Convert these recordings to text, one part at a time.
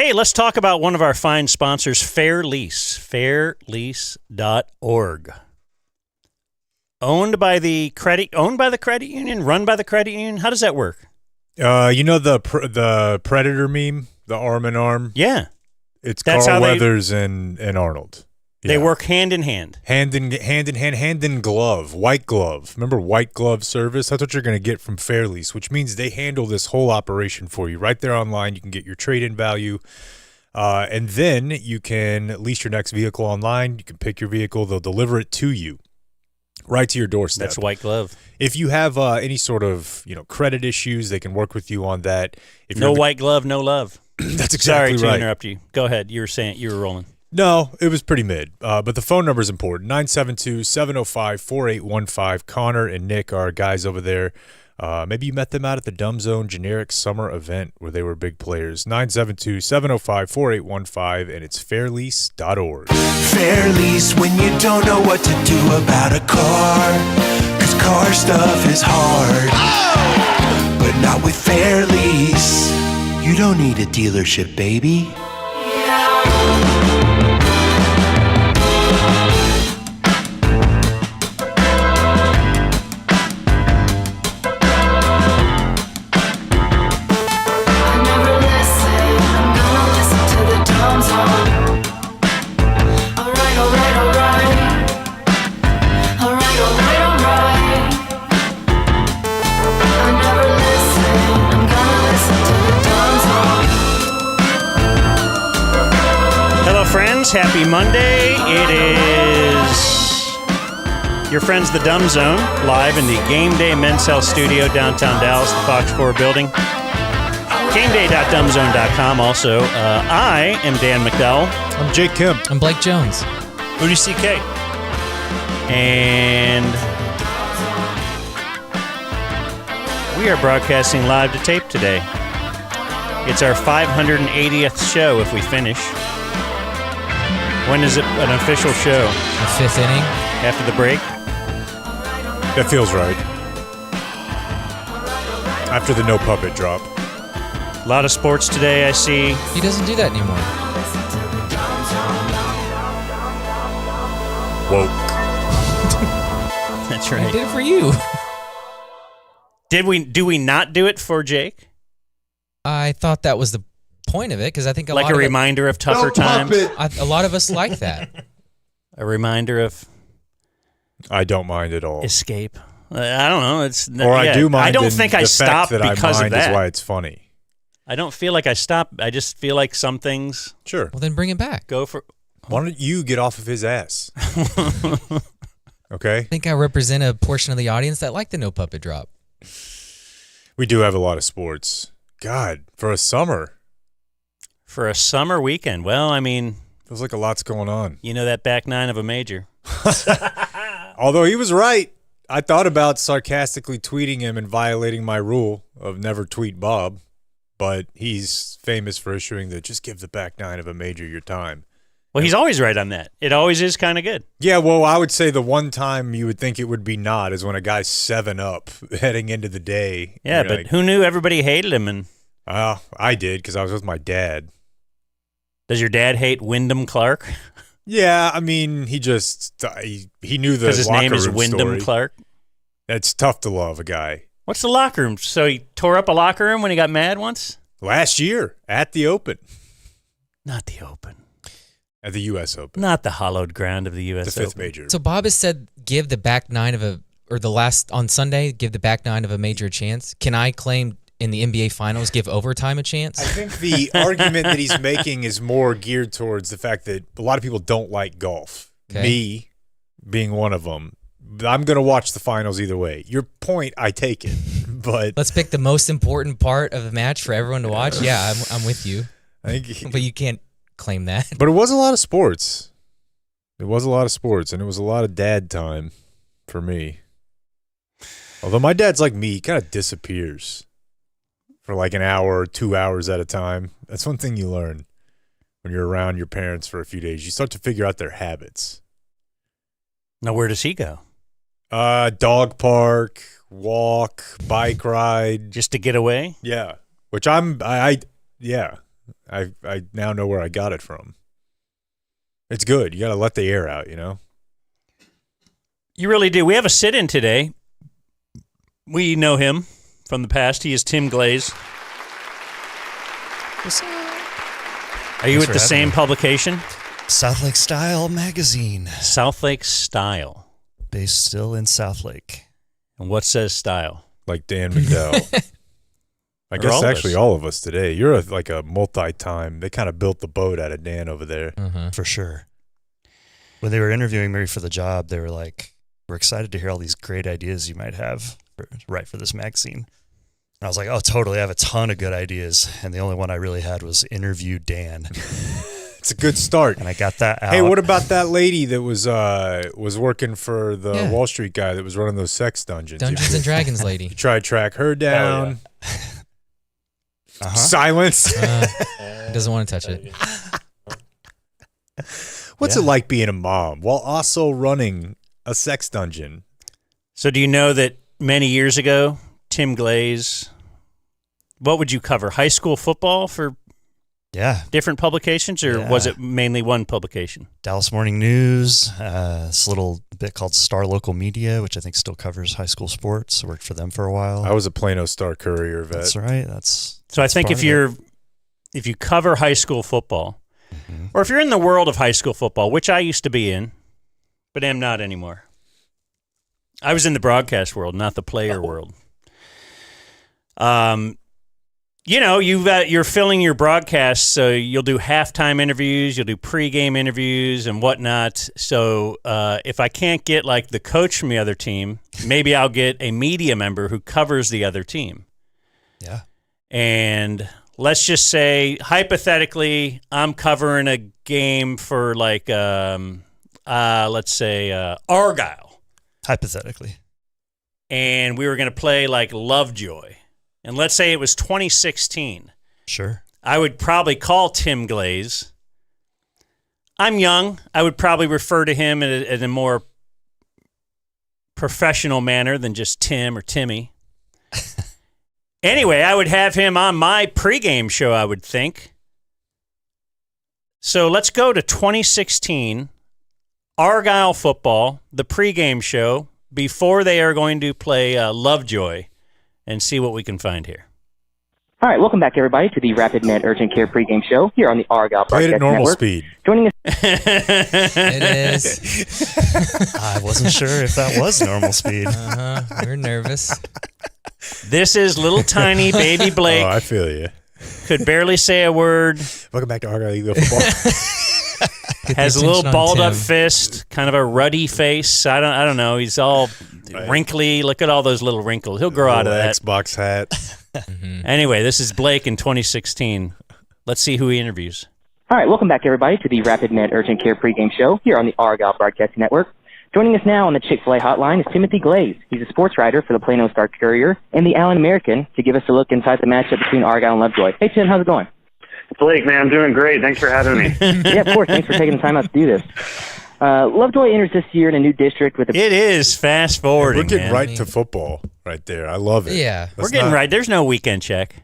Hey, let's talk about one of our fine sponsors, Fair Lease, fairlease.org. Owned by the credit union, run by the credit union. How does that work? The Predator meme, the arm in arm? Yeah. It's Carl Weathers and Arnold. They work hand in hand. Hand in glove, white glove. Remember white glove service? That's what you're going to get from Fair Lease, which means they handle this whole operation for you. Right there online, you can get your trade-in value, and then you can lease your next vehicle online. You can pick your vehicle. They'll deliver it to you right to your doorstep. That's white glove. If you have any sort of credit issues, they can work with you on that. If no white glove, no love. That's exactly right. Sorry to interrupt you. Go ahead. You were rolling. No, it was pretty mid, but the phone number is important, 972-705-4815. Connor and Nick are guys over there. Maybe you met them out at the Dumb Zone generic summer event where they were big players. 972-705-4815, and it's fairlease.org. Fair Lease when you don't know what to do about a car, 'cause car stuff is hard. Oh! But not with Fair Lease. You don't need a dealership, baby. Happy Monday. It is your friends, the Dumb Zone, live in the Game Day Men's Health Studio, downtown Dallas, the Fox 4 building. GameDay.dumbzone.com. Also, I am Dan McDowell. I'm Jake Kemp. I'm Blake Jones. Rudy CK. And we are broadcasting live to tape today. It's our 580th show if we finish. When is it an official show? The fifth inning. After the break? That feels right. After the no puppet drop. A lot of sports today, I see. He doesn't do that anymore. Woke. That's right. He did it for you. Do we not do it for Jake? I thought that was the point of it, because I think a reminder of tougher times. A lot of us like that. A reminder of. I don't mind at all. Escape. I don't know. I do mind. I don't think I stopped because of that. Is why it's funny. I don't feel like I stopped. I just feel like some things. Sure. Well, then bring it back. Go for. Why don't you get off of his ass? Okay. I think I represent a portion of the audience that like the no puppet drop. We do have a lot of sports. God, for a summer. For a summer weekend. Well, I mean. Feels like a lot's going on. You know that back nine of a major. Although he was right. I thought about sarcastically tweeting him and violating my rule of never tweet Bob, but he's famous for issuing the just give the back nine of a major your time. Well, he's always right on that. It always is kind of good. Yeah, well, I would say the one time you would think it would be not is when a guy's 7 up heading into the day. Yeah, but like, who knew everybody hated him? And I did because I was with my dad. Does your dad hate Wyndham Clark? Yeah, I mean, he just he knew the because his locker name is room Wyndham story. Clark. It's tough to love a guy. What's the locker room? So he tore up a locker room when he got mad once? Last year at the Open. Not the Open. At the U.S. Open. Not the hallowed ground of the U.S. The fifth Open. major. So Bob has said give the back nine of on Sunday, give the back nine of a major a chance. Can I claim in the NBA Finals give overtime a chance? I think the argument that he's making is more geared towards the fact that a lot of people don't like golf. Okay. Me being one of them. I'm going to watch the finals either way. Your point, I take it, but let's pick the most important part of the match for everyone to watch. Yeah, I'm with you. But you can't claim that. But it was a lot of sports. It was a lot of sports, and it was a lot of dad time for me. Although my dad's like me, he kind of disappears for like an hour or 2 hours at a time. That's one thing you learn when you're around your parents for a few days. You start to figure out their habits. Now, where does he go? Dog park, walk, bike ride. Just to get away? Yeah. Which yeah. I now know where I got it from. It's good. You got to let the air out, you know? You really do. We have a sit-in today. We know him from the past. He is Tim Glaze. Are you Thanks at the same me. publication? Southlake Style Magazine, Southlake Style. based still in Southlake. And what says style? Like Dan McDowell. I Or guess all of actually us. all of us today. You're like a multi-time. They kind of built the boat out of Dan over there. For sure. When they were interviewing me for the job, they were like, "We're excited to hear all these great ideas you might have for this magazine." And I was like, "Oh, totally. I have a ton of good ideas." And the only one I really had was interview Dan. It's a good start. And I got that out. Hey, what about that lady that was working for the Yeah. Wall Street guy that was running those sex dungeons? Dungeons and Dragons You lady. try to track her down. Uh-huh. Silence. Doesn't want to touch it. What's Yeah. it like being a mom while also running a sex dungeon? So do you know that many years ago, Tim Glaze, what would you cover? High school football for Yeah. different publications, or Yeah. was it mainly one publication? Dallas Morning News, this little bit called Star Local Media, which I think still covers high school sports. I worked for them for a while. I was a Plano Star Courier vet. That's right. That's So I that's think part if you cover high school football, Mhm. or if you're in the world of high school football, which I used to be in, but am not anymore. I was in the broadcast world, not the player world. You know, you're filling your broadcasts, so you'll do halftime interviews, you'll do pregame interviews and whatnot. So if I can't get like the coach from the other team, maybe I'll get a media member who covers the other team. Yeah. And let's just say, hypothetically, I'm covering a game for like, let's say Argyle, Hypothetically. and we were going to play like Lovejoy. And let's say it was 2016. Sure. I would probably call Tim Glaze. I'm young. I would probably refer to him in a more professional manner than just Tim or Timmy. Anyway, I would have him on my pregame show, I would think. So let's go to 2016, Argyle football, the pregame show, before they are going to play Lovejoy, and see what we can find here. All right, welcome back, everybody, to the Rapid Med Urgent Care pregame show here on the Argyle Play it Broadcast at normal Network. speed. Joining us It is. I wasn't sure if that was normal speed. We're nervous. This is little tiny baby Blake. Oh, I feel you. Could barely say a word. Welcome back to Argyle Eagle Football. Has a attention little on balled up Tim. fist, kind of a ruddy face. I don't know. He's all wrinkly. Look at all those little wrinkles. He'll grow out of Little that. Xbox hat. Anyway, this is Blake in 2016. Let's see who he interviews. All right, welcome back, everybody, to the Rapid Med Urgent Care pregame show here on the Argyle Broadcast Network. Joining us now on the Chick-fil-A hotline is Timothy Glaze. He's a sports writer for the Plano Star Courier and the Allen American to give us a look inside the matchup between Argyle and Lovejoy. Hey, Tim, how's it going? Blake, man, I'm doing great. Thanks for having me. Yeah, of course. Thanks for taking the time out to do this. Lovejoy enters this year in a new district with a... It is fast forwarding. We're getting man. right to football right there. I love it. Yeah. We're getting right. There's no weekend check.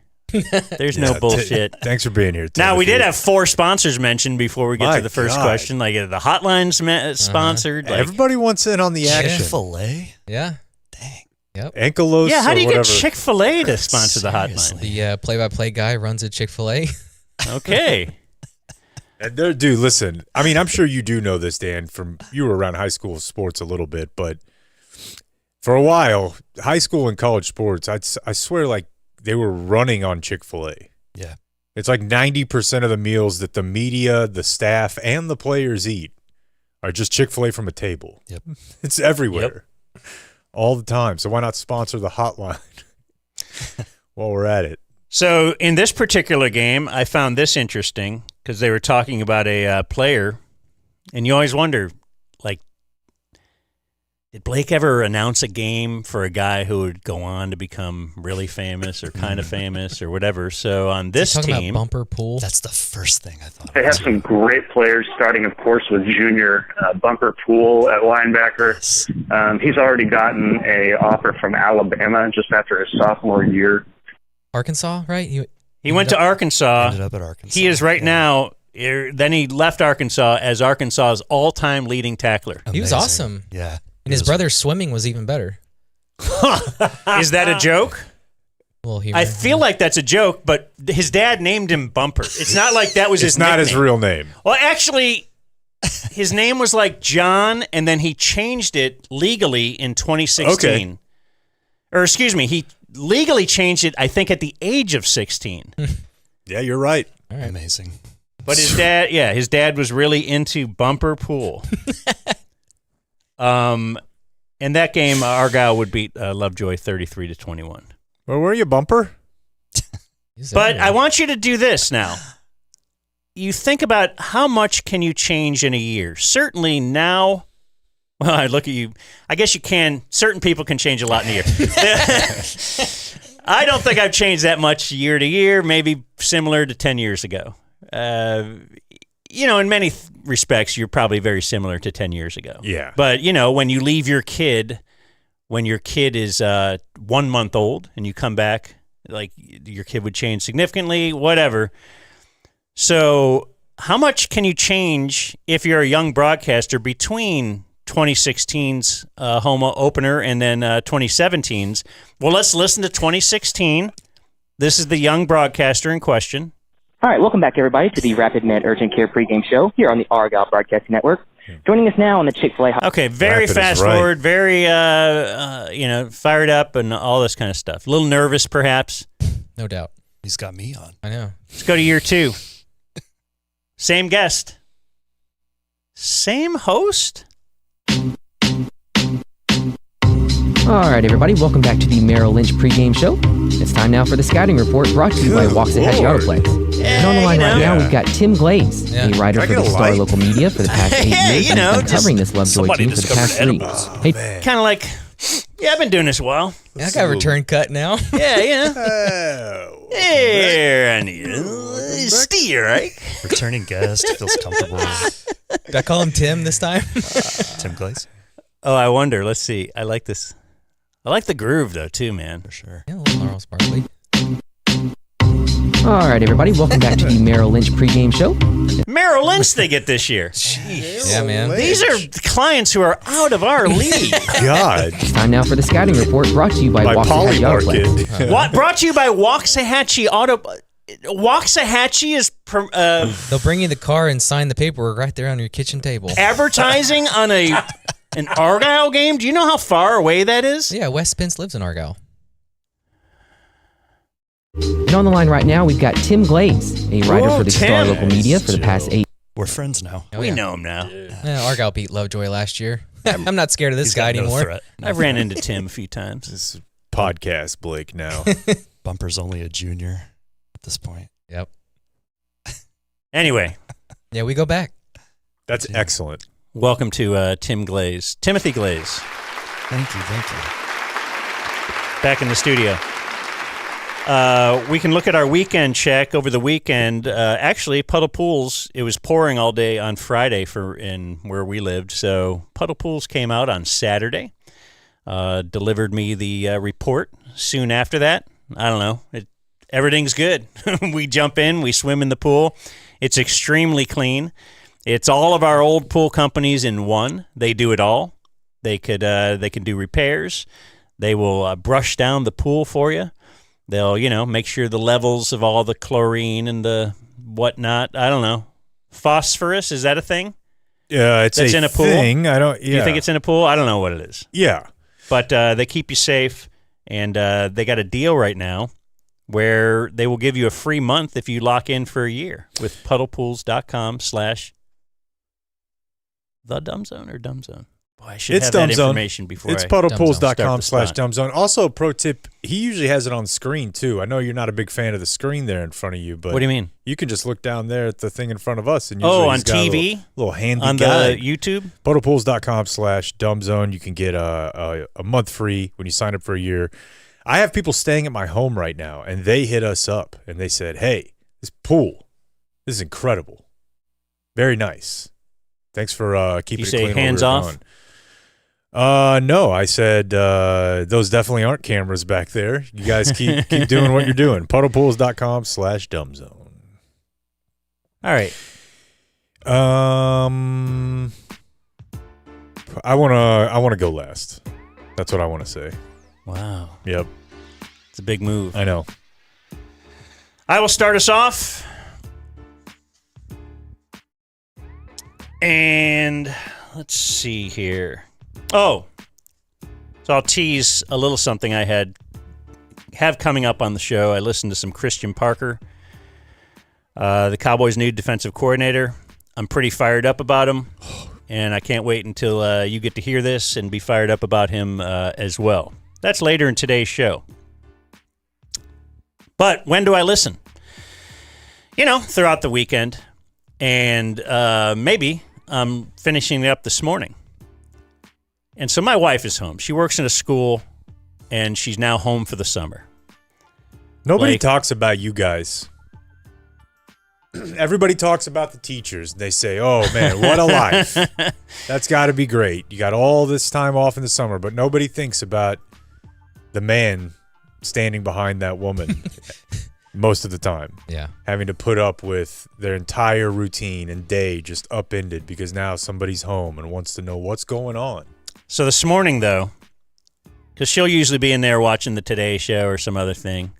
There's no bullshit. Thanks for being here, Tim. Now, we did have 4 sponsors mentioned before we get My to the first God. question. Like the hotline's sponsored. Like, Everybody wants in on the action. Chick-fil-A? Yeah. Ankylose yeah, how or do you whatever. get Chick-fil-A to sponsor the Seriously. hotline? The play-by-play guy runs a Chick-fil-A. Okay. And dude, listen. I mean, I'm sure you do know this, Dan. You were around high school sports a little bit, but for a while, high school and college sports, I swear, like they were running on Chick-fil-A. Yeah. It's like 90% of the meals that the media, the staff, and the players eat are just Chick-fil-A from a table. Yep. It's everywhere, all the time. So why not sponsor the hotline while we're at it? So in this particular game, I found this interesting because they were talking about a player, and you always wonder, like, did Blake ever announce a game for a guy who would go on to become really famous or kind of famous or whatever? So on this Talking team, about bumper pool. That's the first thing I thought. They have some great players, starting, of course, with Junior Bumper Pool at linebacker. He's already gotten a offer from Alabama just after his sophomore year. Arkansas, right? He went to Arkansas. Ended up at Arkansas. He is right now. Then he left Arkansas as Arkansas's all-time leading tackler. He was awesome. Yeah. And his brother's swimming was even better. Is that a joke? Well, I feel like that's a joke, but his dad named him Bumper. It's not like that was his It's not nickname. his real name. Well, actually, his name was like John, and then he changed it legally in 2016. Okay. Or excuse me, he legally changed it, I think, at the age of 16. Yeah, you're right. Amazing. But his dad was really into Bumper Pool. In that game, Argyle would beat Lovejoy 33-21. Well, were you, Bumper? But I want you to do this now. You think about how much can you change in a year. Certainly now, well, I look at you. I guess you can. Certain people can change a lot in a year. I don't think I've changed that much year to year, maybe similar to 10 years ago. In many respects, you're probably very similar to 10 years ago. Yeah. But, when you leave your kid, when your kid is 1 month old and you come back, like your kid would change significantly, whatever. So how much can you change if you're a young broadcaster between 2016's home opener and then 2017's? Well, let's listen to 2016. This is the young broadcaster in question. All right, welcome back, everybody, to the Rapid Med Urgent Care pregame show here on the Argyle Broadcasting Network. Joining us now on the Chick-fil-A hotline. Okay, very Rapid fast is right. forward, very, fired up and all this kind of stuff. A little nervous, perhaps. No doubt. He's got me on. I know. Let's go to year 2. Same guest. Same host? All right, everybody, welcome back to the Merrill Lynch pregame show. It's time now for the scouting report brought to you by Waxahachie Autoplex. And on the line right now, we've got Tim Glaze, a writer for the Star Local Media for the past 8 years, and been covering this Lovejoy team for the past 3. Hey, Kind of like, I've been doing this a while. Yeah, I got a return cut now. Yeah. Here, I need a steer, right? Returning guest feels comfortable. Did I call him Tim this time? Tim Glaze. Oh, I wonder. Let's see. I like this. I like the groove, though, too, man. For sure. Yeah, a little Gnarls Barkley. all right, everybody, welcome back to the Merrill Lynch pregame show. Merrill Lynch they get this year. Jeez. Yeah, man. These are clients who are out of our league. God. It's time now for the scouting report brought to you by Waxahachie Autoplex. What brought to you by Waxahachie Auto? Waxahachie is They'll bring you the car and sign the paperwork right there on your kitchen table. advertising on an Argyle game. Do you know how far away that is? Yeah, Wes Spence lives in Argyle. And on the line right now, we've got Tim Glaze, a writer Whoa, for the Star Tim. Local Media for the past 8. We're friends now. Oh, We yeah. know him now. Yeah, Argyle beat Lovejoy last year. I'm not scared of this He's guy got no anymore. threat. I've ran into Tim a few times. This is podcast Blake now. Bumper's only a junior at this point. Yep. Anyway, Yeah, we go back. That's excellent. welcome to Tim Glaze. Timothy Glaze, Thank you. back in the studio. We can look at our weekend check over the weekend. Actually, Puddle Pools, it was pouring all day on Friday in where we lived. So Puddle Pools came out on Saturday, delivered me the report soon after that. I don't know. Everything's good. We jump in, we swim in the pool. It's extremely clean. It's all of our old pool companies in one. They do it all. They can do repairs. They will brush down the pool for you. They'll, make sure the levels of all the chlorine and the whatnot. I don't know. Phosphorus, is that a thing? Yeah, it's That's a in a pool? thing. I don't. Yeah. You think it's in a pool? I don't know what it is. Yeah. But they keep you safe, and they got a deal right now where they will give you a free month if you lock in for a year with puddlepools.com/thedumbzone or dumbzone. Boy, I should It's have that Dumb Zone. information before It's I puddlepools.com/dumbzone. Also, pro tip, he usually has it on screen too. I know you're not a big fan of the screen there in front of you, but What do you mean? you can just look down there at the thing in front of us. And usually Oh, on he's got a TV? little handy On guide. the YouTube? puddlepools.com/dumbzone. You can get a month free when you sign up for a year. I have people staying at my home right now, and they hit us up, and they said, hey, this pool, this is incredible. Very nice. Thanks for keeping You it say clean. hands while we were off? gone. No, I said those definitely aren't cameras back there. You guys keep doing what you're doing. Puddlepools.com/dumbzone. All right. I wanna go last. That's what I want to say. Wow. Yep. It's a big move. I know. I will start us off. And let's see here. Oh, so I'll tease a little something I have coming up on the show. I listened to some Christian Parker, the Cowboys' new defensive coordinator. I'm pretty fired up about him, and I can't wait until you get to hear this and be fired up about him as well. That's later in today's show. But when do I listen? Throughout the weekend, and maybe I'm finishing it up this morning. And so my wife is home. She works in a school, and she's now home for the summer. Nobody talks about you guys. Everybody talks about the teachers. They say, oh, man, what a life. That's got to be great. You got all this time off in the summer, but nobody thinks about the man standing behind that woman most of the time. Yeah. Having to put up with their entire routine and day just upended because now somebody's home and wants to know what's going on. So this morning, though, because she'll usually be in there watching the Today Show or some other thing,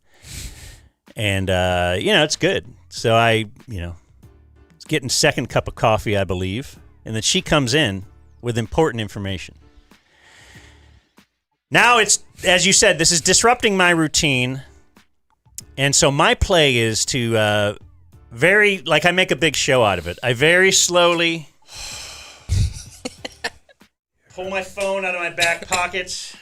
and, it's good. So I, was getting second cup of coffee, I believe, and then she comes in with important information. Now it's, as you said, this is disrupting my routine, and so my play is to I make a big show out of it. I very slowly pull my phone out of my back pocket.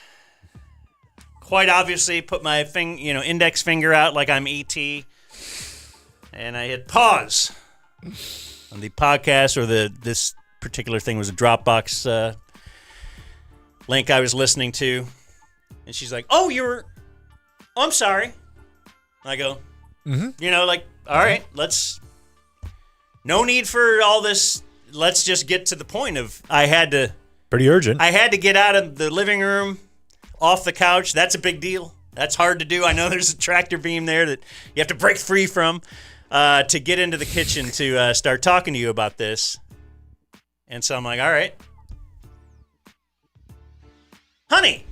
Quite obviously, put my index finger out like I'm E.T. And I hit pause on the podcast, or this particular thing was a Dropbox link I was listening to. And she's like, "Oh, I'm sorry." And I go, all right, no need for all this. Let's just get to the point of Pretty urgent. I had to get out of the living room, off the couch. That's a big deal. That's hard to do. I know there's a tractor beam there that you have to break free from to get into the kitchen to start talking to you about this. And so I'm like, all right. Honey,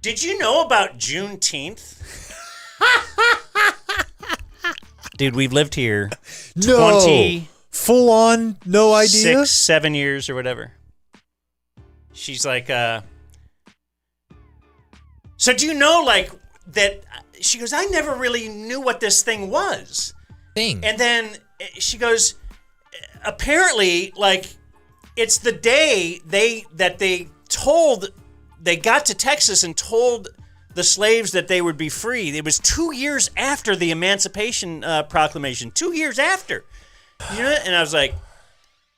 did you know about Juneteenth? Dude, we've lived here 20... Full on, no idea? 6-7 years or whatever. She's like, so do you know, that... She goes, I never really knew what this thing was. Thing. And then she goes, apparently, it's the day they got to Texas and told the slaves that they would be free. It was 2 years after the Emancipation Proclamation. 2 years after. And I was like,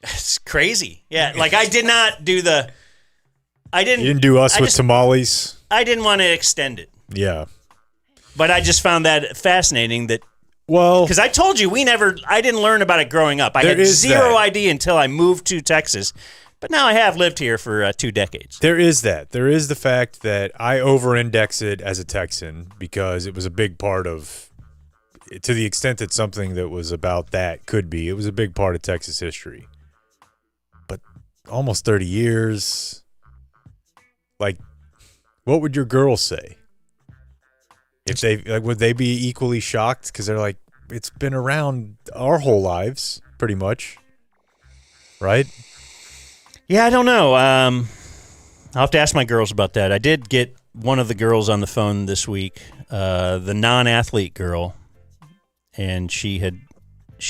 it's crazy. Yeah, I did not do you didn't do us with tamales? I didn't want to extend it. Yeah. But I just found that fascinating well, because I told you I didn't learn about it growing up. I had zero idea until I moved to Texas. But now I have lived here for 2 decades. There is that. There is the fact that I over-index it as a Texan because it was a big part of, to the extent that something that was about that could be, it was a big part of Texas history. But almost 30 years, what would your girls say? If they, would they be equally shocked? Because they're like, it's been around our whole lives, pretty much. Right? Yeah, I don't know. I'll have to ask my girls about that. I did get one of the girls on the phone this week, the non-athlete girl. And she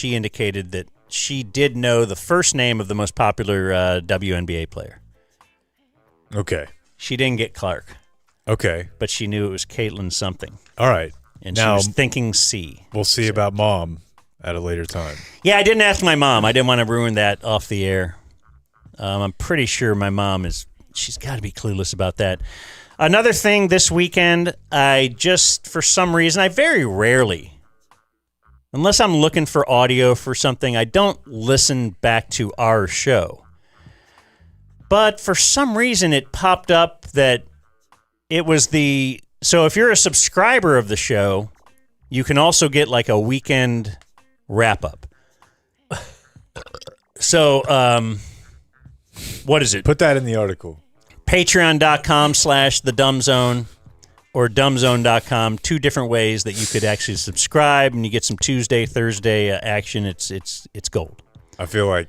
indicated that she did know the first name of the most popular WNBA player. Okay. She didn't get Clark. Okay. But she knew it was Caitlin something. All right. And now, she was thinking C. We'll see about Mom at a later time. Yeah, I didn't ask my mom. I didn't want to ruin that off the air. I'm pretty sure my mom she's got to be clueless about that. Another thing this weekend, for some reason, I very rarely, unless I'm looking for audio for something, I don't listen back to our show. but for some reason it popped up that it was so if you're a subscriber of the show, you can also get like a weekend wrap-up. So, what is it? Put that in the article. Patreon.com/thedumbzone or dumbzone.com. 2 different ways that you could actually subscribe, and you get some Tuesday, Thursday action. It's gold. I feel like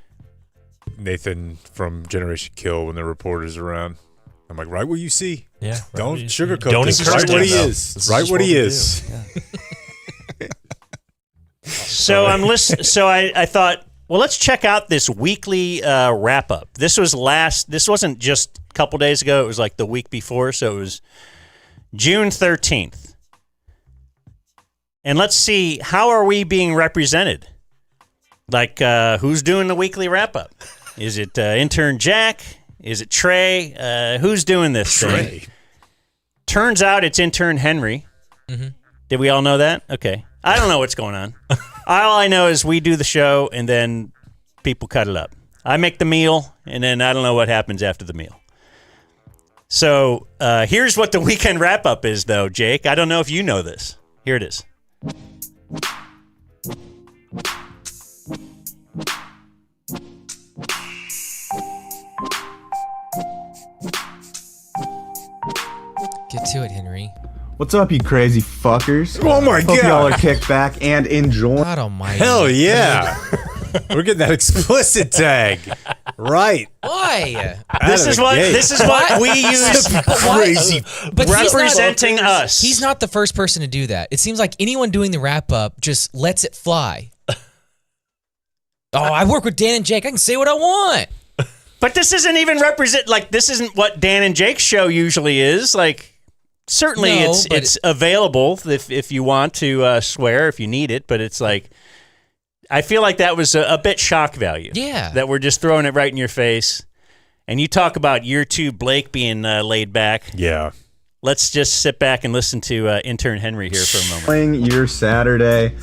Nathan from Generation Kill when the reporter's around. I'm like, write what you see. Yeah. Don't sugarcoat Don't this. encourage Write what it, he though. is. Write what he is. So I thought, well, let's check out this weekly wrap up. This wasn't just a couple days ago. It was like the week before. So it was June 13th. And let's see, how are we being represented? Like, who's doing the weekly wrap up? Is it intern Jack? Is it Trey? Who's doing this thing? Turns out it's intern Henry. Mm-hmm. Did we all know that? Okay. I don't know what's going on. All I know is we do the show, and then people cut it up. I make the meal, and then I don't know what happens after the meal. So here's what the weekend wrap-up is, though, Jake. I don't know if you know this. Here it is. Get to it, Henry. What's up, you crazy fuckers? Oh my Hope God. y'all are kicked back and enjoying. God almighty. Hell yeah. We're getting that explicit tag. Right. Why? This is what we use. Crazy. But representing us. He's not the first person to do that. It seems like anyone doing the wrap-up just lets it fly. I work with Dan and Jake. I can say what I want. But this isn't even this isn't what Dan and Jake's show usually is. Like, certainly No, it's available if you want to swear, if you need it. But it's like, I feel like that was a bit shock value. Yeah. That we're just throwing it right in your face. And you talk about year 2 Blake being laid back. Yeah. Let's just sit back and listen to intern Henry here for a moment. Playing your Saturday.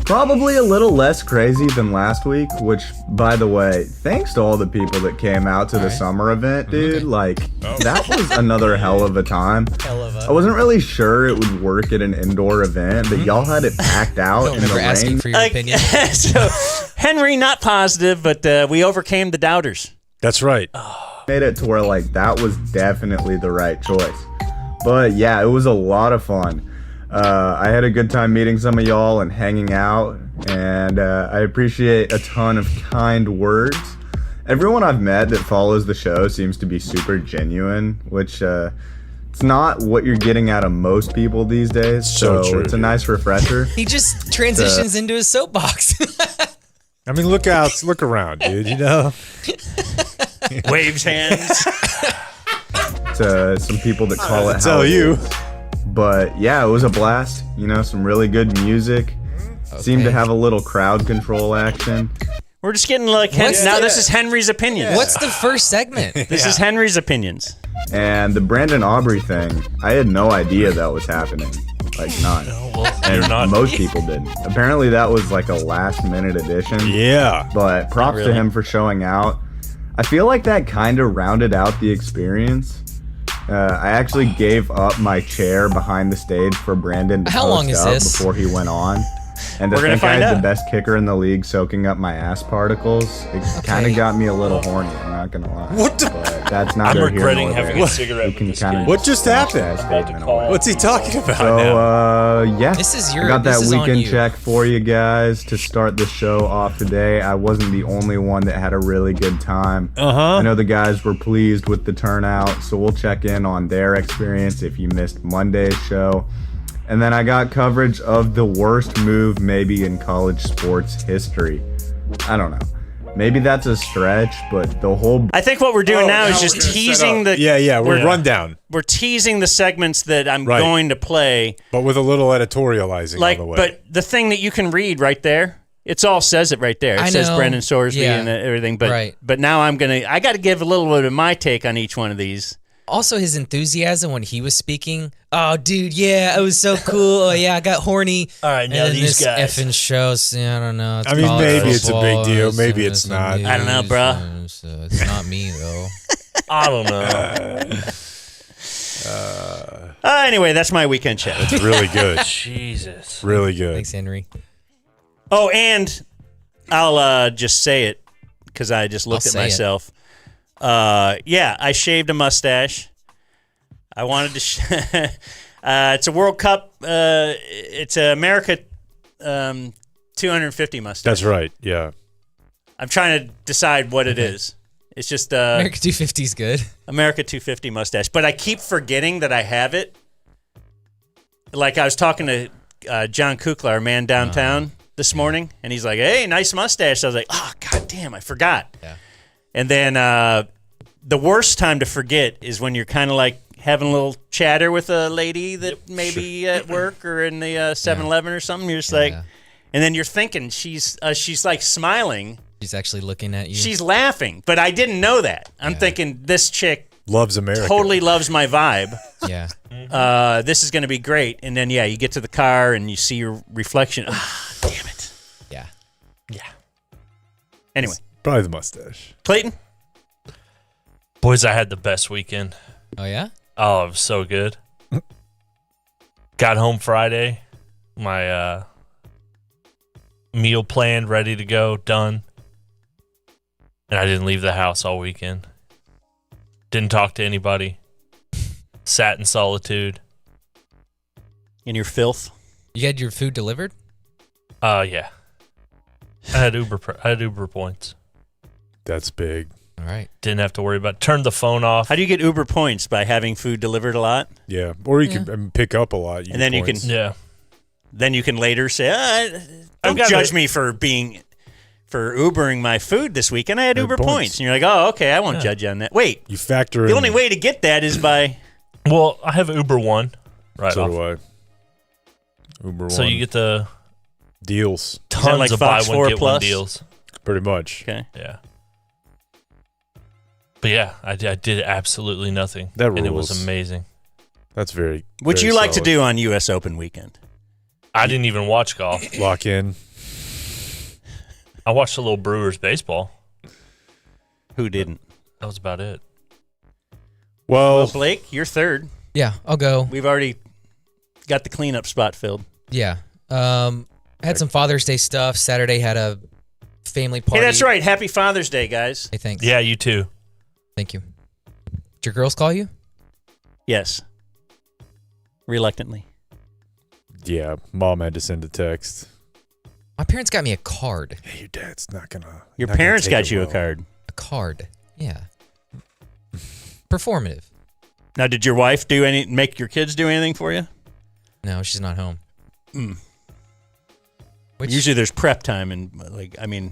Probably a little less crazy than last week, which, by the way, thanks to all the people that came out to the summer event, dude. Like, that was another hell of a time. I wasn't really sure it would work at an indoor event, but y'all had it packed out in the rain. Asking for your opinion. So, Henry, not positive, but we overcame the doubters. That's right. Made it to where, like, that was definitely the right choice. But, yeah, it was a lot of fun. I had a good time meeting some of y'all and hanging out, and I appreciate a ton of kind words. Everyone I've met that follows the show seems to be super genuine, which it's not what you're getting out of most people these days, so true, it's a dude. nice refresher. He just transitions into his soapbox. I mean, look around, dude, you know? Waves hands. To some people that call it how Tell it you. is. But yeah, it was a blast. You know, some really good music. Seemed to have a little crowd control action. We're just getting like this is Henry's opinions. What's the first segment? This is Henry's opinions. And the Brandon Aubrey thing, I had no idea that was happening. Like, none. And most people didn't. Apparently that was like a last minute addition. Yeah. But props to him for showing out. I feel like that kind of rounded out the experience. I actually gave up my chair behind the stage for Brandon to How long post is up this? before he went on. And to We're gonna think I find had out. the best kicker in the league soaking up my ass particles, it kind of got me a little horny, I'm not going to lie. What the- But that's not I'm neither here regretting nor having there. a cigarette You can with this kinda kid. What just snatch happened? that statement away. What's he talking about So, now? yeah. This is your- I got this that is on weekend you. check for you guys to start the show off today. I wasn't the only one that had a really good time. I know the guys were pleased with the turnout, so we'll check in on their experience if you missed Monday's show. And then I got coverage of the worst move maybe in college sports history. I don't know. Maybe that's a stretch, but the whole... I think what we're doing now is just teasing the. We're rundown. We're teasing the segments that I'm going to play. But with a little editorializing Like, on the way. but the thing that you can read right there, it's all says it right there. It I says know. Brendan Sorsby Yeah. and everything. But Right. but now I got to give a little bit of my take on each one of these. Also, his enthusiasm when he was speaking. Oh, dude, yeah, it was so cool. Oh, yeah, I got horny. All right, And now then these this guys. effing shows. Yeah, I don't know. It's I mean, college maybe it's a big football, deal, maybe it's not. I don't know, bruh. It's not me though. I don't know. Anyway, that's my weekend chat. It's really good. Jesus. Really good. Thanks, Henry. Oh, and I'll just say it because I just looked I'll at say it. myself. Yeah, I shaved a mustache. I wanted to. It's a World Cup. It's a America 250 mustache. That's right. Yeah. I'm trying to decide what it is. It's just America 250 is good. America 250 mustache, but I keep forgetting that I have it. Like I was talking to John Kukla, our man downtown, this morning, and he's like, "Hey, nice mustache." I was like, "Oh, god damn, I forgot." Yeah. And then the worst time to forget is when you're kind of like having a little chatter with a lady that maybe at work or in the 7-Eleven or something. You're just like, and then you're thinking she's like smiling. She's actually looking at you. She's laughing, but I didn't know that. I'm thinking this chick loves America. Totally loves my vibe. Yeah. This is going to be great. And then, you get to the car and you see your reflection. Damn it. Yeah. Yeah. Anyway. Probably the mustache. Clayton? Boys, I had the best weekend. Oh, yeah? Oh, it was so good. Got home Friday. My meal planned, ready to go, done. And I didn't leave the house all weekend. Didn't talk to anybody. Sat in solitude. In your filth? You had your food delivered? Yeah. I had Uber points. That's big. All right. Didn't have to worry about it. Turned the phone off. How do you get Uber points? By having food delivered a lot? Yeah. Or you can pick up a lot. And then you can Then you can later say, don't judge me for Ubering my food this weekend. I had Uber points. And you're like, oh, okay, I won't judge you on that. Wait. You factor in. The only way to get that is by... Well, I have Uber One. Right so off. do I. Uber So One. you get the... deals. Tons like of Fox buy one, 4 get Plus? one deals. Pretty much. Okay. Yeah. But yeah, I did absolutely nothing. That And it rules. was amazing. That's very What'd very you like to solid. do on U.S. Open weekend? I didn't even watch golf. Lock in. I watched a little Brewers baseball. Who didn't? That was about it. Well, Blake, you're third. Yeah, I'll go. We've already got the cleanup spot filled. Yeah. Had some Father's Day stuff. Saturday had a family party. Hey, that's right. Happy Father's Day, guys. Hey, thanks. Yeah, you too. Thank you. Did your girls call you? Yes. Reluctantly. Yeah, mom had to send a text. My parents got me a card. Hey, your dad's not gonna. Your not gonna parents take got it you well. a card. A card. Yeah. Performative. Now, did your wife make your kids do anything for you? No, she's not home. Usually there's prep time and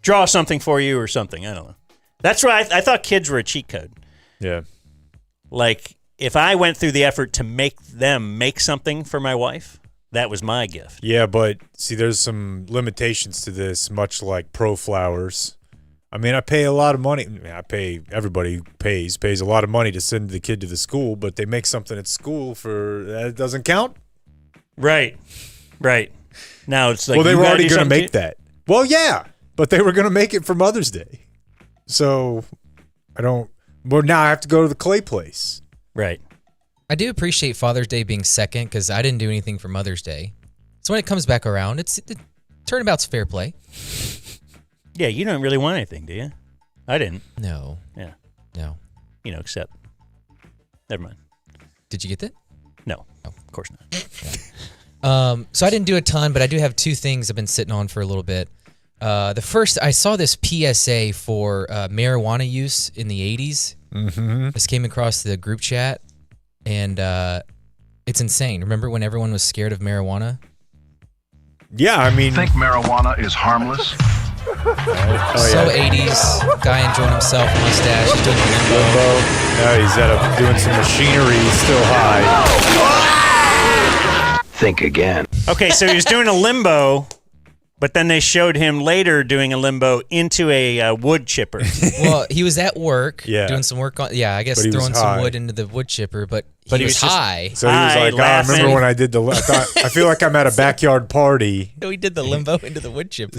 draw something for you or something. I don't know. That's why I thought kids were a cheat code. Yeah. Like if I went through the effort to make them make something for my wife, that was my gift. Yeah, but see, there's some limitations to this, much like Pro Flowers. I mean, I pay a lot of money. Everybody pays a lot of money to send the kid to the school, but they make something at school for that doesn't count. Right. Now it's like, well, they were already going to make that. Well, yeah, but they were going to make it for Mother's Day. So well, now I have to go to the clay place. Right. I do appreciate Father's Day being second because I didn't do anything for Mother's Day. So when it comes back around, turnabout's fair play. Yeah, you don't really want anything, do you? I didn't. No. Yeah. No. Except. Never mind. Did you get that? No. Of course not. So I didn't do a ton, but I do have two things I've been sitting on for a little bit. The first, I saw this PSA for marijuana use in the 80s. Mm-hmm. This came across the group chat, and it's insane. Remember when everyone was scared of marijuana? Yeah, I mean... Think marijuana is harmless? So 80s, guy enjoying himself, mustache, doing a limbo. No, he's doing some machinery, he's still high. Think again. Okay, so he was doing a limbo But then they showed him later doing a limbo into a wood chipper. Well, he was at work Yeah. doing some work on. Yeah, I guess But he was throwing some high. wood into the wood chipper, but But he he was was just- high. So he was Hi, like, I remember laughing. when I did I feel like I'm at a backyard party. We did the limbo into the wood chipper.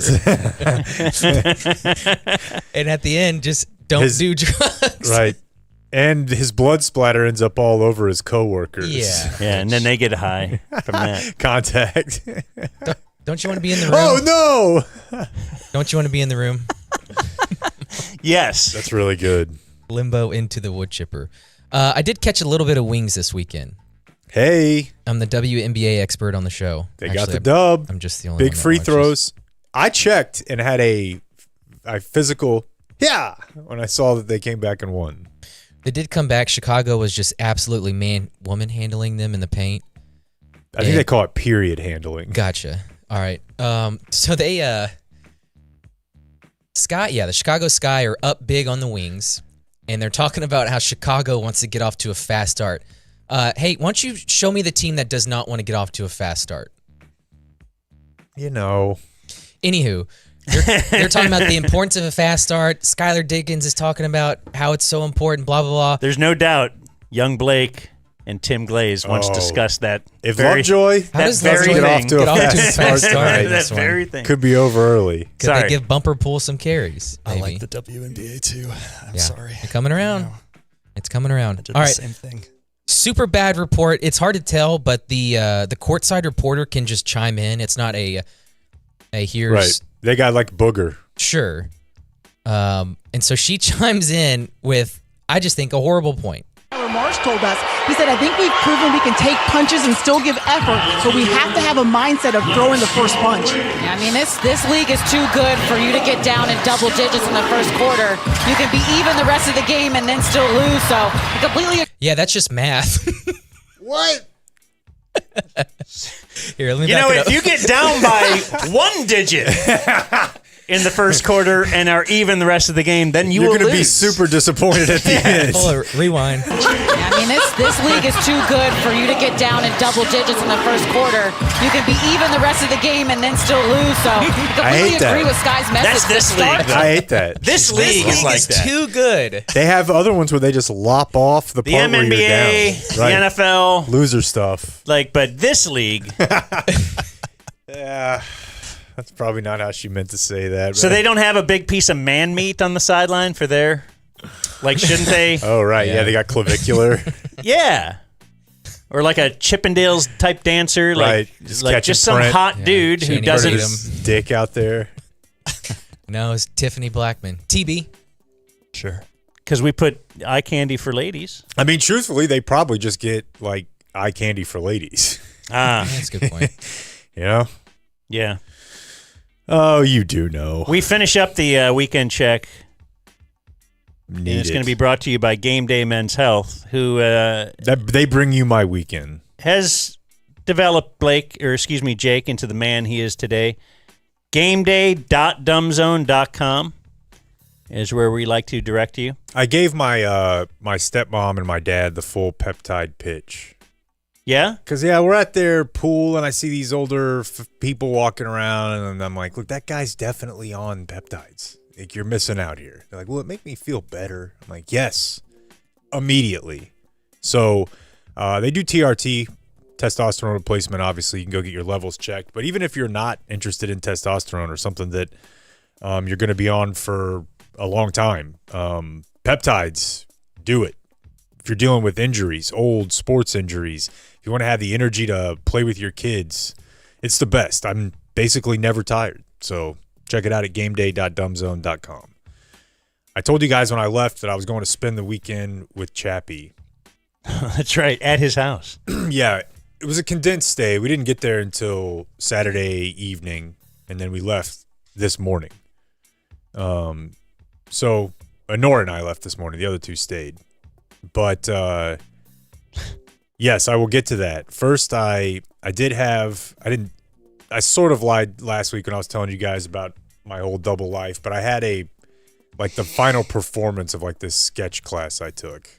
And at the end, just don't do drugs. Right. And his blood splatter ends up all over his coworkers. Yeah. Yeah, and then they get high from that. Contact. Don't you want to be in the room? Oh, no. Don't you want to be in the room? Yes. That's really good. Limbo into the wood chipper. I did catch a little bit of wings this weekend. Hey. I'm the WNBA expert on the show. They got Actually, the dub. I'm just the only Big one that free watches. throws. I checked and had a physical, when I saw that they came back and won. They did come back. Chicago was just absolutely woman handling them in the paint. I think they call it period handling. Gotcha. All right. So they the Chicago Sky are up big on the wings, and they're talking about how Chicago wants to get off to a fast start. Hey, why don't you show me the team that does not want to get off to a fast start? Anywho, they're talking about the importance of a fast start. Skylar Diggins is talking about how it's so important, blah, blah, blah. There's no doubt young Blake and Tim Glaze once discussed that. If Lovejoy How does very Lovejoy get off to a fast start, that this one? very thing. could be over early. Could Sorry. they give Bumper Pool some carries? I Maybe? like the WNBA too. I'm Yeah. sorry. They're coming around. It's coming around. I did All the right. same thing. Super bad report. It's hard to tell, but the courtside reporter can just chime in. It's not a here's Right. They got like Booger. sure. And so she chimes in with, I just think, a horrible point. Marsh told us, he said, I think we've proven we can take punches and still give effort, but we have to have a mindset of throwing the first punch. Yeah, I mean, this league is too good for you to get down in double digits in the first quarter. You can be even the rest of the game and then still lose. So completely. Yeah, that's just math. What? Here, let me You back know, it if up. you get down by one digit in the first quarter and are even the rest of the game, then You're will going to be lose. super disappointed at the end. Hold on, rewind. Yeah, I mean, this league is too good for you to get down in double digits in the first quarter. You can be even the rest of the game and then still lose. So completely hate that. agree with Sky's message. That's this to start. league, though. I hate that. This league is like that. too good. They have other ones where they just lop off the The part where you're NBA, down. Right. the NFL, Loser stuff. but this league. Yeah. That's probably not how she meant to say that. So they don't have a big piece of man meat on the sideline for their, shouldn't they? Oh, right. Yeah, they got clavicular. Yeah. Or like a Chippendales type dancer, Right. Just Just catching some Brent. hot dude who Channing doesn't. Tatum. His dick out there. No, it's Tiffany Blackman. TB. Sure. Because we put eye candy for ladies. I mean, truthfully, they probably just get like eye candy for ladies. Ah, That's a good point. You know? yeah. Oh, you do know. We finish up the weekend check. And Need it's it. going to be brought to you by Game Day Men's Health, who They bring you my weekend. has developed Jake into the man he is today. GameDay.dumbzone.com is where we like to direct you. I gave my my stepmom and my dad the full peptide pitch. Yeah? Because, we're at their pool, and I see these older people walking around, and I'm like, look, that guy's definitely on peptides. Like, you're missing out here. They're like, well, it make me feel better. I'm like, yes, immediately. So they do TRT, testosterone replacement. Obviously, you can go get your levels checked. But even if you're not interested in testosterone or something that you're going to be on for a long time, peptides, do it. If you're dealing with injuries, old sports injuries, if you want to have the energy to play with your kids, it's the best. I'm basically never tired. So check it out at gameday.dumbzone.com. I told you guys when I left that I was going to spend the weekend with Chappie. That's right, at his house. Yeah, it was a condensed stay. We didn't get there until Saturday evening, and then we left this morning. So Nora and I left this morning. The other two stayed. But yes, I will get to that. First, I sort of lied last week when I was telling you guys about my whole double life, but I had the final performance of this sketch class I took.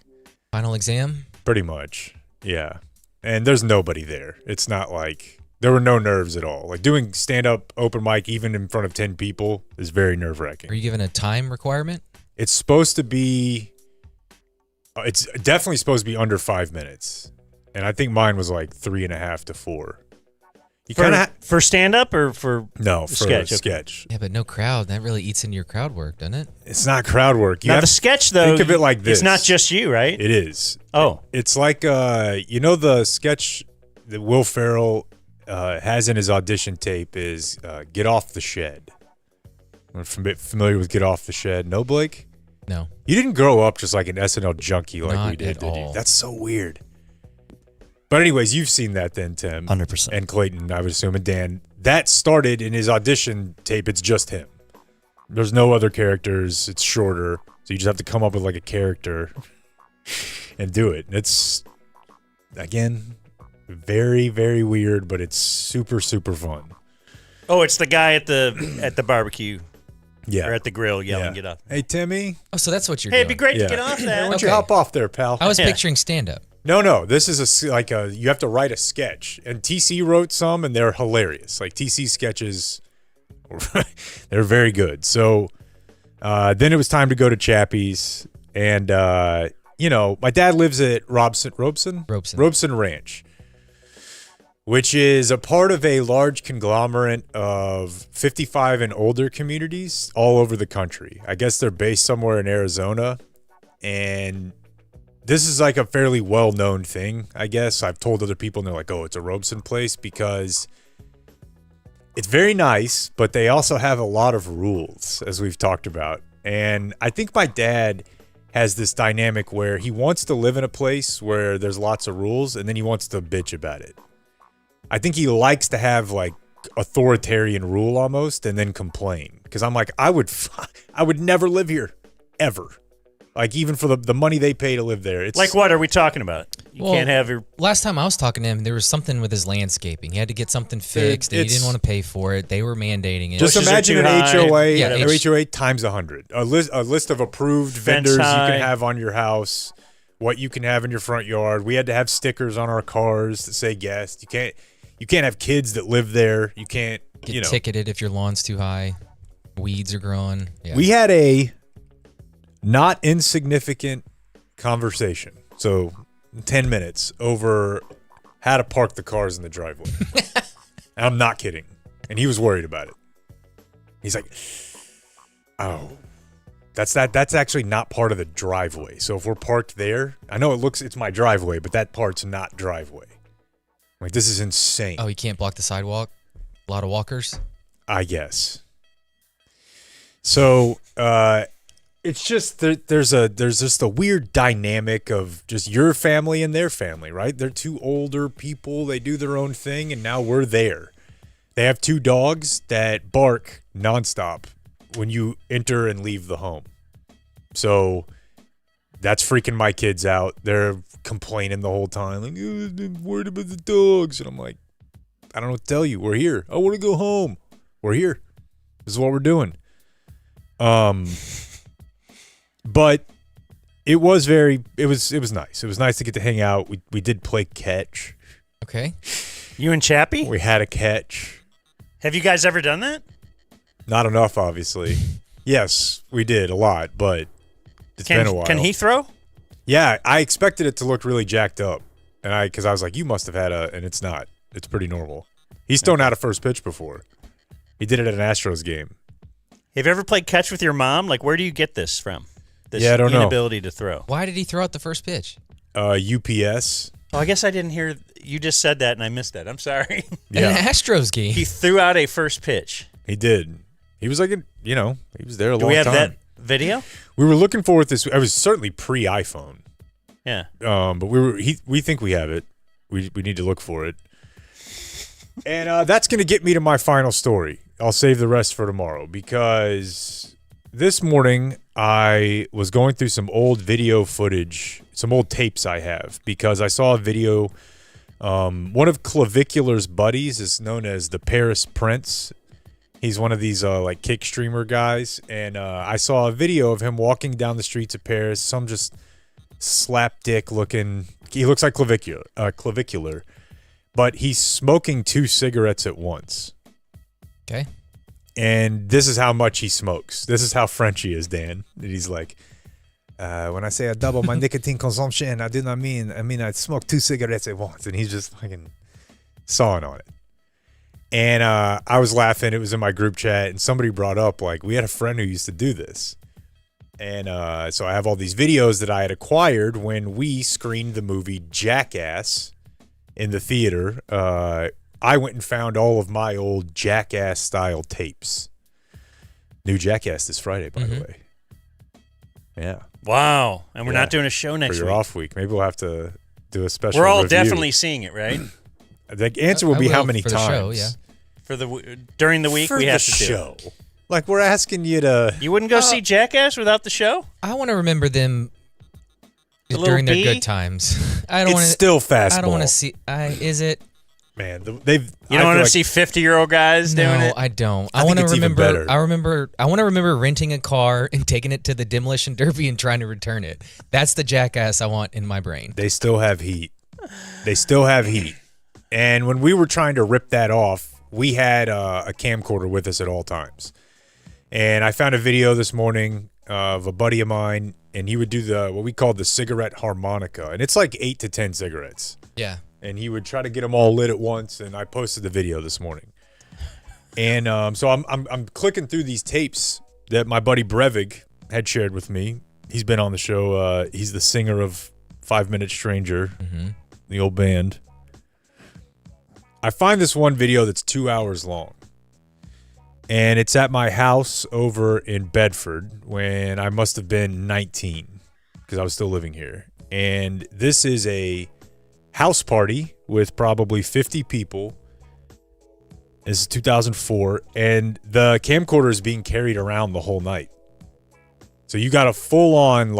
Final exam? Pretty much, yeah. And there's nobody there. It's not like There were no nerves at all. Like doing stand-up open mic even in front of 10 people is very nerve-wracking. Are you given a time requirement? It's supposed to be it's definitely supposed to be under 5 minutes. And I think mine was like 3.5 to 4. You for stand-up or for sketch? Yeah, but no crowd. That really eats into your crowd work, doesn't it? It's not crowd work. Now the sketch, though, think of it like this. It's not just you, right? It is. Oh. It's like, the sketch that Will Ferrell has in his audition tape is Get Off the Shed. I'm familiar with Get Off the Shed. No, Blake? No. You didn't grow up just like an SNL junkie like Not we did, at did you? all. That's so weird. But anyways, you've seen that then, Tim. 100%. And Clayton, I would assume, and Dan. That started in his audition tape. It's just him. There's no other characters. It's shorter. So you just have to come up with like a character and do it. It's, again, very, very weird, but it's super, super fun. Oh, it's the guy at the barbecue. Yeah. Or at the grill yelling, "Get up." Hey, Timmy. Oh, so that's what you're Hey, doing. it'd be great to get off that. Why don't you hop off there, pal? I was picturing stand-up. No. This is you have to write a sketch. And TC wrote some, and they're hilarious. Like, TC sketches, they're very good. So then it was time to go to Chappie's. And, my dad lives at Robeson Ranch, which is a part of a large conglomerate of 55 and older communities all over the country. I guess they're based somewhere in Arizona. And this is like a fairly well-known thing, I guess. I've told other people, and they're like, oh, it's a Robeson place, because it's very nice, but they also have a lot of rules, as we've talked about. And I think my dad has this dynamic where he wants to live in a place where there's lots of rules, and then he wants to bitch about it. I think he likes to have like authoritarian rule almost, and then complain. Because I'm like, I would never live here, ever. Like, even for the money they pay to live there. It's like, what are we talking about? You can't have your... Last time I was talking to him, there was something with his landscaping. He had to get something fixed, and he didn't want to pay for it. They were mandating it. Just imagine an HOA, Yeah, HOA times 100. A list of approved vendors you can have on your house, what you can have in your front yard. We had to have stickers on our cars that say guest. You can't have kids that live there. You can't get ticketed if your lawn's too high. Weeds are growing. Yeah. We had a not insignificant conversation. So 10 minutes over how to park the cars in the driveway. I'm not kidding. And he was worried about it. He's like, oh, that's actually not part of the driveway. So if we're parked there, I know it's my driveway, but that part's not driveway. Like, this is insane. Oh, you can't block the sidewalk? A lot of walkers? I guess. So, it's just there's just a weird dynamic of just your family and their family, right? They're two older people. They do their own thing, and now we're there. They have 2 dogs that bark nonstop when you enter and leave the home. So that's freaking my kids out. They're complaining the whole time, like, I'm worried about the dogs. And I'm like, I don't know what to tell you. We're here. I want to go home. We're here. This is what we're doing. But it was nice. It was nice to get to hang out. We did play catch. Okay. You and Chappie? We had a catch. Have you guys ever done that? Not enough, obviously. Yes, we did a lot, but it's been a while. Can he throw? Yeah, I expected it to look really jacked up, and because I was like, you must have had and it's not. It's pretty normal. He's thrown out a first pitch before. He did it at an Astros game. Have you ever played catch with your mom? Like, where do you get this from? This I don't know. inability to throw. Why did he throw out the first pitch? UPS. Oh, I guess I didn't hear. You just said that, and I missed that. I'm sorry. Yeah. An Astros game. He threw out a first pitch. He did. He was like, he was there a long time. Do we have that video? We were looking for this. I was certainly pre-iPhone. Yeah. But we think we have it. We need to look for it. And that's going to get me to my final story. I'll save the rest for tomorrow, because this morning I was going through some old video footage, some old tapes I have, because I saw a video. One of Clavicular's buddies is known as the Paris Prince. He's one of these like kick streamer guys, and I saw a video of him walking down the streets of Paris. Some just slapdick looking. He looks like Clavicular. but he's smoking 2 cigarettes at once. Okay. And this is how much he smokes. This is how French he is, Dan. And he's like, when I say I double my nicotine consumption, I do not mean I smoke 2 cigarettes at once. And he's just fucking sawing on it. And I was laughing. It was in my group chat, and somebody brought up, like, we had a friend who used to do this. And so I have all these videos that I had acquired when we screened the movie Jackass in the theater. I went and found all of my old Jackass-style tapes. New Jackass this Friday, by the way. Yeah. Wow. And we're not doing a show next week. For your off week. Maybe we'll have to do a special We're all review. Definitely seeing it, right? The answer will be how many times. Show, yeah. During the week, we have to show. do it. Like, we're asking you to... You wouldn't go see Jackass without the show? I want to remember them during their good times. I don't want to. Still fastball. I don't want to see... is it... Man, You don't want to see 50-year-old guys doing it? No, I don't. I want to remember. I want to remember renting a car and taking it to the demolition derby and trying to return it. That's the Jackass I want in my brain. They still have heat. And when we were trying to rip that off, we had a camcorder with us at all times. And I found a video this morning of a buddy of mine, and he would do what we call the cigarette harmonica, and it's like 8 to 10 cigarettes. Yeah. And he would try to get them all lit at once, and I posted the video this morning. And so I'm clicking through these tapes that my buddy Brevig had shared with me. He's been on the show. He's the singer of 5 Minute Stranger, the old band. I find this one video that's 2 hours long. And it's at my house over in Bedford when I must have been 19 because I was still living here. And this is a house party with probably 50 people. This is 2004, and the camcorder is being carried around the whole night. So you got a full-on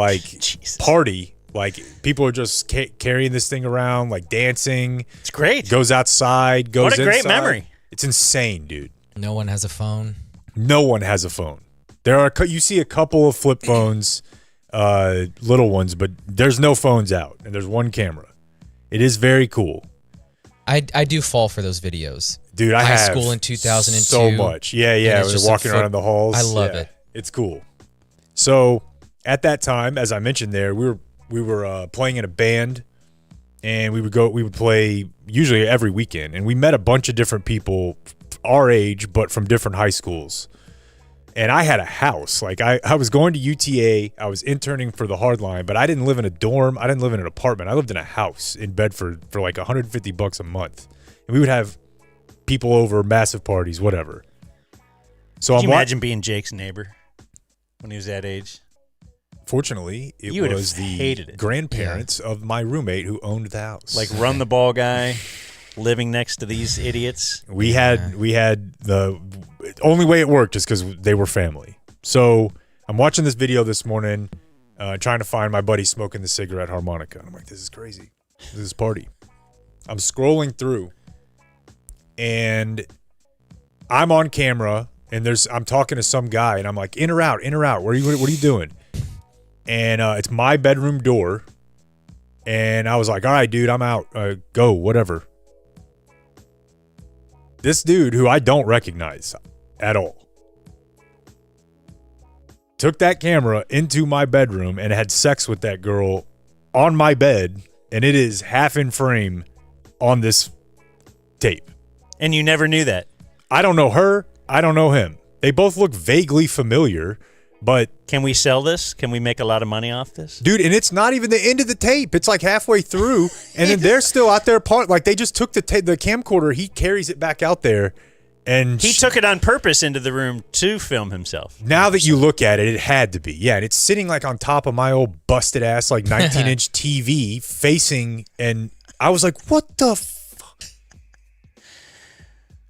party. Like, people are just carrying this thing around, like dancing. It's great. Goes outside, goes inside. What a great memory. It's insane, dude. No one has a phone. No one has a phone. You see a couple of flip phones, little ones, but there's no phones out, and there's one camera. It is very cool. I do fall for those videos. Dude, I High have school in 2002. so much. Yeah. We're walking around in the halls. I love it. It's cool. So at that time, as I mentioned there, we were playing in a band, and we would play usually every weekend, and we met a bunch of different people our age, but from different high schools. And I had a house. Like, I was going to UTA. I was interning for the Hardline, but I didn't live in a dorm. I didn't live in an apartment. I lived in a house in Bedford for like $150 a month. And we would have people over, massive parties, whatever. So Can you imagine being Jake's neighbor when he was that age? Fortunately, it was the grandparents of my roommate who owned the house. Like, run the ball guy living next to these idiots. We had the only way it worked is because they were family. So I'm watching this video this morning, trying to find my buddy smoking the cigarette harmonica. And I'm like, this is crazy. This is party. I'm scrolling through, and I'm on camera, and I'm talking to some guy, and I'm like, in or out? What are you doing? And it's my bedroom door, and I was like, all right, dude, I'm out. Go, whatever. This dude, who I don't recognize at all, took that camera into my bedroom and had sex with that girl on my bed, and it is half in frame on this tape. And you never knew that? I don't know her. I don't know him. They both look vaguely familiar, but... Can we sell this? Can we make a lot of money off this? Dude, and it's not even the end of the tape. It's like halfway through, and then they're still out there. Like, they just took the camcorder. He carries it back out there. And he took it on purpose into the room to film himself. Now that you look at it, it had to be. Yeah, and it's sitting like on top of my old busted ass like 19-inch TV facing, and I was like, what the fuck?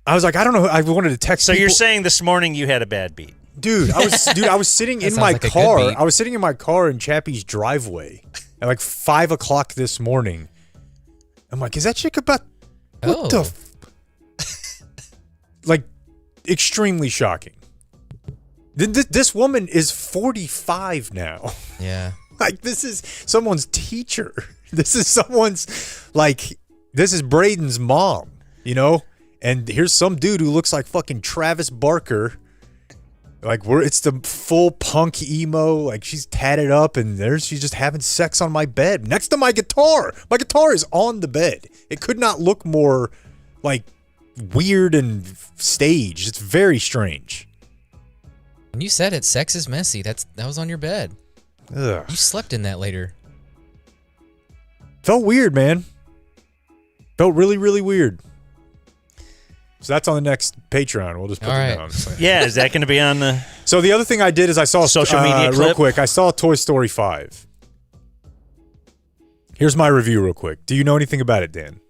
I was like, I don't know. I wanted to text So people. You're saying this morning you had a bad beat. Dude, I was sitting in my car. I was sitting in my car in Chappie's driveway at like 5 o'clock this morning. I'm like, is that chick about what the like, extremely shocking. This woman is 45 now. Yeah. Like, this is someone's teacher. This is someone's, like, This is Braden's mom, you know? And here's some dude who looks like fucking Travis Barker. Like it's the full punk emo. Like she's tatted up and she's just having sex on my bed next to my guitar. My guitar is on the bed. It could not look more like weird and staged. It's very strange. When you said it, sex is messy. That was on your bed. Ugh. You slept in that later. Felt weird, man. Felt really, really weird. So that's on the next Patreon. We'll just put it down. Yeah, is that going to be on the... So the other thing I did is I saw... Social media clip? Real quick, I saw Toy Story 5. Here's my review real quick. Do you know anything about it, Dan?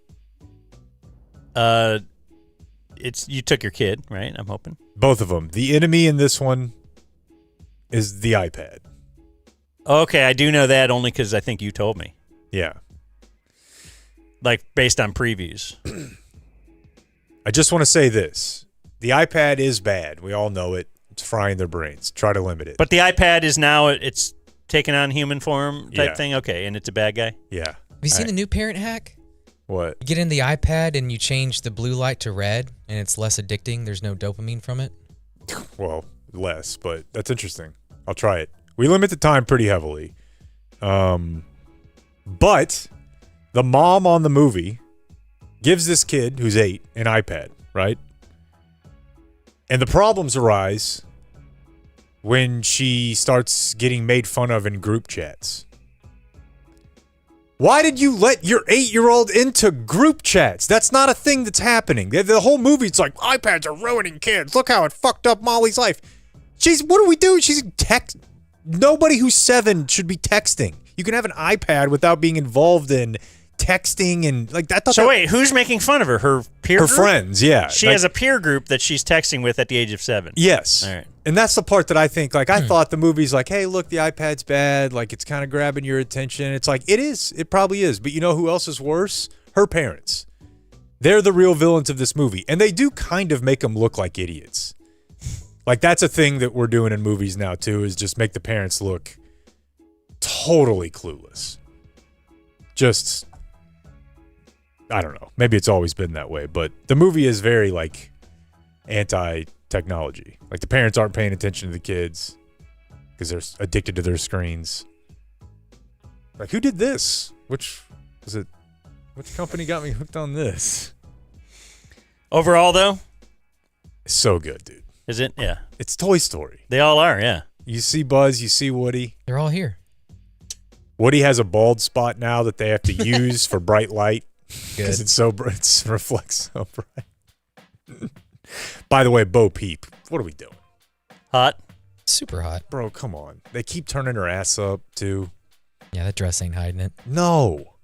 You took your kid, right? I'm hoping. Both of them. The enemy in this one is the iPad. Okay, I do know that only because I think you told me. Yeah. Like, based on previews. I just want to say this. The iPad is bad. We all know it. It's frying their brains. Try to limit it. But the iPad is now, it's taken on human form type thing? Okay, and it's a bad guy? Yeah. Have you seen the new parent hack? What? You get in the iPad and you change the blue light to red, and it's less addicting. There's no dopamine from it. Well, less, but that's interesting. I'll try it. We limit the time pretty heavily. But the mom on the movie gives this kid, who's 8, an iPad, right? And the problems arise when she starts getting made fun of in group chats. Why did you let your 8-year-old into group chats? That's not a thing that's happening. The whole movie, it's like, iPads are ruining kids. Look how it fucked up Molly's life. What do we do? She's Nobody who's 7 should be texting. You can have an iPad without being involved in texting and like that. So wait, who's making fun of her? Her peer group? Her friends, yeah. She has a peer group that she's texting with at the age of 7. Yes. All right. And that's the part that I think, like, I thought the movie's like, hey, look, the iPad's bad. Like, it's kind of grabbing your attention. It's like, it is. It probably is. But you know who else is worse? Her parents. They're the real villains of this movie. And they do kind of make them look like idiots. Like, that's a thing that we're doing in movies now, too, is just make the parents look totally clueless. Just, I don't know. Maybe it's always been that way. But the movie is very, like, anti-technology. Like, the parents aren't paying attention to the kids because they're addicted to their screens. Like, who did this? Which company got me hooked on this? Overall, though? It's so good, dude. Is it? Yeah. It's Toy Story. They all are, yeah. You see Buzz, you see Woody. They're all here. Woody has a bald spot now that they have to use for bright light because Good. it reflects so bright. By the way, Bo Peep, what are we doing? Hot? Super hot. Bro, come on. They keep turning her ass up, too. Yeah, that dress ain't hiding it. No.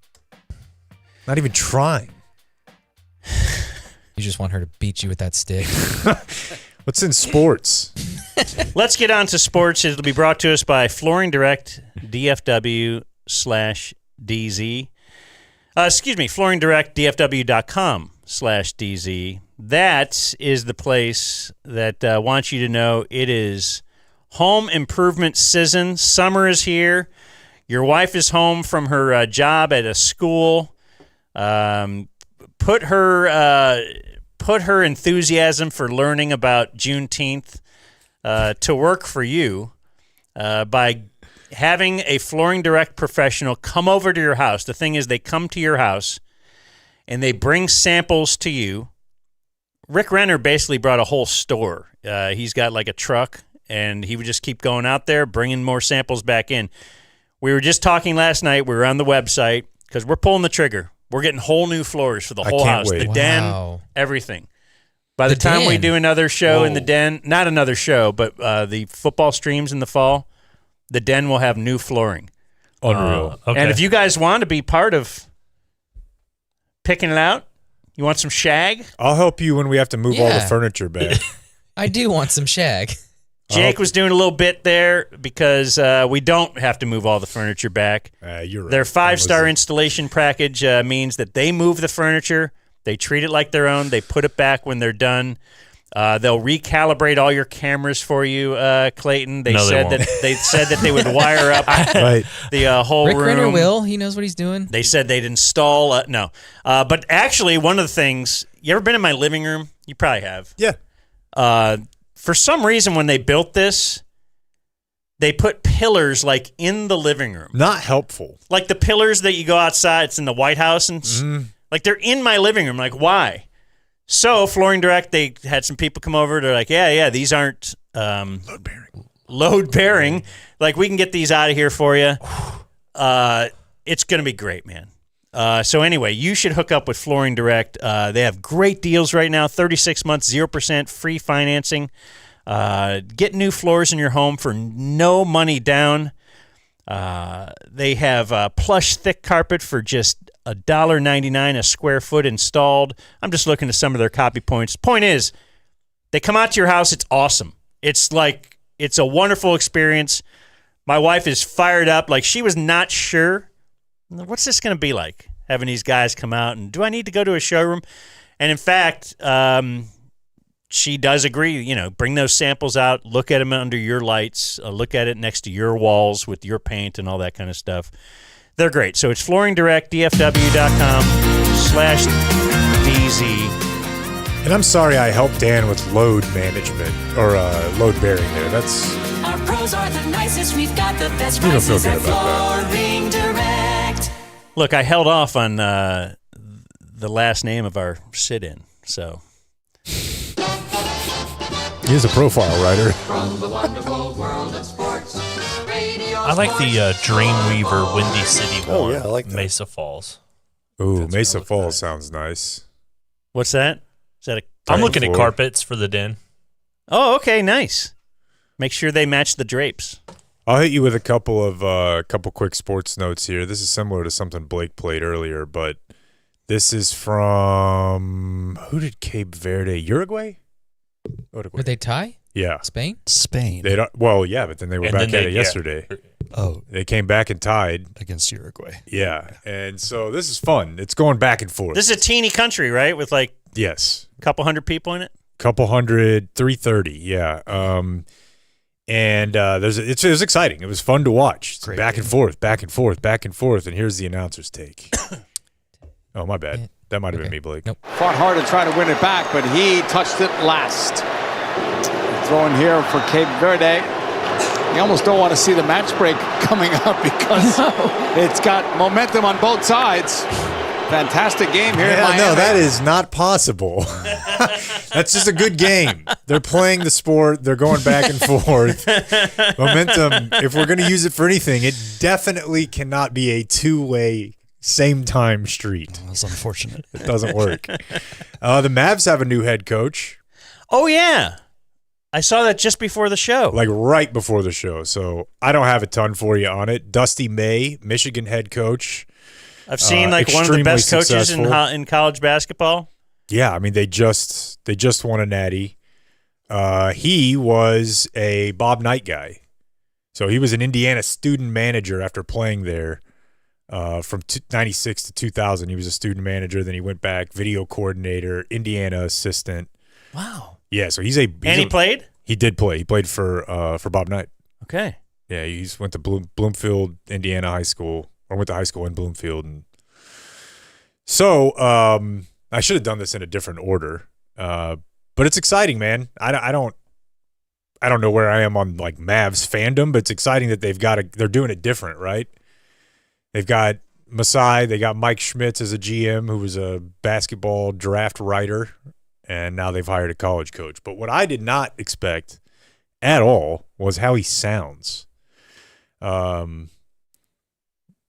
Not even trying. You just want her to beat you with that stick. What's in sports? Let's get on to sports. It'll be brought to us by Flooring Direct, DFW/DZ. Flooring Direct, DFW.com/DZ. That is the place that wants you to know it is home improvement season. Summer is here. Your wife is home from her job at a school. Put her enthusiasm for learning about Juneteenth to work for you by having a Flooring Direct professional come over to your house. The thing is, they come to your house and they bring samples to you. Rick Renner basically brought a whole store. He's got like a truck, and he would just keep going out there, bringing more samples back in. We were just talking last night. We were on the website because we're pulling the trigger. We're getting whole new floors for the whole house. Wait. The den, everything. By the time we do another show in the den, not another show, but the football streams in the fall, the den will have new flooring. Unreal. Okay. And if you guys want to be part of picking it out, you want some shag? I'll help you when we have to move all the furniture back. I do want some shag. Jake was doing a little bit there because we don't have to move all the furniture back. You're right. Their 5-star installation package means that they move the furniture, they treat it like their own, they put it back when they're done. They'll recalibrate all your cameras for you, Clayton. They No, they said won't. they said that they would wire up the whole Rick room. Renner will. He knows what he's doing. They said they'd install no. But actually, one of the things, you ever been in my living room? You probably have. Yeah. For some reason, when they built this, they put pillars like in the living room. Not helpful. Like the pillars that you go outside, it's in the White House, and like they're in my living room. Like, why? So Flooring Direct, they had some people come over. They're like, yeah, these aren't load bearing. Like, we can get these out of here for you. It's going to be great, man. So anyway, you should hook up with Flooring Direct. They have great deals right now, 36 months, 0% free financing. Get new floors in your home for no money down. They have plush thick carpet for just $1.99 a square foot installed. I'm just looking at some of their copy points. Point is, they come out to your house. It's awesome. It's a wonderful experience. My wife is fired up. Like, she was not sure. What's this going to be like, having these guys come out? And do I need to go to a showroom? And in fact, she does agree. Bring those samples out, look at them under your lights, look at it next to your walls with your paint and all that kind of stuff. They're great. So it's flooringdirect.com/DZ. And I'm sorry I helped Dan with load management or load bearing there. That's. Our pros are the nicest. We've got the best You don't feel prices good at about Flooring Direct. Look, I held off on the last name of our sit-in, so. He's a profile writer. From the wonderful world of sports. I like the Dreamweaver Windy City one. Oh, yeah, I like that. Mesa Falls. Ooh, Mesa Falls sounds nice. What's that? Is that a? I'm looking at floor. carpets for the den. Oh, okay, nice. Make sure they match the drapes. I'll hit you with a couple quick sports notes here. This is similar to something Blake played earlier, but this is from who did Cape Verde? Uruguay? Did they tie? Yeah. Spain? They don't. Well, yeah, but then they were back at it yesterday. Oh, they came back and tied against Uruguay. Yeah, and so this is fun. It's going back and forth. This is a teeny country, right? With like a couple hundred people in it. Couple hundred, 330. Yeah. And it was exciting. It was fun to watch. Back and forth, back and forth, back and forth. And here's the announcer's take. Oh, my bad. That might have been me, Blake. Nope. Fought hard to try to win it back, but he touched it last. Throwing here for Cape Verde. You almost don't want to see the match break coming up because it's got momentum on both sides. Fantastic game here in Miami. No, that is not possible. That's just a good game. They're playing the sport. They're going back and forth. Momentum, if we're going to use it for anything, it definitely cannot be a two-way, same-time street. That's unfortunate. It doesn't work. The Mavs have a new head coach. Oh, yeah. I saw that just before the show. Like right before the show. So I don't have a ton for you on it. Dusty May, Michigan head coach. I've seen like one of the best coaches in college basketball. Yeah, I mean they just won a natty. He was a Bob Knight guy, so he was an Indiana student manager after playing there from 96 to 2000. He was a student manager. Then he went back, video coordinator, Indiana assistant. Wow. Yeah, so he played. He did play. He played for Bob Knight. Okay. Yeah, he went to Bloomfield, Indiana High School, or went to high school in Bloomfield, and so I should have done this in a different order, but it's exciting, man. I don't know where I am on like Mavs fandom, but it's exciting that they're doing it different, right? They've got Masai, they got Mike Schmitz as a GM who was a basketball draft writer, and now they've hired a college coach. But what I did not expect at all was how he sounds.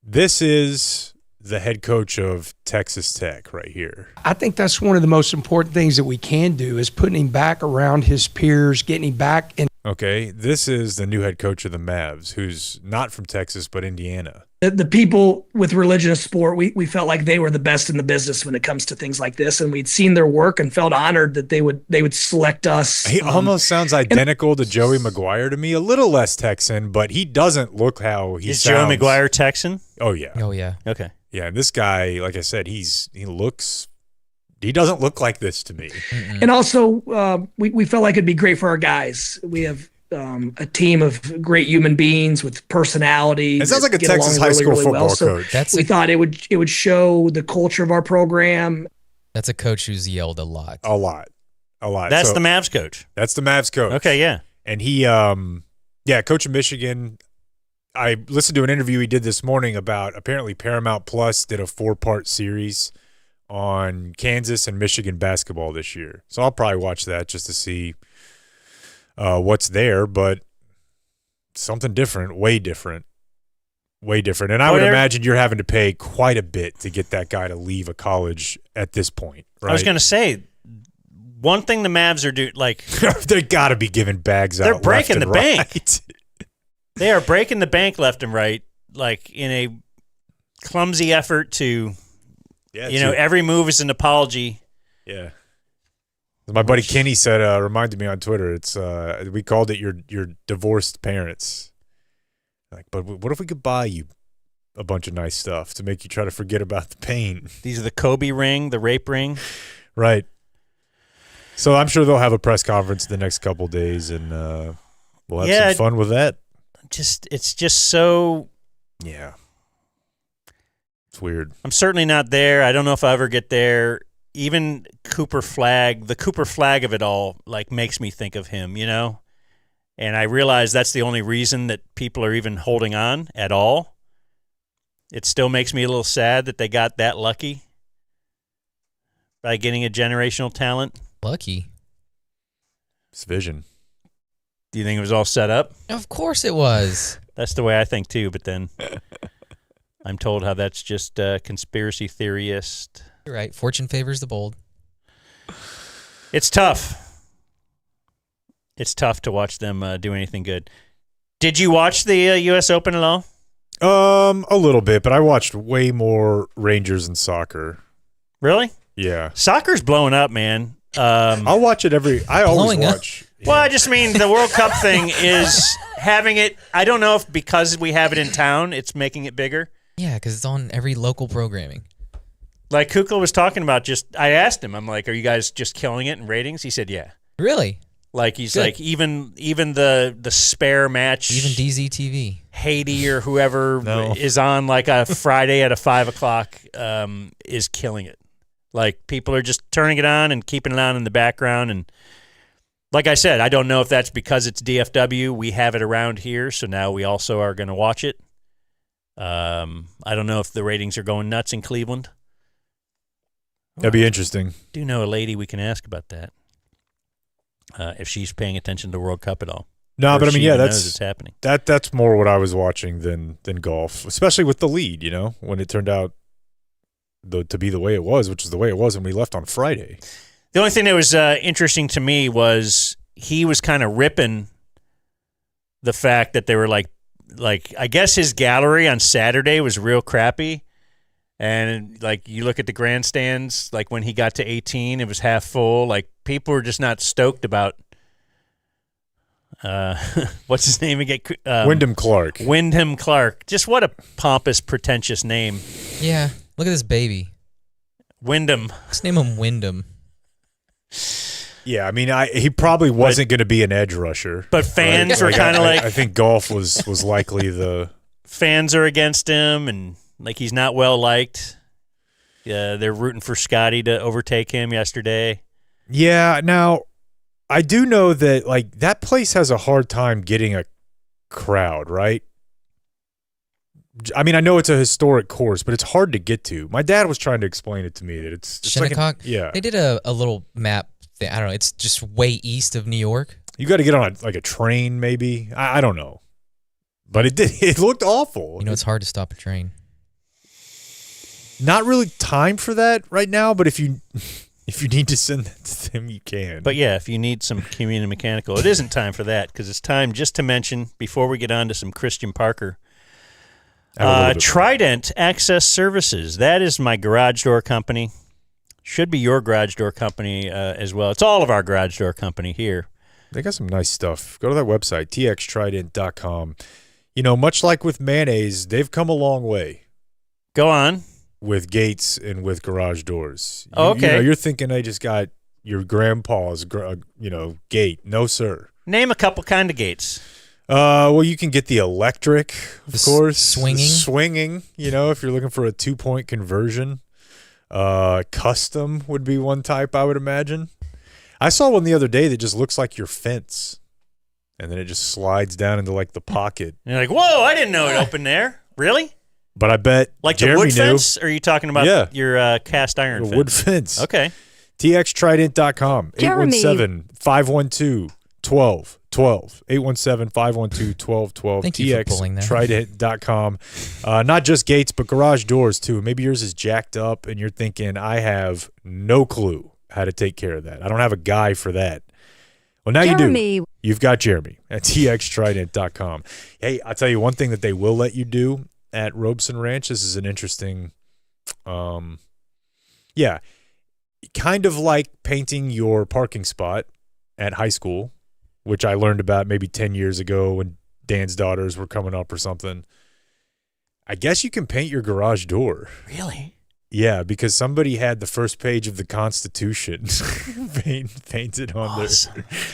This is the head coach of Texas Tech right here. I think that's one of the most important things that we can do is putting him back around his peers, getting him back in. Okay, this is the new head coach of the Mavs, who's not from Texas but Indiana. The people with religion of sport, we felt like they were the best in the business when it comes to things like this, and we'd seen their work and felt honored that they would select us. He almost sounds identical to Joey Maguire to me, a little less Texan, but he doesn't look how he Is sounds. Joey Maguire Texan? Oh yeah. Oh yeah. Okay. Yeah, and this guy, like I said, he looks He doesn't look like this to me. And also, we felt like it'd be great for our guys. We have a team of great human beings with personality. It sounds like a Texas high school football coach. We thought it would show the culture of our program. That's a coach who's yelled a lot. A lot. That's the Mavs coach. That's the Mavs coach. Okay, yeah. And he, coach of Michigan. I listened to an interview he did this morning about apparently Paramount Plus did a 4-part series on Kansas and Michigan basketball this year. So I'll probably watch that just to see what's there, but something different, way different. And I would imagine you're having to pay quite a bit to get that guy to leave a college at this point, right? I was going to say, one thing the Mavs are doing, like... they got to be giving bags out. They're breaking the bank. Right. They are breaking the bank left and right, like in a clumsy effort to... every move is an apology. Yeah. My buddy Kenny said, reminded me on Twitter, it's we called it your divorced parents. Like, but what if we could buy you a bunch of nice stuff to make you try to forget about the pain? These are the Kobe ring, the rape ring. Right. So I'm sure they'll have a press conference the next couple of days, and we'll have some fun with that. It's just so... Yeah. It's weird. I'm certainly not there. I don't know if I'll ever get there. Even the Cooper flag of it all, like, makes me think of him, And I realize that's the only reason that people are even holding on at all. It still makes me a little sad that they got that lucky by getting a generational talent. Lucky. It's vision. Do you think it was all set up? Of course it was. That's the way I think too, but then I'm told how that's just conspiracy theorist. You're right. Fortune favors the bold. It's tough. It's tough to watch them do anything good. Did you watch the U.S. Open at all? A little bit, but I watched way more Rangers and soccer. Really? Yeah. Soccer's blowing up, man. I'll watch it I always watch. Well, I just mean the World Cup thing is having it. I don't know if because we have it in town, it's making it bigger. Yeah, because it's on every local programming. Like Kukla was talking about, I asked him, I'm like, are you guys just killing it in ratings? He said, yeah. Really? Like he's Good. Like even the spare match, even DZTV, Haiti or whoever is on like a Friday at a 5:00 is killing it. Like people are just turning it on and keeping it on in the background. And like I said, I don't know if that's because it's DFW. We have it around here, so now we also are going to watch it. I don't know if the ratings are going nuts in Cleveland. That'd be interesting. Do know a lady we can ask about that. If she's paying attention to the World Cup at all. No, but I mean, yeah, knows it's happening. That's more what I was watching than golf, especially with the lead. When it turned out to be the way it was, which is the way it was when we left on Friday. The only thing that was interesting to me was he was kind of ripping the fact that they were like I guess his gallery on Saturday was real crappy. And, like, you look at the grandstands, like, when he got to 18, it was half full. Like, people were just not stoked about, what's his name again? Wyndham Clark. Wyndham Clark. Just what a pompous, pretentious name. Yeah. Look at this baby. Wyndham. Let's name him Wyndham. Yeah, I mean, he probably wasn't going to be an edge rusher. But fans were kind of like... I think golf was likely the... Fans are against him, and... Like, he's not well-liked. They're rooting for Scotty to overtake him yesterday. Yeah, now, I do know that, like, that place has a hard time getting a crowd, right? I mean, I know it's a historic course, but it's hard to get to. My dad was trying to explain it to me that it's Shinnecock? Yeah. They did a little map thing. I don't know. It's just way east of New York. You got to get on, a train, maybe. I don't know. But it looked awful. It's hard to stop a train. Not really time for that right now, but if you need to send that to them, you can. But yeah, if you need some community mechanical, it isn't time for that because it's time just to mention before we get on to some Christian Parker. Trident Access Services. That is my garage door company. Should be your garage door company as well. It's all of our garage door company here. They got some nice stuff. Go to that website, txtrident.com. Much like with mayonnaise, they've come a long way. Go on. with gates and with garage doors. Okay. You're thinking I just got your grandpa's, gate. No, sir. Name a couple kind of gates. Well, you can get the electric, of course. Swinging. If you're looking for a 2-point conversion. Custom would be one type, I would imagine. I saw one the other day that just looks like your fence. And then it just slides down into like the pocket. And you're like, whoa, I didn't know it opened there. Really? But I bet like Jeremy the wood knew. fence? Or are you talking about your cast iron The fence? wood fence. Okay. TXTrident.com. Jeremy. 817-512-1212. 817-512-1212. Thank you for pulling that. TXTrident.com. Not just gates, but garage doors too. Maybe yours is jacked up and you're thinking, I have no clue how to take care of that. I don't have a guy for that. Well, now Jeremy. you do. You've got Jeremy at TXTrident.com. Hey, I'll tell you one thing that they will let you do at Robeson Ranch. This is an interesting, kind of like painting your parking spot at high school, which I learned about maybe 10 years ago when Dan's daughters were coming up or something. I guess you can paint your garage door. Really? Yeah, because somebody had the first page of the Constitution painted on there,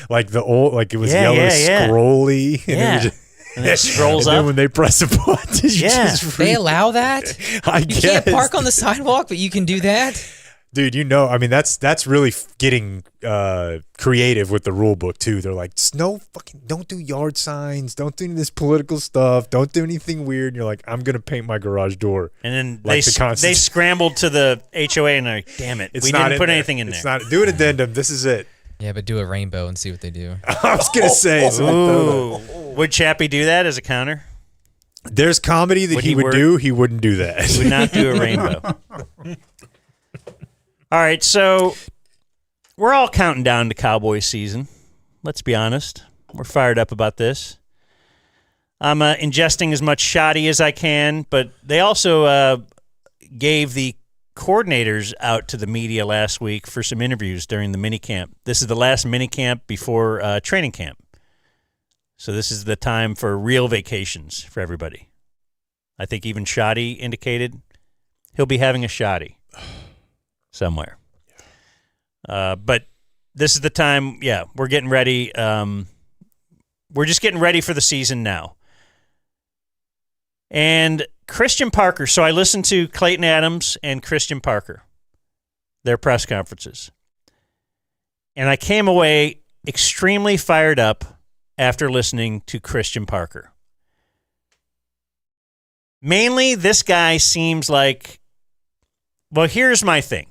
like the old, like it was yellow, scrolly. And and it scrolls and up. then when they press a button, you just They allow that? I You guess. can't park on the sidewalk, but you can do that? Dude, that's really getting creative with the rule book too. They're like, don't do yard signs, don't do this political stuff, don't do anything weird. And you're like, I'm gonna paint my garage door. And then like they scrambled to the HOA and they're like, damn it, we didn't put anything in there. It's not. Do an addendum. This is it. Yeah, but do a rainbow and see what they do. I was gonna say. Would Chappie do that as a counter? There's comedy that he would do. He wouldn't do that. He would not do a rainbow. All right, so we're all counting down to Cowboys season. Let's be honest. We're fired up about this. I'm ingesting as much shoddy as I can, but they also gave the coordinators out to the media last week for some interviews during the minicamp. This is the last minicamp before training camp. So this is the time for real vacations for everybody. I think even Shoddy indicated he'll be having a shoddy somewhere. But this is the time, we're getting ready. We're just getting ready for the season now. And Christian Parker, so I listened to Clayton Adams and Christian Parker, their press conferences. And I came away extremely fired up after listening to Christian Parker. Mainly, this guy seems like, well, here's my thing.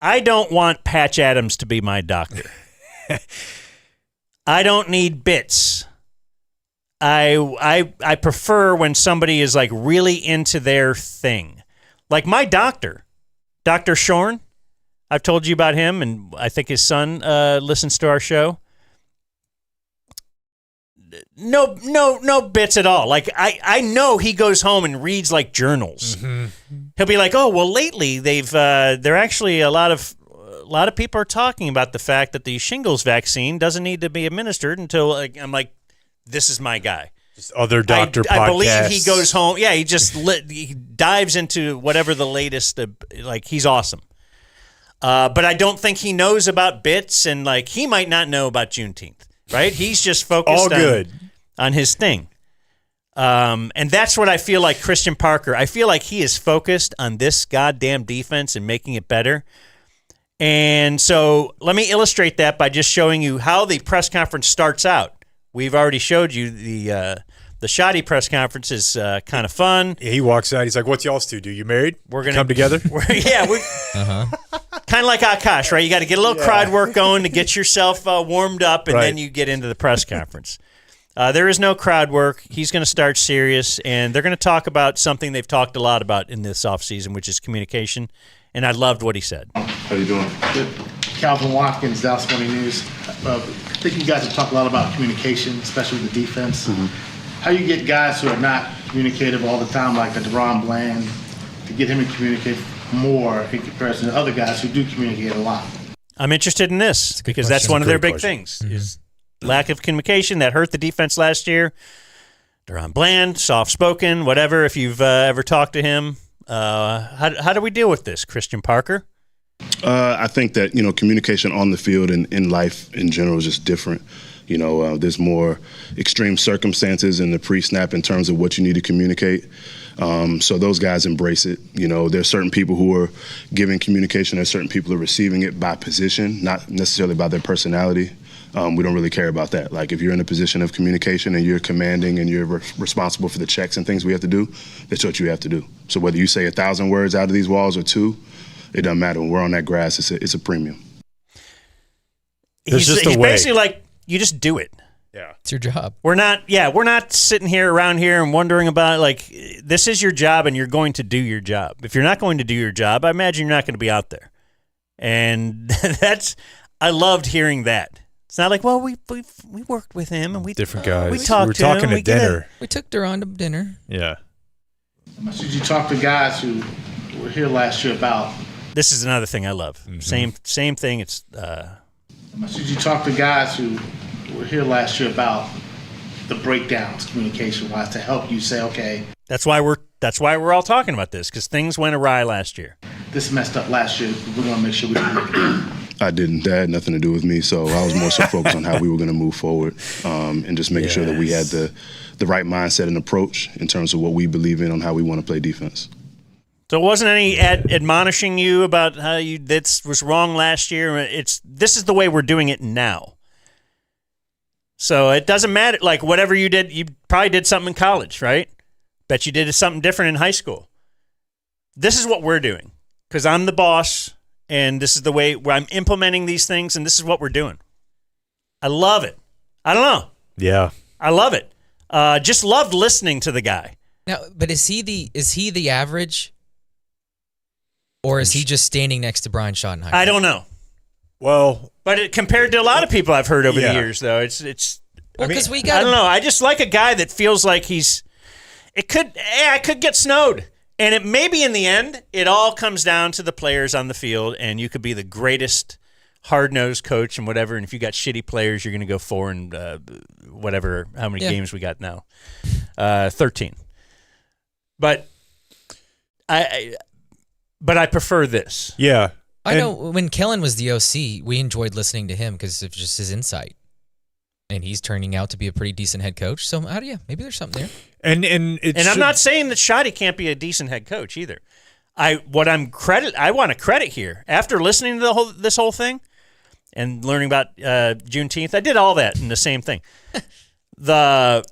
I don't want Patch Adams to be my doctor. I don't need bits. I prefer when somebody is like really into their thing. Like my doctor, Dr. Shorn. I've told you about him, and I think his son listens to our show. No bits at all. Like I know he goes home and reads like journals. Mm-hmm. He'll be like, "Oh, well, lately they're actually a lot of people are talking about the fact that the shingles vaccine doesn't need to be administered until." I'm like, this is my guy. Just other doctor podcasts. I believe he goes home. Yeah, he just he dives into whatever the latest. Like he's awesome. But I don't think he knows about bits, and like he might not know about Juneteenth. Right? He's just focused on his thing. And that's what I feel like Christian Parker. I feel like he is focused on this goddamn defense and making it better. And so let me illustrate that by just showing you how the press conference starts out. We've already showed you the Shoddy press conference is kind of fun. Yeah, he walks out. He's like, "What's y'all's to do? You married? We're gonna come together." Kind of like Akash, right? You got to get a little crowd work going to get yourself warmed up, and then you get into the press conference. There is no crowd work. He's going to start serious, and they're going to talk about something they've talked a lot about in this offseason, which is communication. And I loved what he said. How you doing? Good. Calvin Watkins, Dallas Morning News. I think you guys have talked a lot about communication, especially with the defense. Mm-hmm. How you get guys who are not communicative all the time, like a DeRon Bland, to get him to communicate more in comparison to other guys who do communicate a lot? I'm interested in this because that's one of their big things is lack of communication that hurt the defense last year. Deron Bland, soft-spoken, whatever. If you've ever talked to him, how do we deal with this, Christian Parker? I think that, communication on the field and in life in general is just different. There's more extreme circumstances in the pre-snap in terms of what you need to communicate. So those guys embrace it. There's certain people who are giving communication. There's certain people who are receiving it by position, not necessarily by their personality. We don't really care about that. Like, if you're in a position of communication and you're commanding and you're responsible for the checks and things we have to do, that's what you have to do. So whether you say 1,000 words out of these walls or 2, it doesn't matter. When we're on that grass, it's a premium. He's basically like, you just do it. Yeah. It's your job. We're not sitting here around here and wondering about, like, this is your job and you're going to do your job. If you're not going to do your job, I imagine you're not going to be out there. And I loved hearing that. It's not like, well, we worked with him and we different guys. We talked we were to talking him. to dinner. We took Deron to dinner. Yeah. How much did you talk to guys who were here last year about? This is another thing I love. Mm-hmm. Same thing. It's. How much did you talk to guys who were here last year about the breakdowns communication-wise to help you say, okay? That's why we're all talking about this, because things went awry last year. This messed up last year. We're going to make sure we don't make it again. I didn't. That had nothing to do with me. So I was more so focused on how we were going to move forward and just making sure that we had the right mindset and approach in terms of what we believe in on how we want to play defense. So it wasn't any admonishing you about how this was wrong last year. This is the way we're doing it now. So it doesn't matter. Like, whatever you did, you probably did something in college, right? Bet you did something different in high school. This is what we're doing because I'm the boss. And this is the way where I'm implementing these things, and this is what we're doing. I love it. I don't know. Yeah. I love it. Just loved listening to the guy. Now, but is he the average, or is he just standing next to Brian Schottenheimer? I don't know. Well, but compared to a lot of people I've heard over the years, though, it's. Well, because we got. I don't know. I just like a guy that feels like I could get snowed. And it maybe in the end, it all comes down to the players on the field, and you could be the greatest hard-nosed coach and whatever, and if you got shitty players, you're going to go 4 and whatever, how many games we got now? 13. But I prefer this. Yeah. I know when Kellen was the OC, we enjoyed listening to him because of just his insight. And he's turning out to be a pretty decent head coach. So maybe there's something there. And I'm not saying that Shoddy can't be a decent head coach either. I want to credit here. After listening to this whole thing and learning about Juneteenth, I did all that in the same thing. The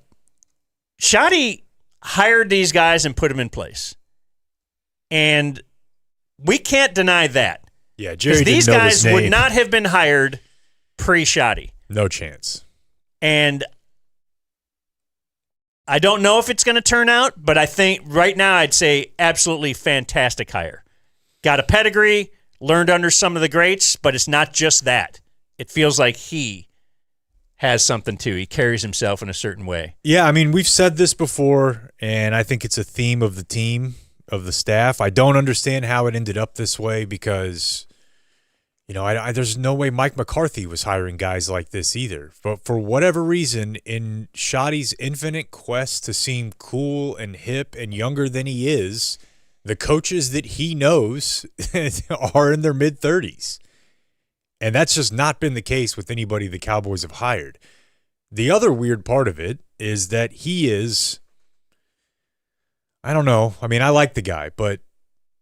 Shoddy hired these guys and put them in place, and we can't deny that. Yeah, Jerry didn't these know guys this name. would not have been hired pre-Shoddy. No chance. And I don't know if it's going to turn out, but I think right now I'd say absolutely fantastic hire. Got a pedigree, learned under some of the greats, but it's not just that. It feels like he has something too. He carries himself in a certain way. Yeah, I mean, we've said this before, and I think it's a theme of the team, of the staff. I don't understand how it ended up this way because, there's no way Mike McCarthy was hiring guys like this either. But for whatever reason, in Shoddy's infinite quest to seem cool and hip and younger than he is, the coaches that he knows are in their mid-30s. And that's just not been the case with anybody the Cowboys have hired. The other weird part of it is that he is, I don't know. I mean, I like the guy, but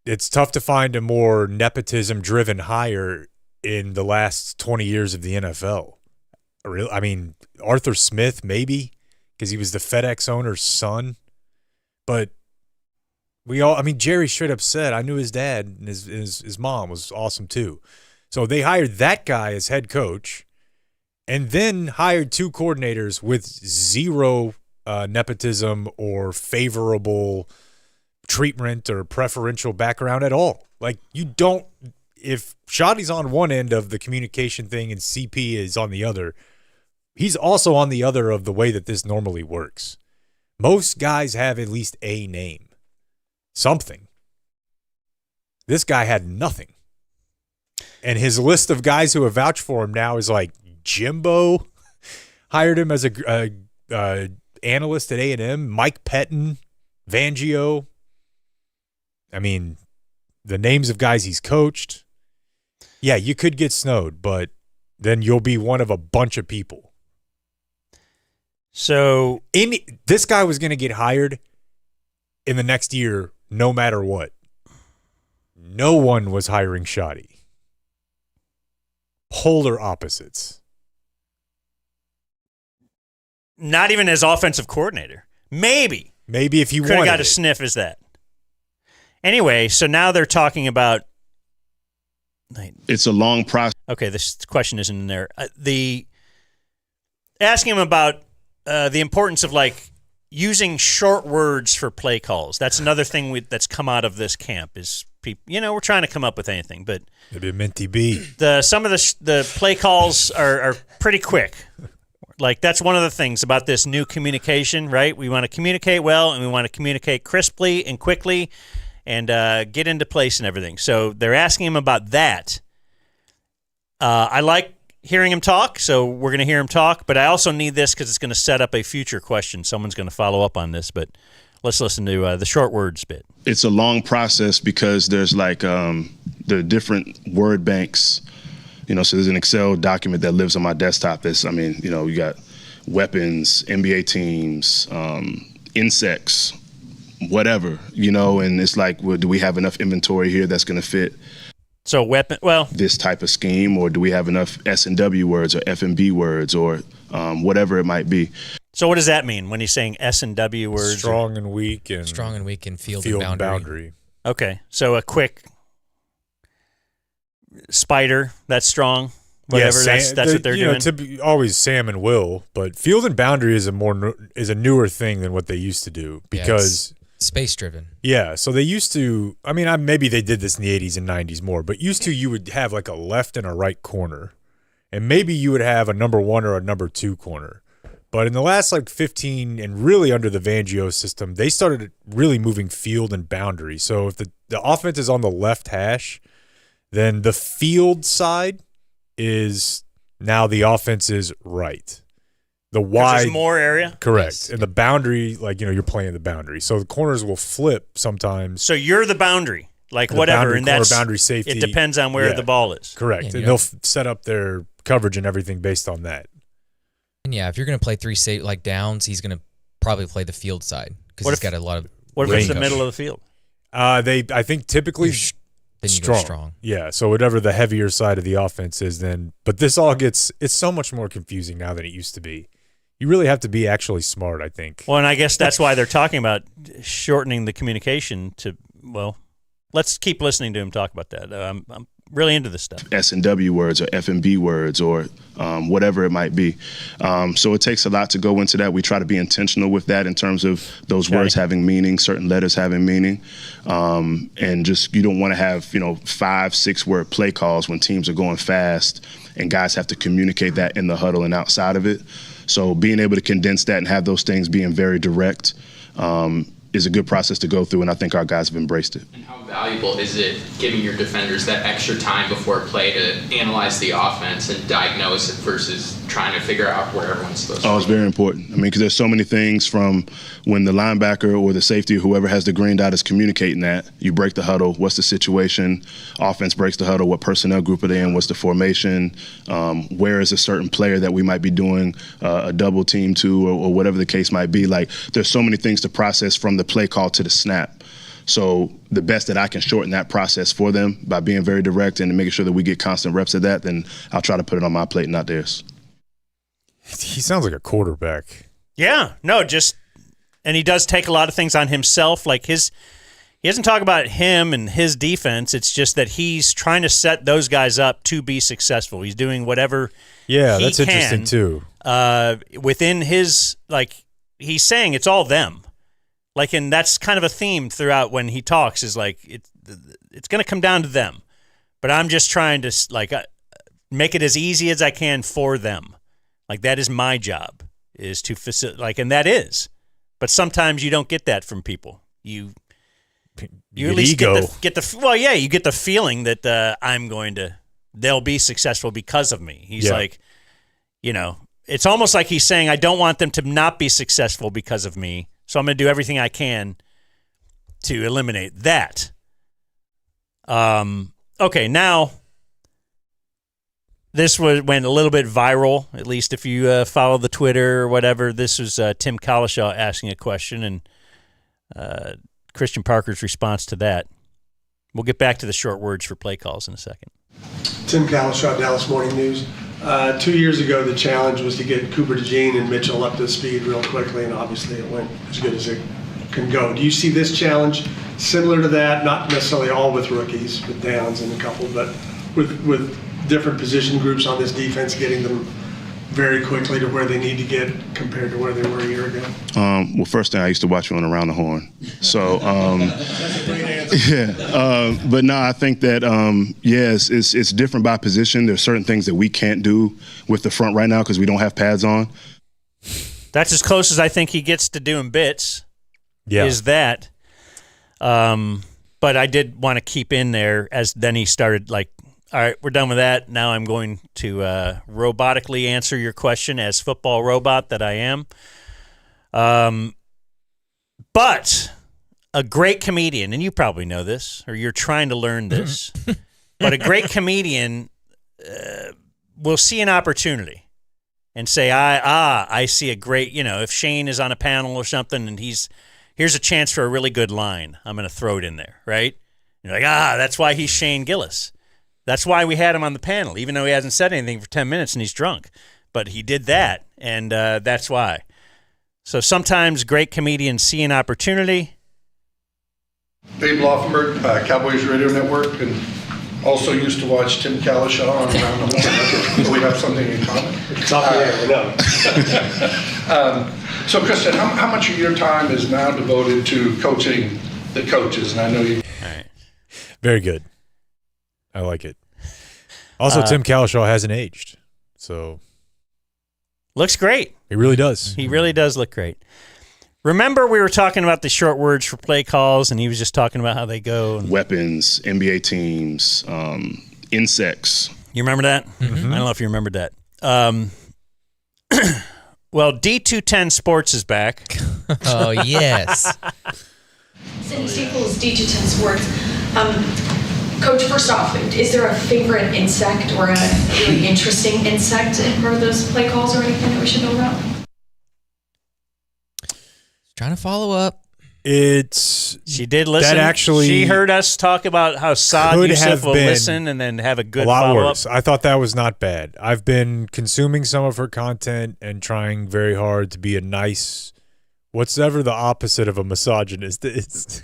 it's tough to find a more nepotism-driven hire in the last 20 years of the NFL. I mean, Arthur Smith, maybe, because he was the FedEx owner's son. But Jerry straight up said, I knew his dad and his mom was awesome too. So they hired that guy as head coach and then hired 2 coordinators with zero nepotism or favorable treatment or preferential background at all. Like, if Shoddy's on one end of the communication thing and CP is on the other, he's also on the other of the way that this normally works. Most guys have at least a name. Something. This guy had nothing. And his list of guys who have vouched for him now is like Jimbo hired him as analyst at A&M, Mike Pettin, Fangio. I mean, the names of guys he's coached. Yeah, you could get snowed, but then you'll be one of a bunch of people. So this guy was going to get hired in the next year no matter what. No one was hiring Shoddy. Polar opposites. Not even as offensive coordinator. Maybe if you could have wanted got a sniff as that. Anyway, so now they're talking about. It's a long process. Okay, this question isn't in there. Asking him about the importance of using short words for play calls. That's another thing that's come out of this camp is people. We're trying to come up with anything, but maybe a minty B. Some of the play calls are pretty quick. That's one of the things about this new communication, right? We want to communicate well, and we want to communicate crisply and quickly and get into place and everything. So they're asking him about that. I like hearing him talk, so we're going to hear him talk, but I also need this because it's going to set up a future question. Someone's going to follow up on this, but let's listen to the short words bit. It's a long process because there's the different word banks. So there's an Excel document that lives on my desktop. You got weapons, NBA teams, insects, whatever, and it's do we have enough inventory here that's going to fit? So this type of scheme, or do we have enough S&W words or F&B words or whatever it might be? So what does that mean when he's saying S&W words? Strong and weak and field and boundary. Okay, so a quick spider, that's strong. Whatever, that's what they're doing. Always Sam and Will, but field and boundary is a newer thing than what they used to do because space driven. Yeah, so they used to. I mean, maybe they did this in the 80s and 90s more, but used to you would have a left and a right corner, and maybe you would have a number 1 or a number 2 corner. But in the last 15 and really under the Fangio system, they started really moving field and boundary. So if the offense is on the left hash, then the field side is now the offense's right. The wide, there's more area? Correct. Yes. And the boundary, you're playing the boundary. So the corners will flip sometimes. So you're the boundary, whatever. Boundary, and that's boundary safety. It depends on where the ball is. Correct. And they'll set up their coverage and everything based on that. And if you're going to play 3 downs, he's going to probably play the field side because he's got a lot of. What if it's the middle of the field? I think typically then you go strong. Yeah, so whatever the heavier side of the offense is, then. But this it's so much more confusing now than it used to be. You really have to be actually smart, I think. Well, and I guess that's why they're talking about shortening the communication to. Well, let's keep listening to him talk about that. I'm really into this stuff. S&W words or F&B words or whatever it might be. So it takes a lot to go into that. We try to be intentional with that in terms of those words having meaning, certain letters having meaning. And just you don't want to have 5-6 word play calls when teams are going fast and guys have to communicate that in the huddle and outside of it. So being able to condense that and have those things being very direct is a good process to go through, and I think our guys have embraced it. And how valuable is it giving your defenders that extra time before play to analyze the offense and diagnose it versus trying to figure out where everyone's supposed to be? Oh, it's very important. Because there's so many things from when the linebacker or the safety or whoever has the green dot is communicating that. You break the huddle. What's the situation? Offense breaks the huddle. What personnel group are they in? What's the formation? Where is a certain player that we might be doing a double team to or whatever the case might be? There's so many things to process from the play call to the snap. So the best that I can shorten that process for them by being very direct and making sure that we get constant reps of that, then I'll try to put it on my plate, not theirs. He sounds like a quarterback. Yeah, no, and he does take a lot of things on himself. He doesn't talk about him and his defense. It's just that he's trying to set those guys up to be successful. He's doing whatever that's interesting too. Within his, he's saying it's all them. And that's kind of a theme throughout when he talks is it's going to come down to them. But I'm just trying to make it as easy as I can for them. That is my job, is to facilitate, and that is. But sometimes you don't get that from people. You at least get the feeling that they'll be successful because of me. He's it's almost like he's saying, I don't want them to not be successful because of me, so I'm going to do everything I can to eliminate that. Okay, now this went a little bit viral, at least if you follow the Twitter or whatever. This was Tim Collishaw asking a question, and Christian Parker's response to that. We'll get back to the short words for play calls in a second. Tim Collishaw, Dallas Morning News. 2 years ago, the challenge was to get Cooper DeJean and Mitchell up to speed real quickly, and obviously it went as good as it can go. Do you see this challenge similar to that? Not necessarily all with rookies, with Downs and a couple, but with different position groups on this defense, getting them very quickly to where they need to get compared to where they were a year ago? Well, first thing, I used to watch you on Around the Horn. So, but no, I think that, yes, it's different by position. There's certain things that we can't do with the front right now because we don't have pads on. That's as close as I think he gets to doing bits. Yeah. Is that. But I did want to keep in there as then he started like, all right, we're done with that. Now I'm going to robotically answer your question as football robot that I am. But a great comedian, and you probably know this, or you're trying to learn this, but a great comedian will see an opportunity and say, I see a great, if Shane is on a panel or something and here's a chance for a really good line, I'm going to throw it in there, right? You're like, that's why he's Shane Gillis. That's why we had him on the panel, even though he hasn't said anything for 10 minutes and he's drunk. But he did that, and that's why. So sometimes great comedians see an opportunity. Dave Laufenberg, Cowboys Radio Network, and also used to watch Tim Collishaw on Around the Horn. We have something in common. It's off the air, we know. So, Christian, how much of your time is now devoted to coaching the coaches? And I know you. All right. Very good. I like it. Also, Tim Collishaw hasn't aged, so looks great. He really does. He really does look great. Remember, we were talking about the short words for play calls, and he was just talking about how they go. Weapons, NBA teams, insects. You remember that? Mm-hmm. I don't know if you remembered that. Well, D210 Sports is back. Oh, yes. Cindy Staples, D210 Sports. Coach, first off, is there a favorite insect or a really interesting insect in part of those play calls or anything that we should know about? Trying to follow up. She did listen. That actually, she heard us talk about how Saad Youssef will listen and then have a good follow-up. Worse. I thought that was not bad. I've been consuming some of her content and trying very hard to be a nice, whatever the opposite of a misogynist is,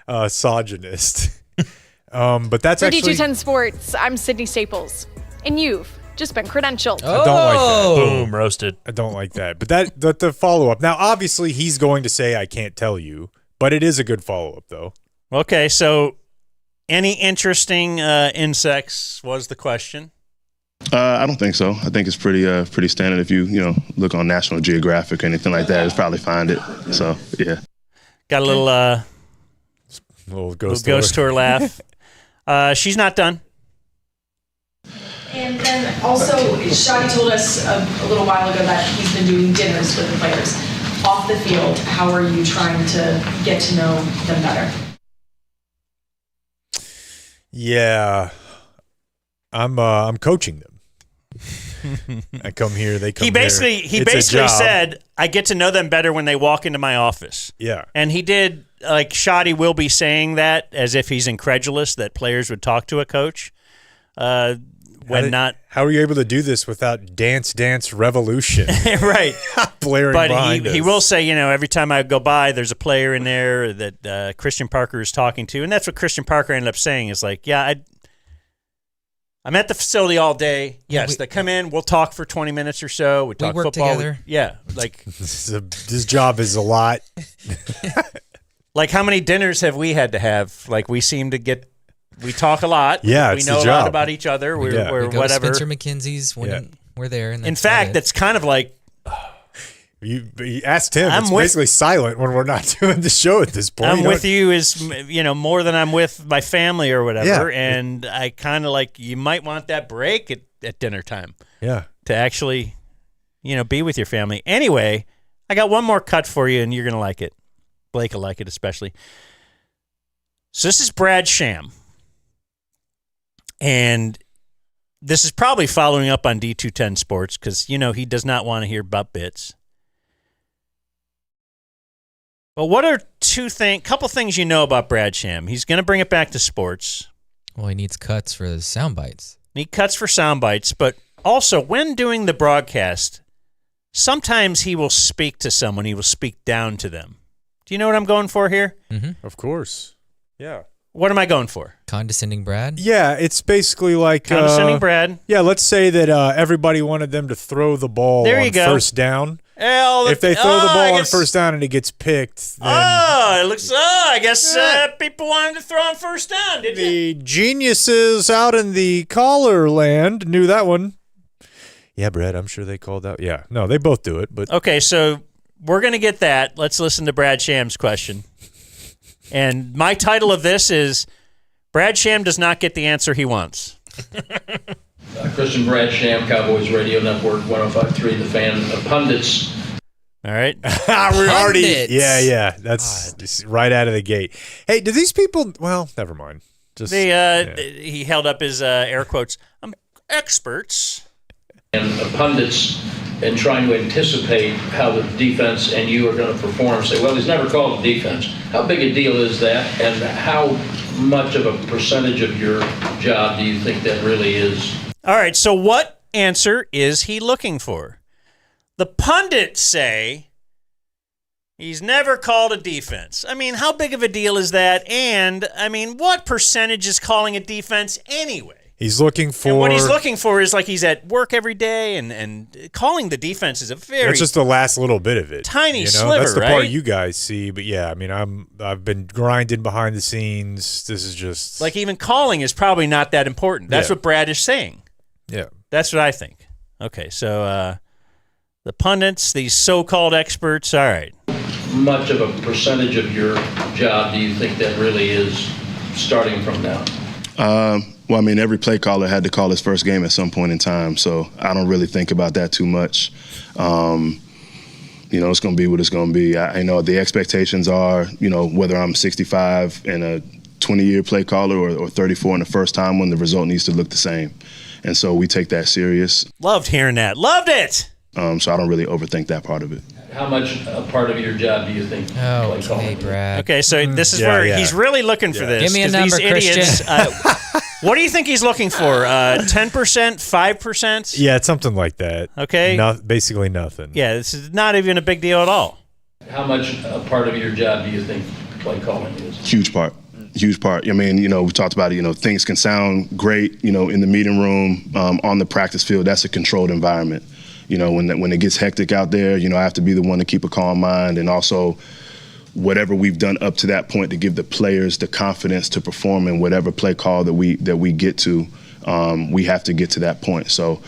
misogynist. But that's For actually D210 Sports, I'm Sydney Staples, and you've just been credentialed. I don't like that. Boom, roasted. I don't like that. But the follow-up. Now, obviously, he's going to say, I can't tell you, but it is a good follow-up, though. Okay, so any interesting insects was the question? I don't think so. I think it's pretty standard. If you look on National Geographic or anything like that, it's probably find it. So, yeah. Got a little ghost tour laugh. She's not done. And then also, Shadi told us a little while ago that he's been doing dinners with the players. Off the field, how are you trying to get to know them better? Yeah. I'm coaching them. I come here, they come He basically said, I get to know them better when they walk into my office. Yeah. And he did, like Shadi will be saying that as if he's incredulous that players would talk to a coach. How are you able to do this without Dance Revolution? Right. Blaring behind us. He will say, every time I go by, there's a player in there that Christian Parker is talking to. And that's what Christian Parker ended up saying is like, I'm at the facility all day. Yes, they come in. We'll talk for 20 minutes or so. We talk work football. together. This job is a lot. Like how many dinners have we had to have? Like we talk a lot. Yeah, we know a lot about each other. We're we go whatever. to Spencer McKenzie's when we're there. And in fact, that's kind of like. You asked him. It's basically silent when we're not doing the show at this point. I'm with you is more than I'm with my family or whatever, Yeah. and I kind of like you might want that break at dinner time. Yeah, to actually be with your family. Anyway, I got one more cut for you, and you're going to like it. Blake will like it especially. So this is Brad Sham. And this is probably following up on D210 Sports because, he does not want to hear about bits. But what are couple things you know about Brad Sham? He's going to bring it back to sports. Well, he needs cuts for the sound bites. Need cuts for sound bites, but also when doing the broadcast, sometimes he will speak to someone. He will speak down to them. Do you know what I'm going for here? Mm-hmm. Of course. Yeah. What am I going for? Condescending Brad? Yeah, it's basically like Condescending Brad. Yeah, let's say that everybody wanted them to throw the ball there you on go. first down. Well, if they throw the ball on first down and it gets picked, then I guess people wanted to throw on first down, did you? The geniuses out in the caller land knew that one. Yeah, Brad, I'm sure they called out. Yeah, no, they both do it. But okay, so we're going to get that. Let's listen to Brad Sham's question. And my title of this is Brad Sham does not get the answer he wants. Christian Brad Sham, Cowboys Radio Network, 105.3, The Fan, pundits. All right. We're already. Yeah. That's right out of the gate. Hey, do these people? Well, never mind. Just he held up his air quotes. Experts. And pundits and trying to anticipate how the defense and you are going to perform. Say, well, he's never called a defense. How big a deal is that? And how much of a percentage of your job do you think that really is? All right, so what answer is he looking for? The pundits say he's never called a defense. I mean, how big of a deal is that? And, what percentage is calling a defense anyway? He's looking for... And what he's looking for is like he's at work every day, and calling the defense is a very... That's just the last little bit of it. Tiny sliver, That's the right? part you guys see, but yeah, I've been grinding behind the scenes. This is just... Like even calling is probably not that important. That's what Brad is saying. Yeah. That's what I think. Okay, so the pundits, these so-called experts, all right. Much of a percentage of your job do you think that really is starting from now? Well, every play caller had to call his first game at some point in time, so I don't really think about that too much. It's going to be what it's going to be. I know the expectations are, whether I'm 65 and a 20-year play caller or 34 and the first time one, the result needs to look the same. And so we take that serious. Loved hearing that. Loved it! So I don't really overthink that part of it. How much a part of your job do you think? Oh, okay, Brad. Okay, so this is where he's really looking for this. Give me a number, these idiots, Christian. What do you think he's looking for? 10%? 5%? Yeah, it's something like that. Okay. Basically nothing. Yeah, this is not even a big deal at all. How much a part of your job do you think play calling is? Huge part. We talked about it, things can sound great, in the meeting room, on the practice field. That's a controlled environment. When it gets hectic out there, I have to be the one to keep a calm mind, and also whatever we've done up to that point to give the players the confidence to perform in whatever play call that we get to, we have to get to that point. So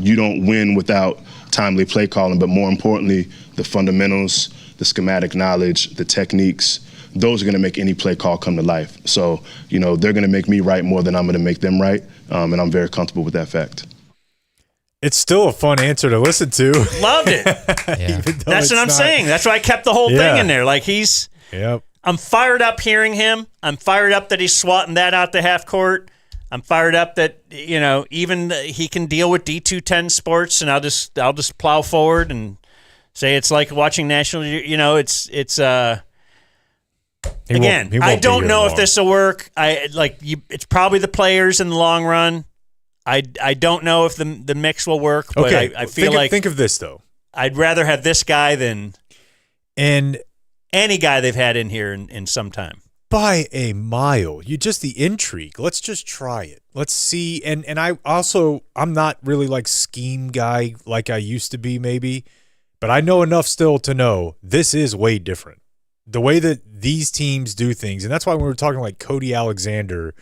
you don't win without timely play calling, but more importantly, the fundamentals, the schematic knowledge, the techniques, those are going to make any play call come to life. So, they're going to make me right more than I'm going to make them right, and I'm very comfortable with that fact. It's still a fun answer to listen to. Loved it. That's what I'm saying. That's why I kept the whole thing in there. Like I'm fired up hearing him. I'm fired up that he's swatting that out to half court. I'm fired up that, even he can deal with D210 Sports, and I'll just plow forward and say it's like watching national, it's again, I don't know if this will work. It's probably the players in the long run. I don't know if the mix will work, but okay. I feel think of this though. I'd rather have this guy than any guy they've had in here in some time. By a mile. The intrigue. Let's just try it. Let's see. And I'm not really like scheme guy like I used to be maybe, but I know enough still to know this is way different. The way that these teams do things, and that's why when we were talking like Cody Alexander,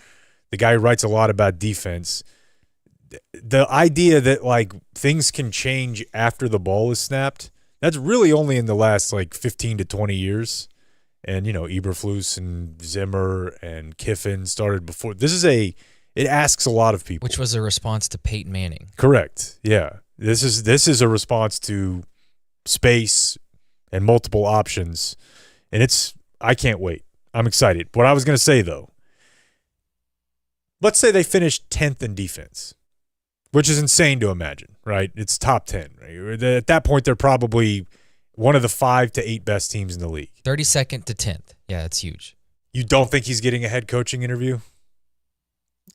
the guy who writes a lot about defense, the idea that like things can change after the ball is snapped, that's really only in the last like 15 to 20 years. And, Eberflus and Zimmer and Kiffin started before. It asks a lot of people. Which was a response to Peyton Manning. Correct. Yeah. This is a response to space and multiple options, and I can't wait. I'm excited. What I was going to say, though, let's say they finish 10th in defense, which is insane to imagine, right? It's top 10. Right? At that point, they're probably one of the 5 to 8 best teams in the league. 32nd to 10th. Yeah, that's huge. You don't think he's getting a head coaching interview?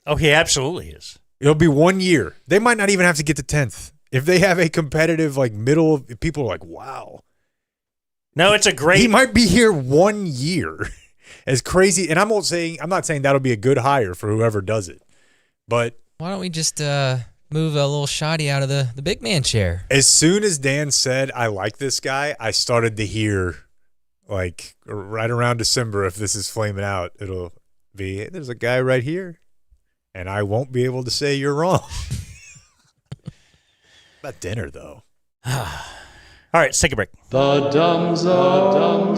Oh, he absolutely is. It'll be 1 year. They might not even have to get to 10th. If they have a competitive, middle, people are like, wow. No, it's a great. He might be here 1 year. As crazy. And I'm not saying that'll be a good hire for whoever does it. But why don't we just move a little shoddy out of the big man chair? As soon as Dan said, I like this guy, I started to hear, right around December, if this is flaming out, it'll be, hey, there's a guy right here. And I won't be able to say you're wrong. About dinner, though. All right, let's take a break. The Dumb Zone.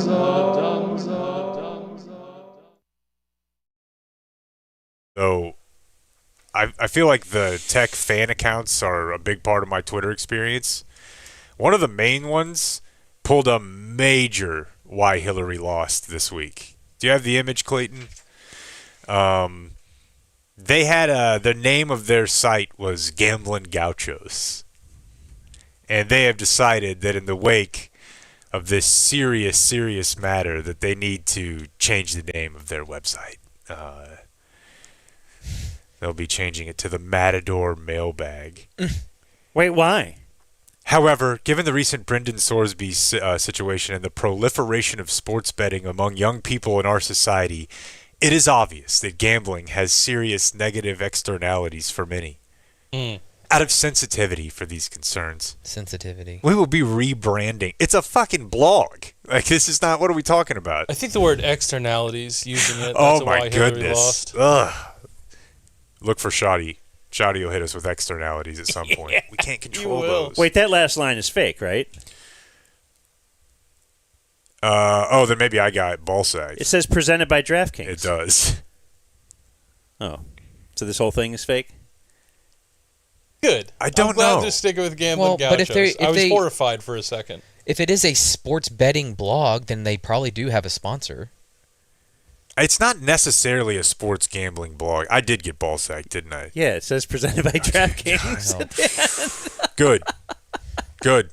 So I feel like the tech fan accounts are a big part of my Twitter experience. One of the main ones pulled a major why Hillary lost this week. Do you have the image, Clayton? They had the name of their site was Gambling Gauchos. And they have decided that in the wake of this serious matter that they need to change the name of their website. They'll be changing it to the Matador Mailbag. Wait, why? However, given the recent Brendan Sorsby situation and the proliferation of sports betting among young people in our society, it is obvious that gambling has serious negative externalities for many. Out of sensitivity for these concerns. Sensitivity. We will be rebranding. It's a fucking blog. This is not, what are we talking about? I think the word externalities, using it. Oh, that's my why Hillary goodness. lost. Ugh. Look for Shoddy. Shoddy will hit us with externalities at some point. We can't control those. Wait, that last line is fake, right? Then maybe I got ball sack. It says presented by DraftKings. It does. Oh. So this whole thing is fake? Good. I don't I'm glad know. they're sticking with Gambling Well, but Gauchos. if I was they- horrified for a second. If it is a sports betting blog, then they probably do have a sponsor. It's not necessarily a sports gambling blog. I did get ball sack, didn't I? Yeah, it says presented by DraftKings. Good.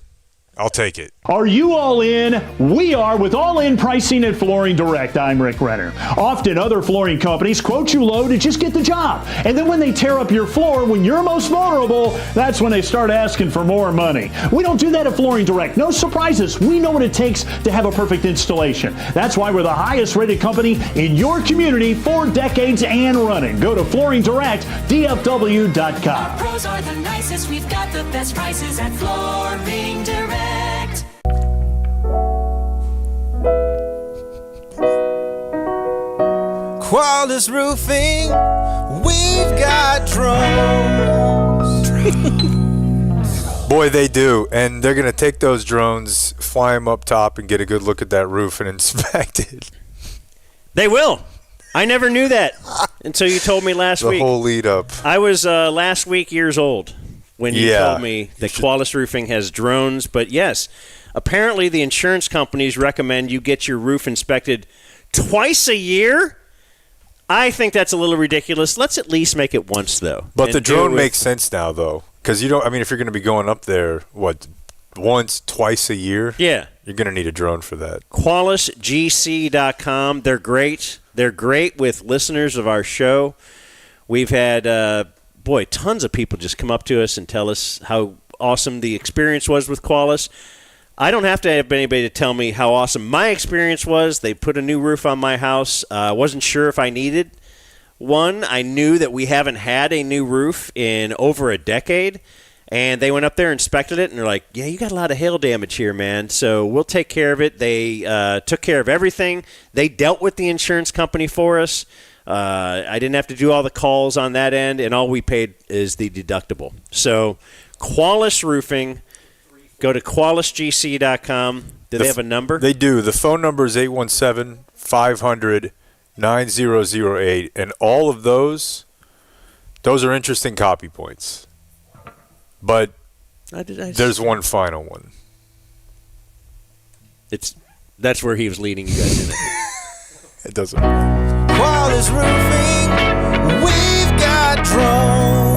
I'll take it. Are you all in? We are with all-in pricing at Flooring Direct. I'm Rick Renner. Often other flooring companies quote you low to just get the job. And then when they tear up your floor, when you're most vulnerable, that's when they start asking for more money. We don't do that at Flooring Direct. No surprises. We know what it takes to have a perfect installation. That's why we're the highest rated company in your community for decades and running. Go to flooringdirect.dfw.com. Our pros are the nicest. We've got the best prices at Flooring Direct. Quality Roofing, we've got drones. Boy, they do. And they're going to take those drones, fly them up top, and get a good look at that roof and inspect it. They will. I never knew that until you told me last week. The whole lead up. I was last week years old when you told me that Qualis Roofing has drones. But yes, apparently the insurance companies recommend you get your roof inspected twice a year. I think that's a little ridiculous. Let's at least make it once, though. But the drone makes sense now, though. Because if you're going to be going up there, once, twice a year? Yeah. You're going to need a drone for that. QualisGC.com. They're great. They're great with listeners of our show. We've had, tons of people just come up to us and tell us how awesome the experience was with Qualis. I don't have to have anybody to tell me how awesome my experience was. They put a new roof on my house. I wasn't sure if I needed one. I knew that we haven't had a new roof in over a decade. And they went up there, inspected it, and they're like, yeah, you got a lot of hail damage here, man. So we'll take care of it. They took care of everything. They dealt with the insurance company for us. I didn't have to do all the calls on that end, and all we paid is the deductible. So Qualis Roofing, go to QualisGC.com. Do they have a number? They do. The phone number is 817-500-9008. And all of those are interesting copy points. But There's one final one. That's where he was leading you guys in it. It doesn't. Quality roofing, we've got drones.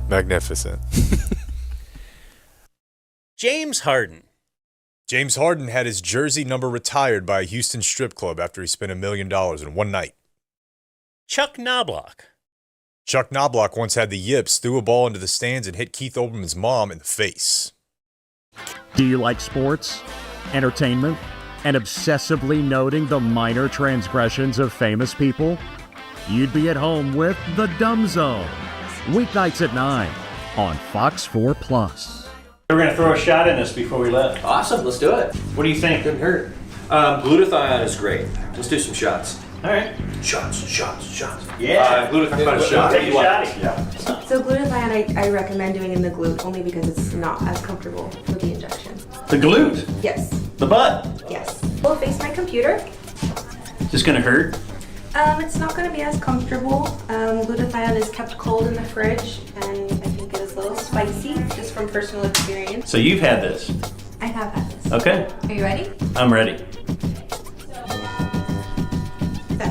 Magnificent. James Harden. James Harden had his jersey number retired by a Houston strip club after he spent $1 million in one night. Chuck Knobloch. Chuck Knobloch once had the yips, threw a ball into the stands, and hit Keith Olbermann's mom in the face. Do you like sports, entertainment, and obsessively noting the minor transgressions of famous people? You'd be at home with The Dumb Zone. Weeknights at 9 on Fox 4 Plus. We're going to throw a shot in this before we left. Awesome, let's do it. What do you think? Couldn't hurt. Glutathione is great. Let's do some shots. All right. Shots. Yeah. Glutathione about a shot. Take a shot. Yeah. So glutathione, I recommend doing in the glute only because it's not as comfortable for the injection. The glute? Yes. The butt? Yes. We'll face my computer. Is this going to hurt? It's not going to be as comfortable. Glutathione is kept cold in the fridge, and I think it is a little spicy, just from personal experience. So you've had this? I have had this. Okay. Are you ready? I'm ready.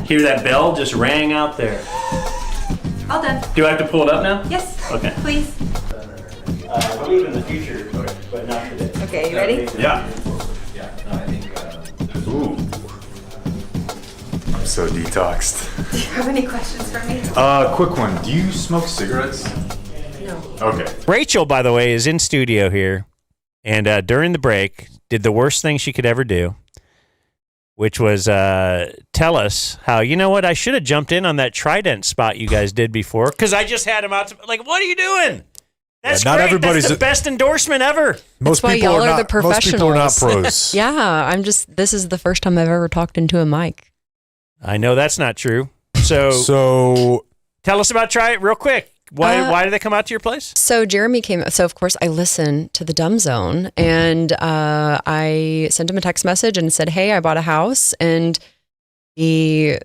Hear that bell just rang out there. All done. Do I have to pull it up now? Yes. Okay. Please. I believe in the future, but not today. Okay, you ready? Yeah. Ooh. I'm so detoxed. Do you have any questions for me? Quick one. Do you smoke cigarettes? No. Okay. Rachel, by the way, is in studio here, and during the break, did the worst thing she could ever do, which was tell us how, you know what, I should have jumped in on that Trident spot you guys did before, because I just had him out to, like, what are you doing? That's not great. everybody's That's the best endorsement ever. Most why people y'all are are not, the professionals. Most people are not pros. Yeah, this is the first time I've ever talked into a mic. I know that's not true. So tell us about Trident real quick. Why did they come out to your place? So Jeremy came. So of course I listened to the Dumb Zone, and I sent him a text message and said, "Hey, I bought a house, and I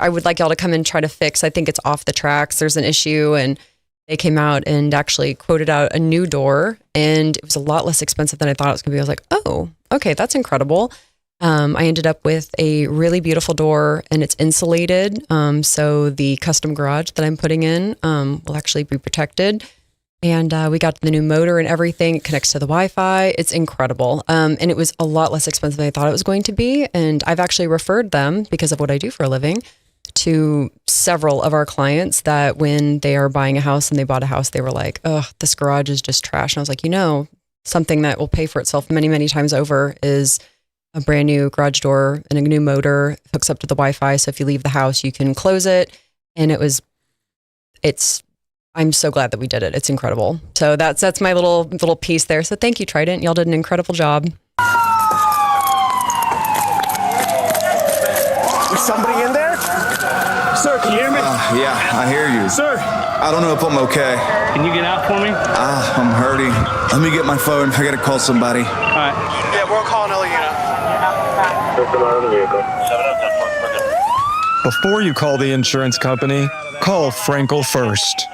would like y'all to come and try to fix. I think it's off the tracks. There's an issue." And they came out and actually quoted out a new door, and it was a lot less expensive than I thought it was going to be. I was like, "Oh, okay, that's incredible." I ended up with a really beautiful door, and it's insulated. So the custom garage that I'm putting in will actually be protected. And we got the new motor and everything. It connects to the Wi-Fi. It's incredible. And it was a lot less expensive than I thought it was going to be. And I've actually referred them, because of what I do for a living, to several of our clients that when they are buying a house and they bought a house, they were like, "Oh, this garage is just trash." And I was like, something that will pay for itself many, many times over is a brand new garage door and a new motor, hooks up to the Wi-Fi. So if you leave the house, you can close it. And I'm so glad that we did it. It's incredible. So that's my little piece there. So thank you, Trident. Y'all did an incredible job. Is somebody in there? Sir, can you hear me? Yeah, I hear you. Sir. I don't know if I'm okay. Can you get out for me? I'm hurting. Let me get my phone. I gotta call somebody. All right. Yeah, we're calling Elena. Before you call the insurance company, call Frankel first.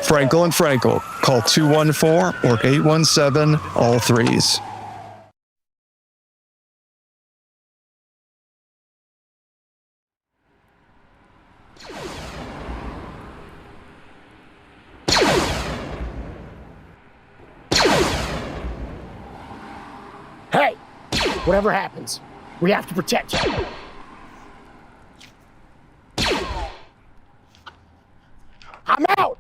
Frankel and Frankel. Call 214 or 817 all threes. Hey, whatever happens, we have to protect you. I'm out.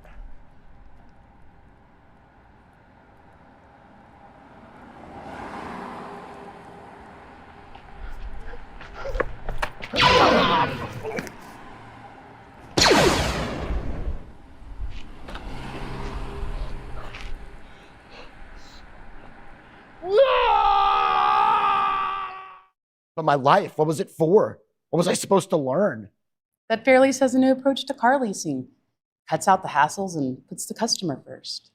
But my life, what was it for? What was I supposed to learn? That Fairlease has a new approach to car leasing. Cuts out the hassles and puts the customer first.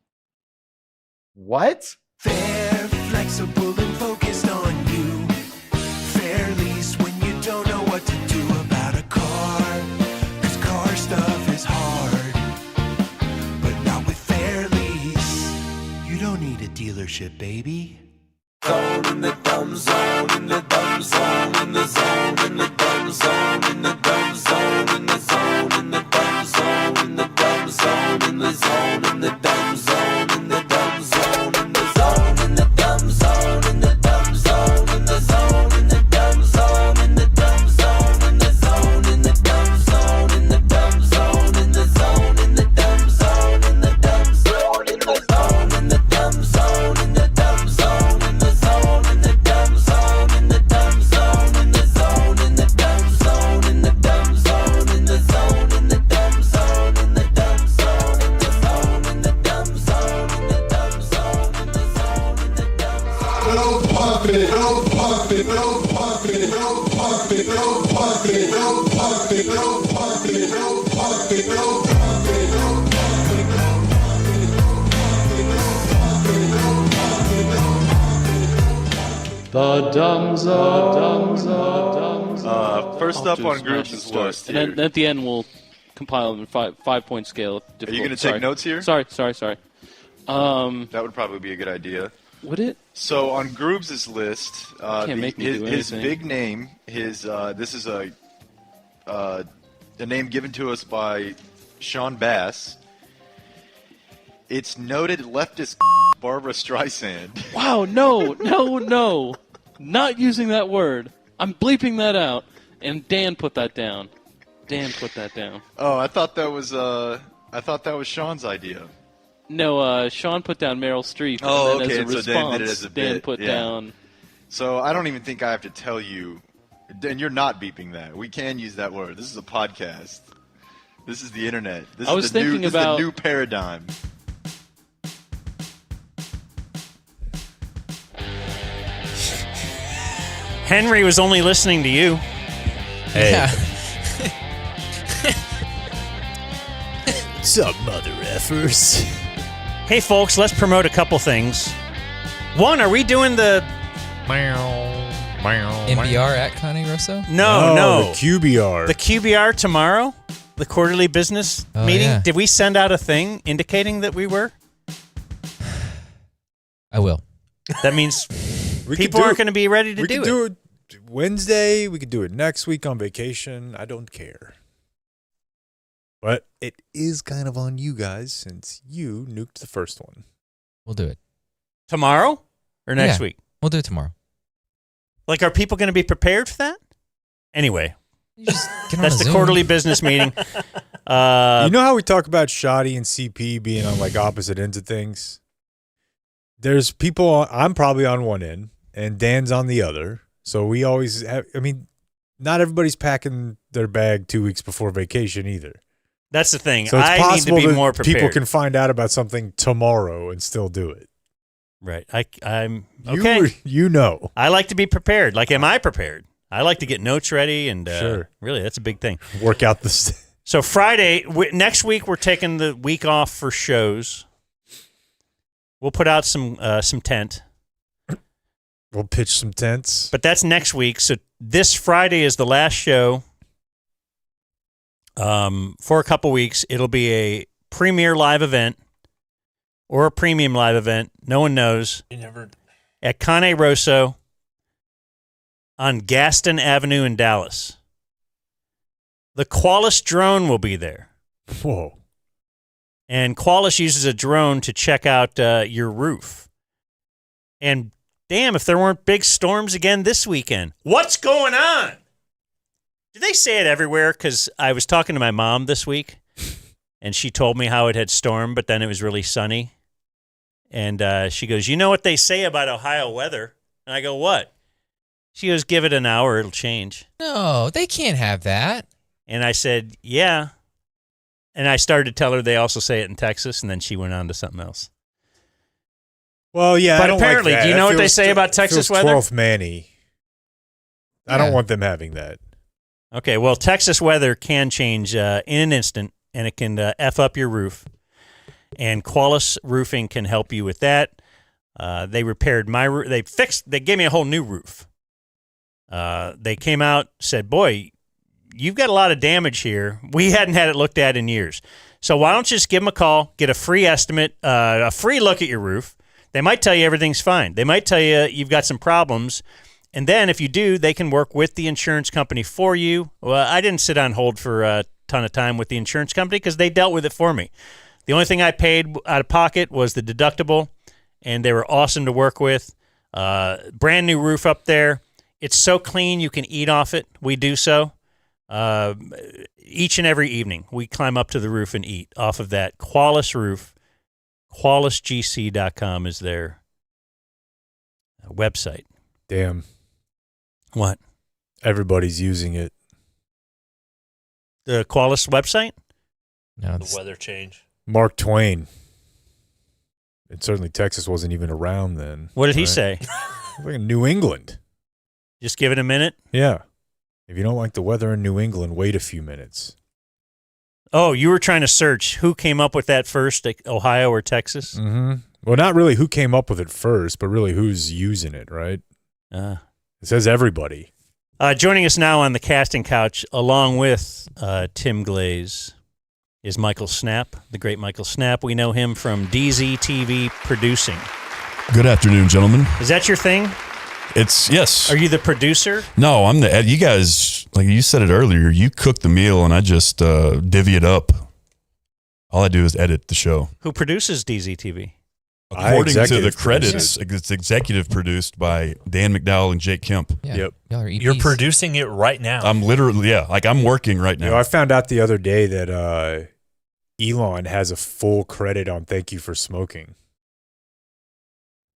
What? Fair, flexible, and focused on you. Fairlease when you don't know what to do about a car. 'Cause car stuff is hard. need a dealership, baby. Zone in the dumb zone, in the dumb zone, in the zone, in the dumb zone, in the dumb zone, in the zone, in the dumb zone, in the dumb zone, in the zone, in the dumb zone, in the dumb zone, in the zone, in the dumb zone, in the dumb zone, in the zone, in the dumb zone, in the dumb zone, in the zone, in the dumb zone, in the dumb zone, in the zone, in the dumb zone, in the dumb zone, in the zone, in the dumb zone, in the dumb zone, in the zone, in the dumb zone, in the dumb zone, in the zone, in the dumb zone, in the dumb zone, in the zone, in the dumb zone, in the dumb zone, in the zone, in the dumb zone, in the dumb zone, in the zone, in the dumb zone. Don't pump it, don't pump it, don't pump it, don't pump it, don't pump it, don't pump it, don't pump it, don't pump it, don't pump it, don't The dumb zone. First up on groups list here. And then at the end, we'll compile them in five-point scale. Are you going to take notes here? Sorry. That would probably be a good idea. Would it? So on Groobs' list, Can't make me do his anything. big name, this is a name given to us by Sean Bass. It's noted leftist Barbara Streisand. Wow, no. Not using that word. I'm bleeping that out. And Dan put that down. Oh, I thought that was Sean's idea. No, Sean put down Meryl Streep. Oh, and then okay. as a So Dan did it response, as a Dan bit. put yeah. down. So I don't even think I have to tell you. And you're not beeping that. We can use that word. This is a podcast. This is the internet. This is the new paradigm. Henry was only listening to you. Hey. Yeah. What's up, mother effers? Hey, folks, let's promote a couple things. One, are we doing the... MBR at Connie Rosso? No. The QBR. The QBR tomorrow? The quarterly business meeting? yeah. Did we send out a thing indicating that we were? I will. That means We people aren't going to be ready to we do could it. do it Wednesday. We could do it next week on vacation. I don't care. But it is kind of on you guys since you nuked the first one. We'll do it. Tomorrow or next Yeah, week? We'll do it tomorrow. Like, are people going to be prepared for that? Anyway, get on that's a the Zoom. quarterly business meeting. You know how we talk about Shoddy and CP being on like opposite ends of things? There's people, I'm probably on one end and Dan's on the other. So we always have, not everybody's packing their bag 2 weeks before vacation either. That's the thing. So it's I need to possible be that more prepared. people can find out about something tomorrow and still do it. Right. I'm okay. You know. I like to be prepared. Like, am I prepared? I like to get notes ready, and Sure. Really, that's a big thing. Work out the. So Friday, next week, we're taking the week off for shows. We'll put out some tent. We'll pitch some tents. But that's next week. So this Friday is the last show. For a couple weeks, it'll be a premiere live event or a premium live event. No one knows. At Cane Rosso on Gaston Avenue in Dallas. The Qualis drone will be there. Whoa. And Qualis uses a drone to check out your roof. And damn, if there weren't big storms again this weekend. What's going on? Do they say it everywhere? Because I was talking to my mom this week, and she told me how it had stormed, but then it was really sunny. And she goes, you know what they say about Ohio weather? And I go, what? She goes, give it an hour, it'll change. No, they can't have that. And I said, yeah. And I started to tell her they also say it in Texas, and then she went on to something else. Well, yeah, But I don't apparently, like that. do you know That what they feels- say about Texas feels weather? 12th Manny. I don't want them having that. Okay, well, Texas weather can change in an instant, and it can F up your roof. And Qualis Roofing can help you with that. They repaired my roof. They gave me a whole new roof. They came out, said, boy, you've got a lot of damage here. We hadn't had it looked at in years. So why don't you just give them a call, get a free estimate, a free look at your roof. They might tell you everything's fine. They might tell you you've got some problems. And then if you do, they can work with the insurance company for you. Well, I didn't sit on hold for a ton of time with the insurance company because they dealt with it for me. The only thing I paid out of pocket was the deductible, and they were awesome to work with. Brand new roof up there. It's so clean you can eat off it. We do so. Each and every evening, we climb up to the roof and eat off of that Qualis roof. QualisGC.com is their website. Damn. What? Everybody's using it. The Qualis website? No, The weather change. Mark Twain. And certainly Texas wasn't even around then. What did he say? Like in New England. Just give it a minute? Yeah. If you don't like the weather in New England, wait a few minutes. Oh, you were trying to search who came up with that first, like Ohio or Texas? Mm-hmm. Well, not really who came up with it first, but really who's using it, right? It says everybody. Joining us now on the casting couch, along with Tim Glaze, is Michael Snap, the great Michael Snap. We know him from DZ TV producing. Good afternoon, gentlemen. Is that your thing? Yes. Are you the producer? No, I'm the. You guys, like you said it earlier, you cook the meal and I just divvy it up. All I do is edit the show. Who produces DZ TV? According to the credits, it's executive produced by Dan McDowell and Jake Kemp. Yeah. Yep. You're producing it right now. I'm literally, I'm working right now. You know, I found out the other day that Elon has a full credit on Thank You for Smoking.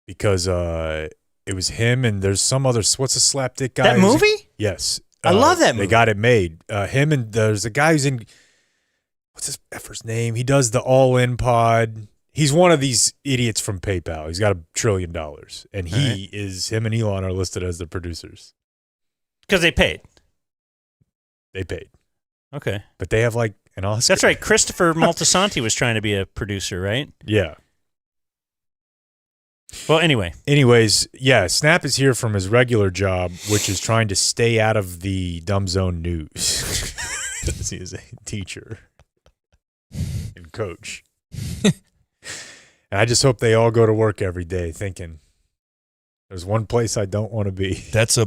Because it was him and there's some other, what's the slapdick guy? That movie? Yes. I love that movie. They got it made. Him and there's a guy who's in, what's his effort's name? He does the All In Pod. He's one of these idiots from PayPal. He's got $1 trillion. And him and Elon are listed as the producers. Because they paid. They paid. Okay. But they have like an Oscar. That's right. Christopher Moltisanti was trying to be a producer, right? Yeah. Well, anyway. Anyways, yeah, Snap is here from his regular job, which is trying to stay out of the Dumb Zone news. Because he is a teacher and coach. And I just hope they all go to work every day thinking, there's one place I don't want to be. That's a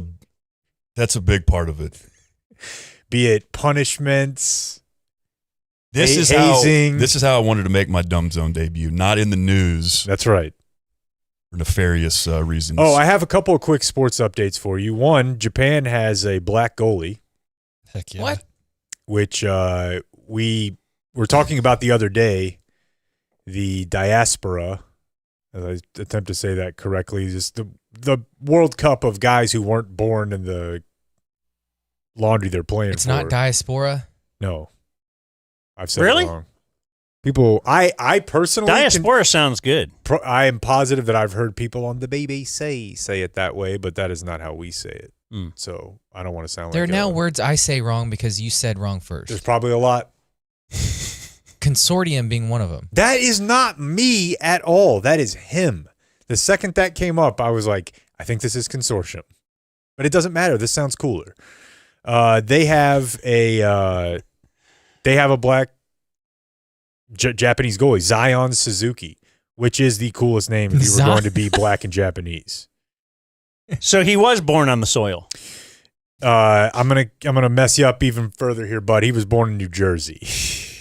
big part of it. Be it punishments, This is how I wanted to make my Dumb Zone debut, not in the news. That's right. For nefarious reasons. Oh, I have a couple of quick sports updates for you. One, Japan has a black goalie. Heck yeah. What? Which we were talking about the other day. The diaspora, as I attempt to say that correctly, is the World Cup of guys who weren't born in the laundry they're playing It's for. not diaspora? No. I've said Really? it wrong. People, I personally... Diaspora sounds good. I am positive that I've heard people on the BBC say it that way, but that is not how we say it. So I don't want to sound There like... are now words I say wrong because you said wrong first. There's probably a lot. Consortium being one of them. That is not me at all. That is him. The second that came up, I was like, I think this is consortium. But it doesn't matter. This sounds cooler. They have a black Japanese goalie, Zion Suzuki, which is the coolest name if you were going to be black and Japanese. So he was born on the soil. I'm gonna mess you up even further here, bud. He was born in New Jersey.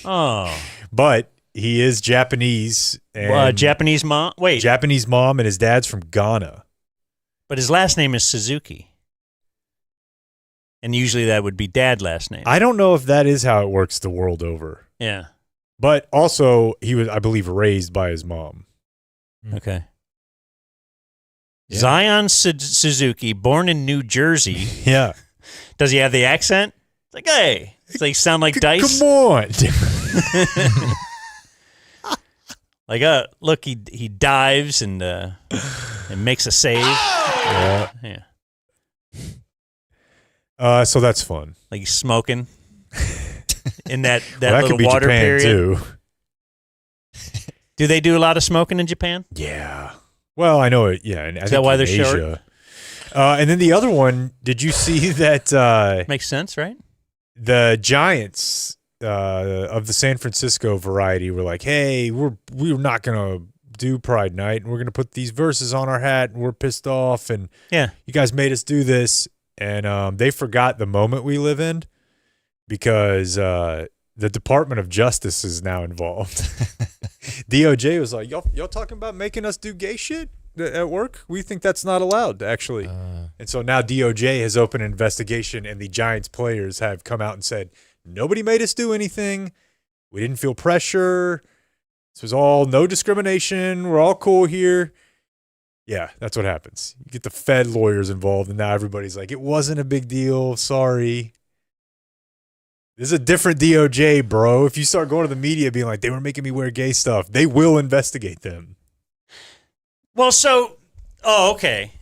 Oh. But he is Japanese. And Japanese mom? Wait. Japanese mom, and his dad's from Ghana. But his last name is Suzuki. And usually that would be dad last name. I don't know if that is how it works the world over. Yeah. But also, he was, I believe, raised by his mom. Okay. Yeah. Zion Suzuki, born in New Jersey. Yeah. Does he have the accent? It's like, hey. It's like sound like dice. Come on. Like, look, he dives and makes a save. Yeah. Yeah. So that's fun. Like he's smoking in that That little could be water Japan period. too. Do they do a lot of smoking in Japan? Yeah. Well, I know it. Yeah. And I Is think that why they're in short? Asia. And then the other one, did you see that? Makes sense, right? The Giants of the San Francisco variety were like, hey, we're not going to do Pride Night, and we're going to put these verses on our hat, and we're pissed off, and Yeah. you guys made us do this. And they forgot the moment we live in because the Department of Justice is now involved. DOJ was like, y'all talking about making us do gay shit at work? We think that's not allowed, actually. And so now DOJ has opened an investigation, and the Giants players have come out and said, nobody made us do anything. We didn't feel pressure. This was all no discrimination. We're all cool here. Yeah, that's what happens. You get the Fed lawyers involved, and now everybody's like, it wasn't a big deal. Sorry. This is a different DOJ, bro. If you start going to the media being like, they were making me wear gay stuff, they will investigate them. Well, okay.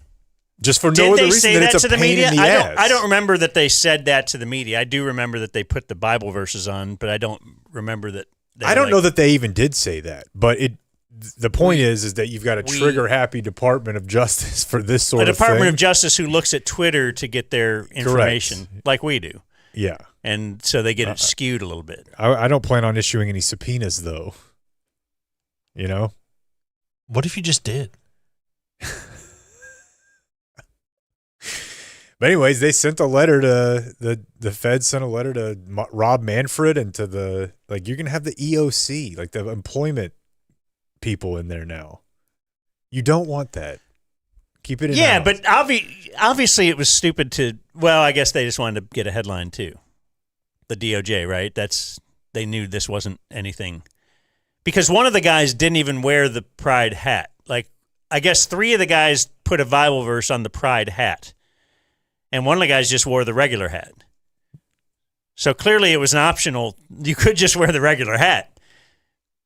Just for Did no other they reason say than that it's to a the pain media? in the ass. I don't remember that they said that to the media. I do remember that they put the Bible verses on, but I don't remember that. I don't know that they even did say that, but the point is that you've got a trigger-happy Department of Justice for this sort of thing. A Department of Justice who looks at Twitter to get their information, like we do. Yeah. And so they get it skewed a little bit. I don't plan on issuing any subpoenas, though. You know? What if you just did? But anyways, they sent a letter to the Fed sent a letter to Rob Manfred and to you're going to have the EOC, like the employment people in there now. You don't want that. Keep it in Yeah, house. but obviously it was stupid I guess they just wanted to get a headline too. The DOJ, right? They knew this wasn't anything. Because one of the guys didn't even wear the Pride hat. Like, I guess 3 of the guys put a Bible verse on the Pride hat. And one of the guys just wore the regular hat. So clearly it was an optional. You could just wear the regular hat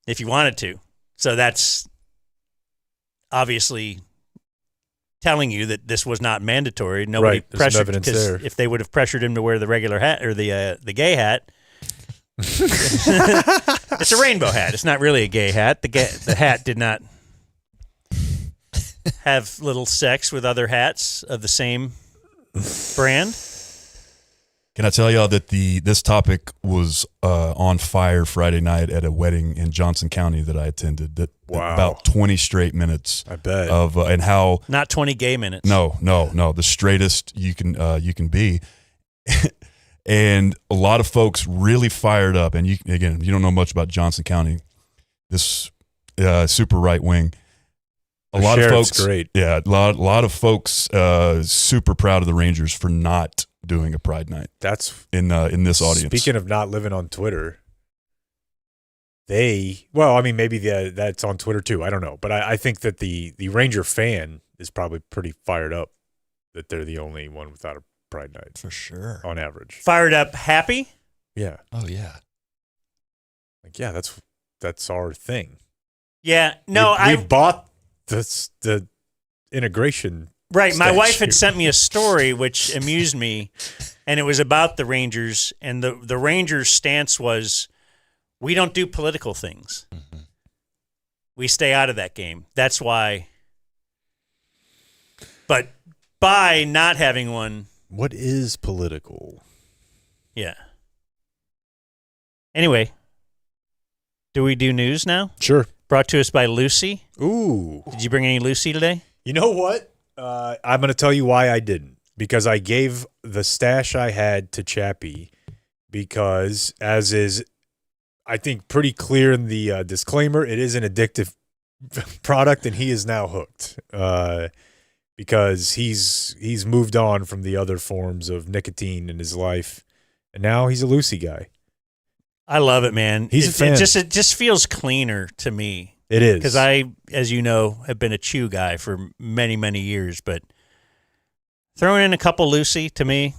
if you wanted to. So that's obviously telling you that this was not mandatory. Nobody pressured, because if they would have pressured him to wear the regular hat or the gay hat, it's a rainbow hat. It's not really a gay hat. The hat did not have little sex with other hats of the same brand. Can I tell y'all that this topic was on fire Friday night at a wedding in Johnson County that I attended? That about 20 straight minutes. I bet. Of and how not 20 gay minutes. No, the straightest you can be. And a lot of folks really fired up. And you don't know much about Johnson County, this super right wing. A lot of folks, great. Yeah, a lot of folks super proud of the Rangers for not doing a Pride Night. That's in this audience. Speaking of not living on Twitter, maybe that's on Twitter too. I don't know, but I think that the Ranger fan is probably pretty fired up that they're the only one without a Pride Night for sure. On average, fired up, happy. Yeah. Oh yeah. Like that's our thing. Yeah. No, we bought the integration. Right. My statue. wife had sent me a story which amused me, and it was about the Rangers, and the Rangers' stance was, we don't do political things. Mm-hmm. We stay out of that game. That's why. But by not having one. What is political? Yeah. Anyway, do we do news now? Sure. Brought to us by Lucy. Ooh. Did you bring any Lucy today? You know what? I'm going to tell you why I didn't. Because I gave the stash I had to Chappie because, as is, I think, pretty clear in the disclaimer, it is an addictive product, and he is now hooked because he's moved on from the other forms of nicotine in his life, and now he's a Lucy guy. I love it, man. He's a fan. It just feels cleaner to me. It is. Because I, as you know, have been a chew guy for many, many years, but throwing in a couple Lucy to me.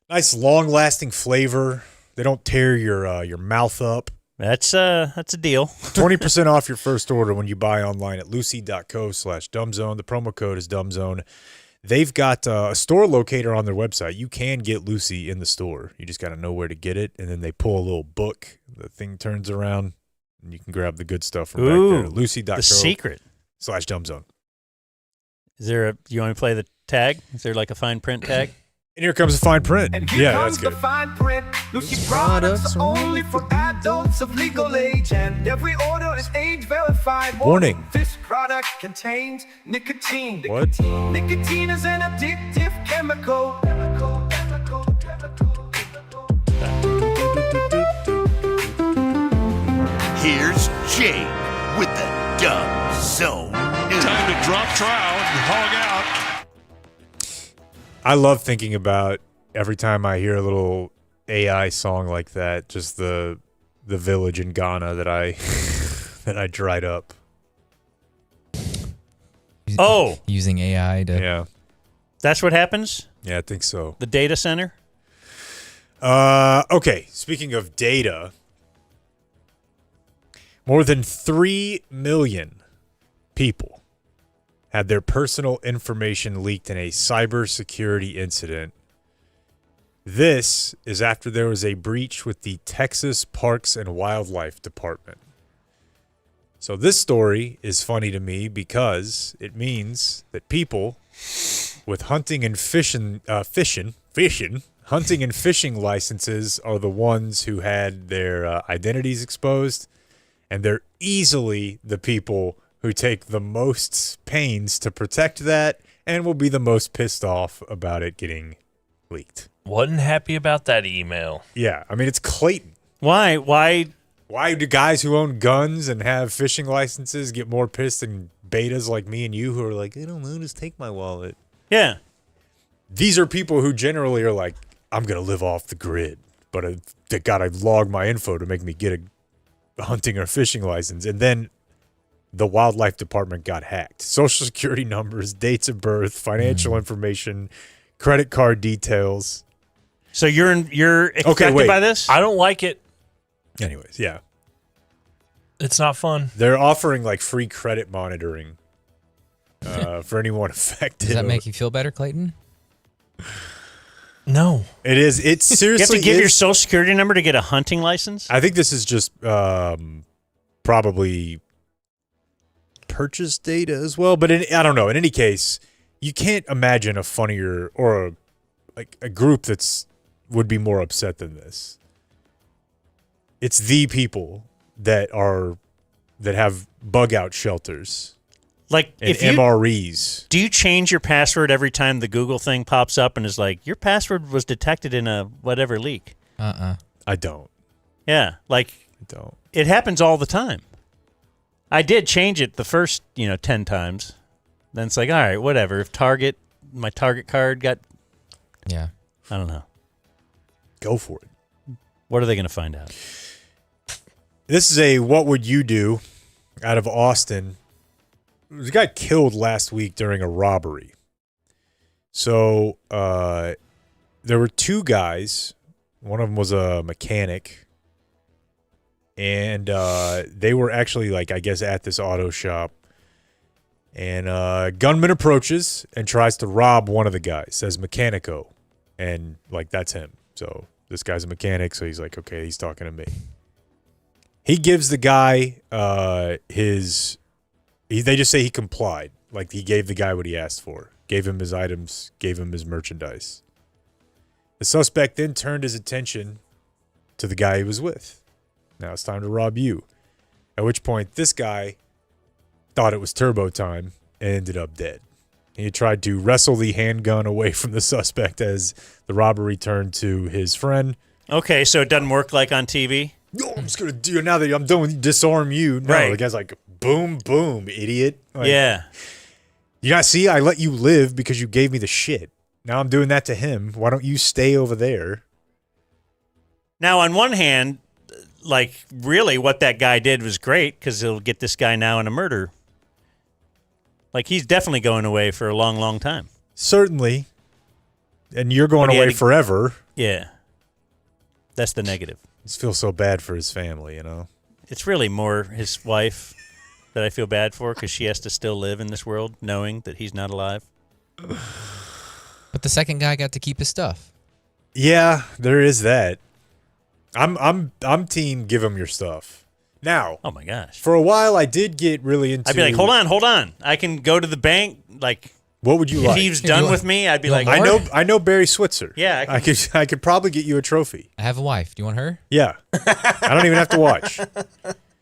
Nice long-lasting flavor. They don't tear your mouth up. That's a deal. 20% off your first order when you buy online at lucy.co/dumbzone. The promo code is dumbzone. They've got a store locator on their website. You can get Lucy in the store. You just got to know where to get it, and then they pull a little book. The thing turns around, and you can grab the good stuff from back there. Lucy.co/dumbzone. The secret. Is there you want to play the tag? Is there like a fine print tag? And here comes the fine print. And here Yeah, comes that's good. the fine print. Lucy products only for adults of legal age, and every order is age verified. Warning. This product contains nicotine. What? Nicotine is an addictive chemical. Here's Jake with the Dumb Zone News. Time to drop trowel and hog out. I love thinking about every time I hear a little AI song like that, just the village in Ghana that I that I dried up. Oh, using AI to that's what happens? Yeah, I think so. The data center? Okay, speaking of data, more than 3 million people had their personal information leaked in a cybersecurity incident. This is after there was a breach with the Texas Parks and Wildlife Department. So this story is funny to me because it means that people with hunting and fishing licenses are the ones who had their identities exposed, and they're easily the people who take the most pains to protect that and will be the most pissed off about it getting leaked. Wasn't happy about that email. Yeah, I mean, it's Clayton. Why do guys who own guns and have fishing licenses get more pissed than betas like me and you who are like, I don't know, just take my wallet? Yeah. These are people who generally are like, I'm going to live off the grid, but they got to log my info to make me get a hunting or fishing license. And then the wildlife department got hacked. Social security numbers, dates of birth, financial information, credit card details. So you're affected by this? I don't like it. Anyways, yeah. It's not fun. They're offering like free credit monitoring for anyone affected. Does that make you feel better, Clayton? No. It is. It's seriously. You have to give your social security number to get a hunting license? I think this is just probably purchase data as well. But I don't know. In any case, you can't imagine a funnier or a group would be more upset than this. It's the people that have bug out shelters. Like and if you, MREs. Do you change your password every time the Google thing pops up and is like, your password was detected in a whatever leak? I don't. Yeah, like I don't. It happens all the time. I did change it the first 10 times. Then it's like, all right, whatever. If my Target card got, I don't know. Go for it. What are they going to find out? This is a what would you do out of Austin. The guy killed last week during a robbery. So there were two guys. One of them was a mechanic. And they were actually, I guess, at this auto shop. And gunman approaches and tries to rob one of the guys, says Mechanico. And, that's him. So this guy's a mechanic, so he's like, okay, he's talking to me. He gives the guy they just say he complied. Like, he gave the guy what he asked for. Gave him his items, gave him his merchandise. The suspect then turned his attention to the guy he was with. Now it's time to rob you. At which point, this guy thought it was turbo time and ended up dead. He had tried to wrestle the handgun away from the suspect as the robbery turned to his friend. Okay, so it doesn't work like on TV? No, I'm just going to do it now that I'm done with you, disarm you. No, right. The guy's like, boom, boom, idiot. Yeah. You guys see, I let you live because you gave me the shit. Now I'm doing that to him. Why don't you stay over there? Now, on one hand, really what that guy did was great because he'll get this guy now in a murder. He's definitely going away for a long, long time. Certainly. And you're going away forever. Yeah. That's the negative. I just feel so bad for his family, It's really more his wife that I feel bad for because she has to still live in this world knowing that he's not alive. But the second guy got to keep his stuff. Yeah, there is that. I'm team give him your stuff. Now, oh my gosh. For a while I did get really into I'd be like, hold on. I can go to the bank, What would you If like? he was done with me, I'd be like, I know Barry Switzer. Yeah, I could probably get you a trophy. I have a wife. Do you want her? Yeah. I don't even have to watch.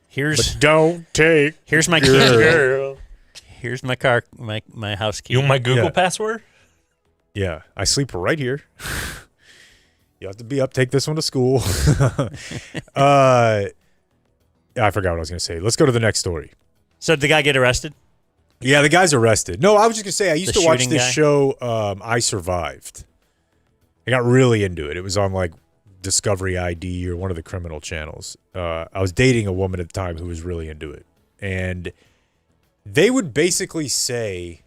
Here's But don't take. here's my key. Girl. Here's my car, my house key. You want my Google Yeah. password? Yeah, I sleep right here. You have to be up. Take this one to school. I forgot what I was going to say. Let's go to the next story. So did the guy get arrested? Yeah, the guy's arrested. No, I was just going to say I used The to watch shooting this guy? show, I Survived. I got really into it. It was on like Discovery ID or one of the criminal channels. I was dating a woman at the time who was really into it. And they would basically say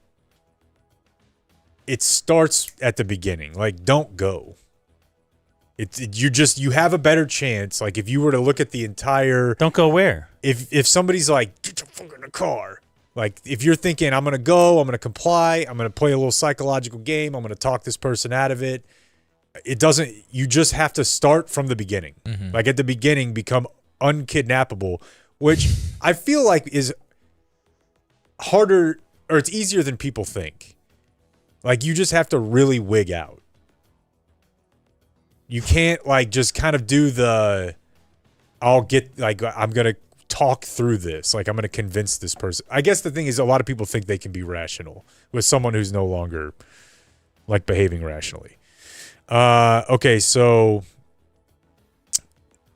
it starts at the beginning. Like, don't go. You have a better chance. Like, if you were to look at the entire, Don't go where? if somebody's like, get your fuck in the car. Like, if you're thinking, I'm gonna go, I'm gonna comply, I'm gonna play a little psychological game, I'm gonna talk this person out of it. It doesn't. You just have to start from the beginning. Like at the beginning, become unkidnappable, which I feel like is harder, or it's easier than people think. Like, you just have to really wig out. You can't like just kind of do the I'm going to talk through this. Like, I'm going to convince this person. I guess the thing is, a lot of people think they can be rational with someone who's no longer like behaving rationally. Okay, so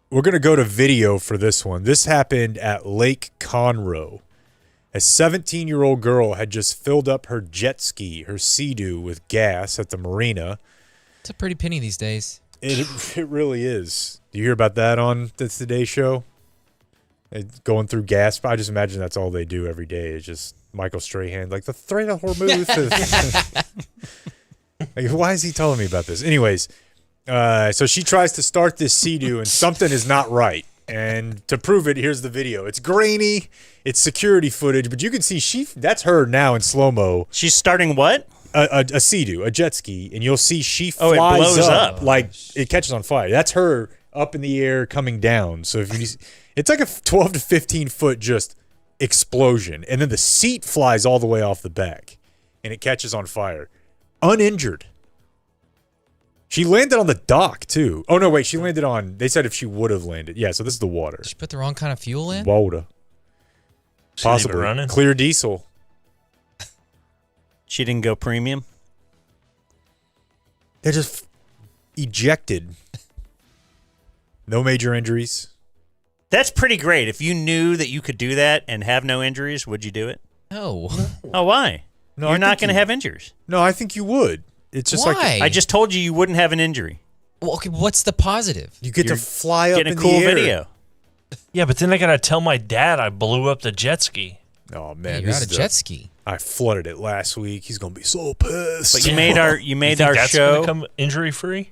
we're going to go to video for this one. This happened at Lake Conroe. A 17-year-old girl had just filled up her jet ski, her Sea-Doo, with gas at the marina. It's a pretty penny these days. It really is. Do you hear about that on the Today Show? Going through gas. I just imagine that's all they do every day. It's just Michael Strahan, like the Strait of Hormuz. Like, why is he telling me about this? Anyways, so she tries to start this Sea-Doo and something is not right. And to prove it, here's the video. It's grainy. It's security footage, but you can see that's her now in slow-mo. She's starting what? A Sea-Doo, a jet ski, and you'll see she flies it blows up. like it catches on fire. That's her up in the air coming down. So if you, it's like a 12 to 15 foot just explosion, and then the seat flies all the way off the back, and it catches on fire, uninjured. She landed on the dock too. Oh no, wait, she landed on. They said if she would have landed, yeah. So this is the water. Did she put the wrong kind of fuel in? Water, possibly running? clear diesel. She didn't go premium. They're just ejected. No major injuries. That's pretty great. If you knew that you could do that and have no injuries, would you do it? No. Oh, why? No, You're not going to have injuries. No, I think you would. It's just Why? like I just told you wouldn't have an injury. Well, okay, what's the positive? you get You're to fly up Get a in cool the air. video. Yeah, but then I gotta tell my dad I blew up the jet ski. Oh Hey, man, you're this out is of jet ski. I flooded it last week. He's gonna be so pissed. But you made our You think that's show. gonna come injury free?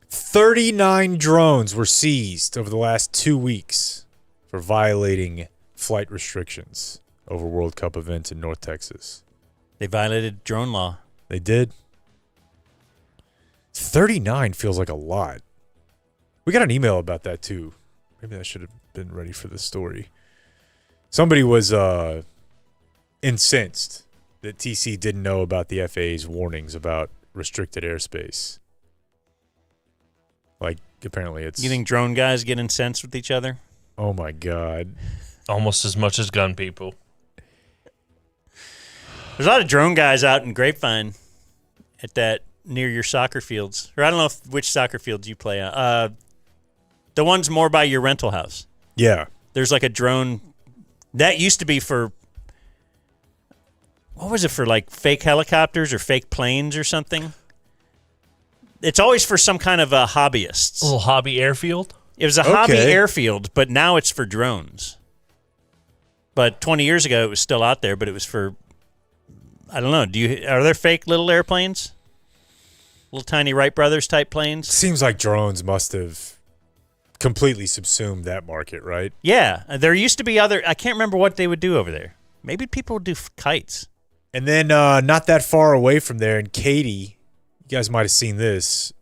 39 drones were seized over the last 2 weeks for violating flight restrictions over World Cup events in North Texas. They violated drone law. They did. 39 feels like a lot. We got an email about that too. Maybe I should have been ready for this story. Somebody was incensed that TC didn't know about the FAA's warnings about restricted airspace. Like, apparently it's... You think drone guys get incensed with each other? Oh my God. Almost as much as gun people. There's a lot of drone guys out in Grapevine at that near your soccer fields. Or I don't know which soccer fields you play on. The ones more by your rental house. Yeah. There's like a drone. That used to be for... What was it for, like fake helicopters or fake planes or something? It's always for some kind of hobbyists. A little hobby airfield? It was a hobby airfield, but now it's for drones. But 20 years ago, it was still out there, but it was for... I don't know. Are there fake little airplanes? Little tiny Wright Brothers type planes? Seems like drones must have completely subsumed that market, right? Yeah. There used to be other... I can't remember what they would do over there. Maybe people would do kites. And then not that far away from there in Katy, you guys might have seen this.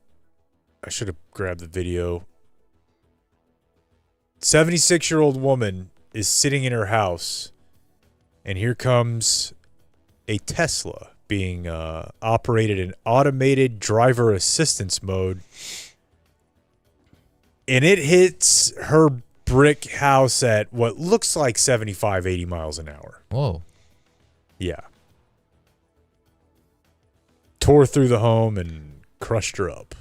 I should have grabbed the video. 76-year-old woman is sitting in her house, and here comes a Tesla being operated in automated driver assistance mode. And it hits her brick house at what looks like 75, 80 miles an hour. Whoa. Yeah. Tore through the home and crushed her up.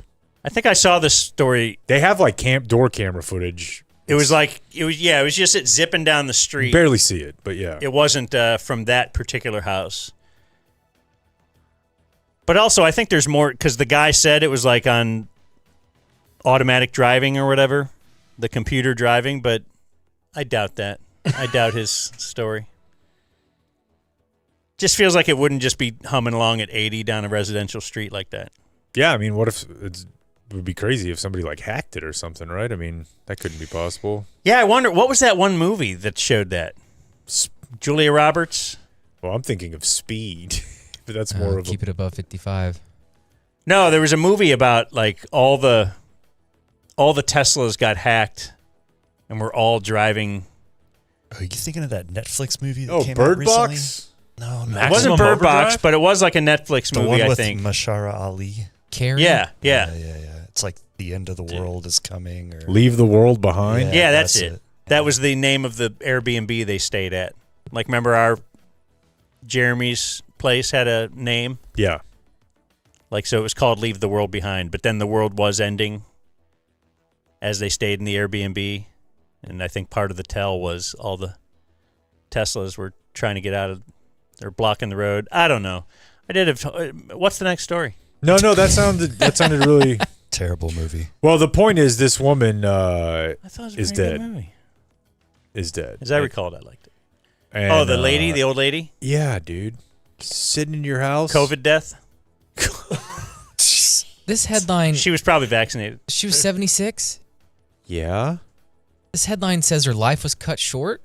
I think I saw this story. They have like door camera footage. It was just it zipping down the street. Barely see it, but yeah. It wasn't from that particular house. But also, I think there's more, because the guy said it was like on automatic driving or whatever, the computer driving, but I doubt that. I doubt his story. Just feels like it wouldn't just be humming along at 80 down a residential street like that. Yeah, I mean, what if it would be crazy if somebody like hacked it or something, right? I mean, that couldn't be possible. Yeah, I wonder, what was that one movie that showed that? Julia Roberts? Well, I'm thinking of Speed, but that's more of keep it above 55. No, there was a movie about like all the Teslas got hacked and we're all driving. Are you thinking of that Netflix movie that Oh, came Bird out recently? Box? No, It wasn't Bird Box, but it was like a Netflix the movie, one I with think. Mashara Ali. Carrie? Yeah. It's like the end of the world is coming. Or Leave the World Behind? Yeah, that's it. That was the name of the Airbnb they stayed at. Like, remember our Jeremy's place had a name? Yeah. Like, so it was called Leave the World Behind, but then the world was ending as they stayed in the Airbnb. And I think part of the tell was all the Teslas were trying to get out of, they're blocking the road. I don't know. What's the next story? No, that sounded really terrible movie. Well, the point is, this woman I thought it was a is very dead. good movie. Is dead. As I recalled, I liked it. And, the lady, the old lady? Yeah, dude. Sitting in your house. COVID death? This headline. She was probably vaccinated. She was 76? Yeah. This headline says her life was cut short?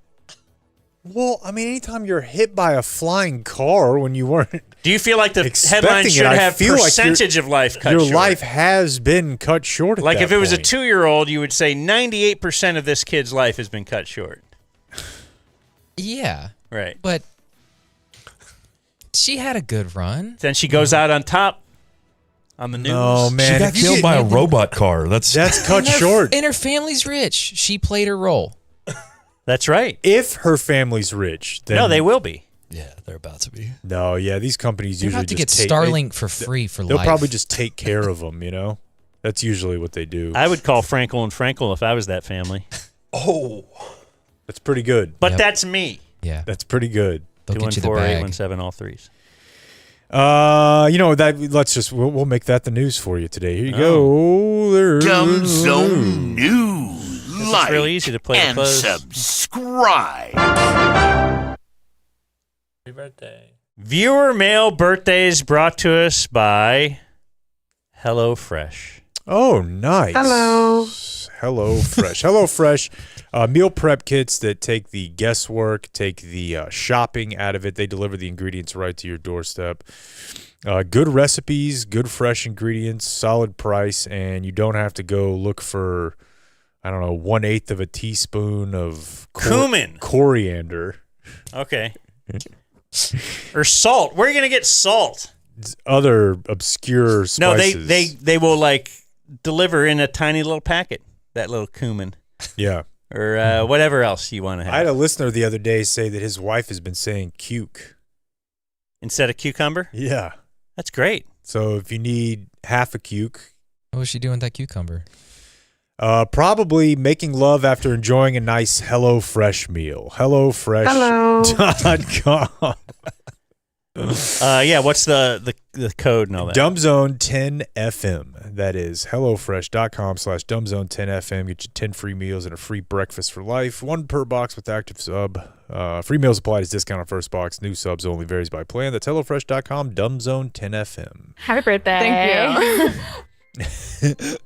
Well, I mean, anytime you're hit by a flying car when you weren't. Do you feel like the headline should have percentage of life cut short? Your life has been cut short at like that if it was a point. 2-year-old, you would say 98% of this kid's life has been cut short. Yeah. Right. But she had a good run. Then she goes out on top on the news. Oh, man. She got killed by a robot car. That's cut short. And her family's rich. She played her role. That's right. If her family's rich, then No, they will be. Yeah, they're about to be. No, yeah, these companies They're usually about to just get take Starlink for free for They'll life. probably just take care of them, you know? That's usually what they do. I would call Frankel and Frankel if I was that family. Oh. That's pretty good. But that's me. Yeah. That's pretty good. They'll get you the 214-817, bag. all threes. We'll make that the news for you today. Here you go. There's Dumb Zone News. It's really easy to play and the close. subscribe. Happy birthday. Viewer mail birthdays brought to us by HelloFresh. Oh, nice. HelloFresh. HelloFresh, meal prep kits that take the guesswork, take the shopping out of it. They deliver the ingredients right to your doorstep. Good recipes, good fresh ingredients, solid price, and you don't have to go look for, 1/8 of a teaspoon of Cumin. Coriander. Okay. Or salt. Where are you going to get salt? Other obscure spices. No, they will like deliver in a tiny little packet, that little cumin. Yeah. Or whatever else you want to have. I had a listener the other day say that his wife has been saying cuke. Instead of cucumber? Yeah. That's great. So if you need half a cuke. What was she doing with that cucumber? Probably making love after enjoying a nice HelloFresh meal. HelloFresh.com. Yeah, what's the code and all that? DumbZone 10FM. That is HelloFresh.com/DumbZone 10FM. Get you 10 free meals and a free breakfast for life. 1 per box with active sub. Free meals applied as discount on first box. New subs only varies by plan. That's HelloFresh.com, DumbZone 10FM. Happy birthday. Thank you.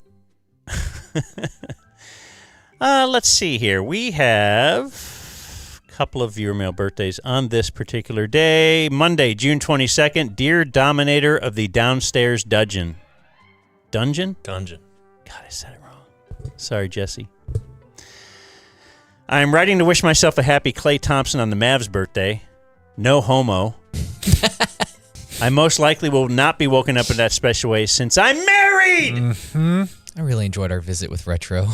Let's see here. We have a couple of viewer mail birthdays on this particular day. Monday, June 22nd. Dear Dominator of the Downstairs Dungeon. Dungeon? Dungeon. God, I said it wrong. Sorry, Jesse. I'm writing to wish myself a happy Klay Thompson on the Mavs birthday. No homo. I most likely will not be woken up in that special way since I'm married. Mm-hmm. I really enjoyed our visit with Retro.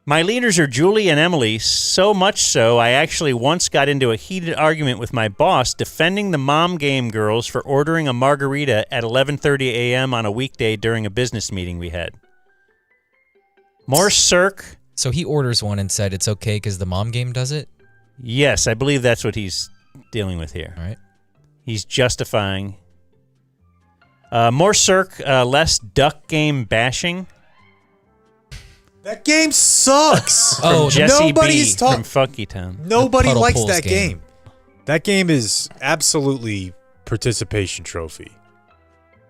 My leaders are Julie and Emily, so much so I actually once got into a heated argument with my boss defending the mom game girls for ordering a margarita at 11:30 a.m. on a weekday during a business meeting we had. More Cirque. So he orders one and said it's okay because the mom game does it? Yes, I believe that's what he's dealing with here. All right. He's justifying. More Cirque, less duck game bashing. That game sucks. From Jesse nobody's B from Funky Town. Nobody Puddle likes Pools that game. game. That game is absolutely participation trophy.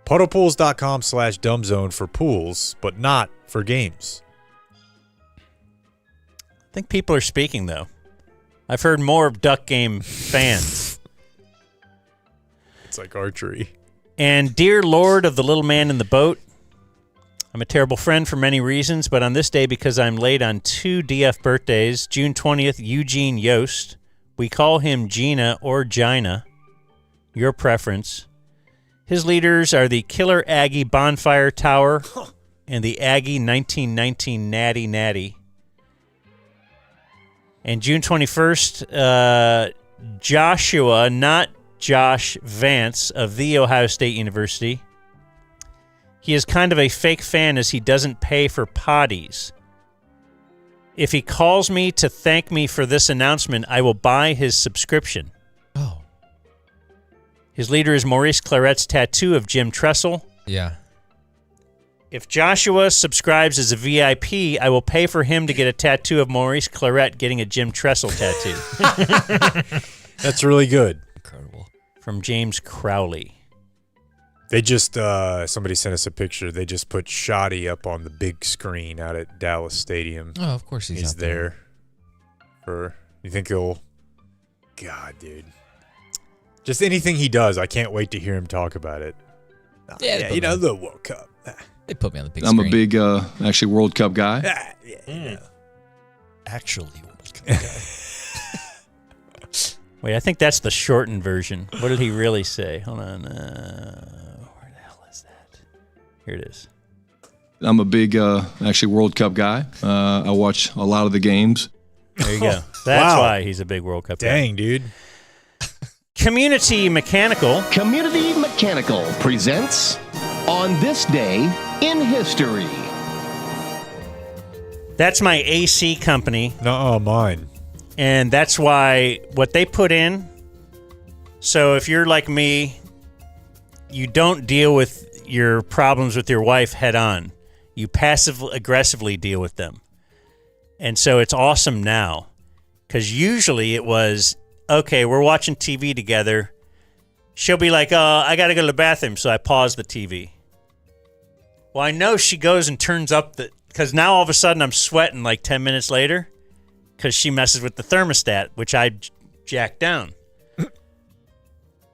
Puddlepools.com/dumbzone for pools, but not for games. I think people are speaking, though. I've heard more of duck game fans. It's like archery. And dear Lord of the little man in the boat, I'm a terrible friend for many reasons, but on this day, because I'm late on 2 DF birthdays, June 20th, Eugene Yost. We call him Gina or Gina. Your preference. His leaders are the Killer Aggie Bonfire Tower and the Aggie 1919 Natty Natty. And June 21st, Joshua, not Josh Vance, of The Ohio State University. He is kind of a fake fan as he doesn't pay for potties. If he calls me to thank me for this announcement, I will buy his subscription. Oh. His leader is Maurice Claret's tattoo of Jim Tressel. Yeah. If Joshua subscribes as a VIP, I will pay for him to get a tattoo of Maurice Claret getting a Jim Tressel tattoo. That's really good. Incredible. From James Crowley. They just, somebody sent us a picture. They just put Shoddy up on the big screen out at Dallas Stadium. Oh, of course he's out there. You think he'll, God, dude. Just anything he does, I can't wait to hear him talk about it. Yeah, you know, the World Cup. They put me on the big I'm screen. a big, actually, World Cup guy. Actually, World Cup guy. Wait, I think that's the shortened version. What did he really say? Hold on. Where the hell is that? Here it is. I'm a big, actually, World Cup guy. I watch a lot of the games. There you go. That's why he's a big World Cup guy. Dang, dude. Community Mechanical. Community Mechanical presents On This Day in History. That's my AC company. No, mine. And that's why what they put in. So if you're like me, you don't deal with your problems with your wife head on. You passive-aggressively deal with them. And so it's awesome now. Because usually it was, okay, we're watching TV together. She'll be like, oh, I got to go to the bathroom. So I pause the TV. Well, I know she goes and turns up the... Because now all of a sudden I'm sweating like 10 minutes later. Because she messes with the thermostat, which I jack down.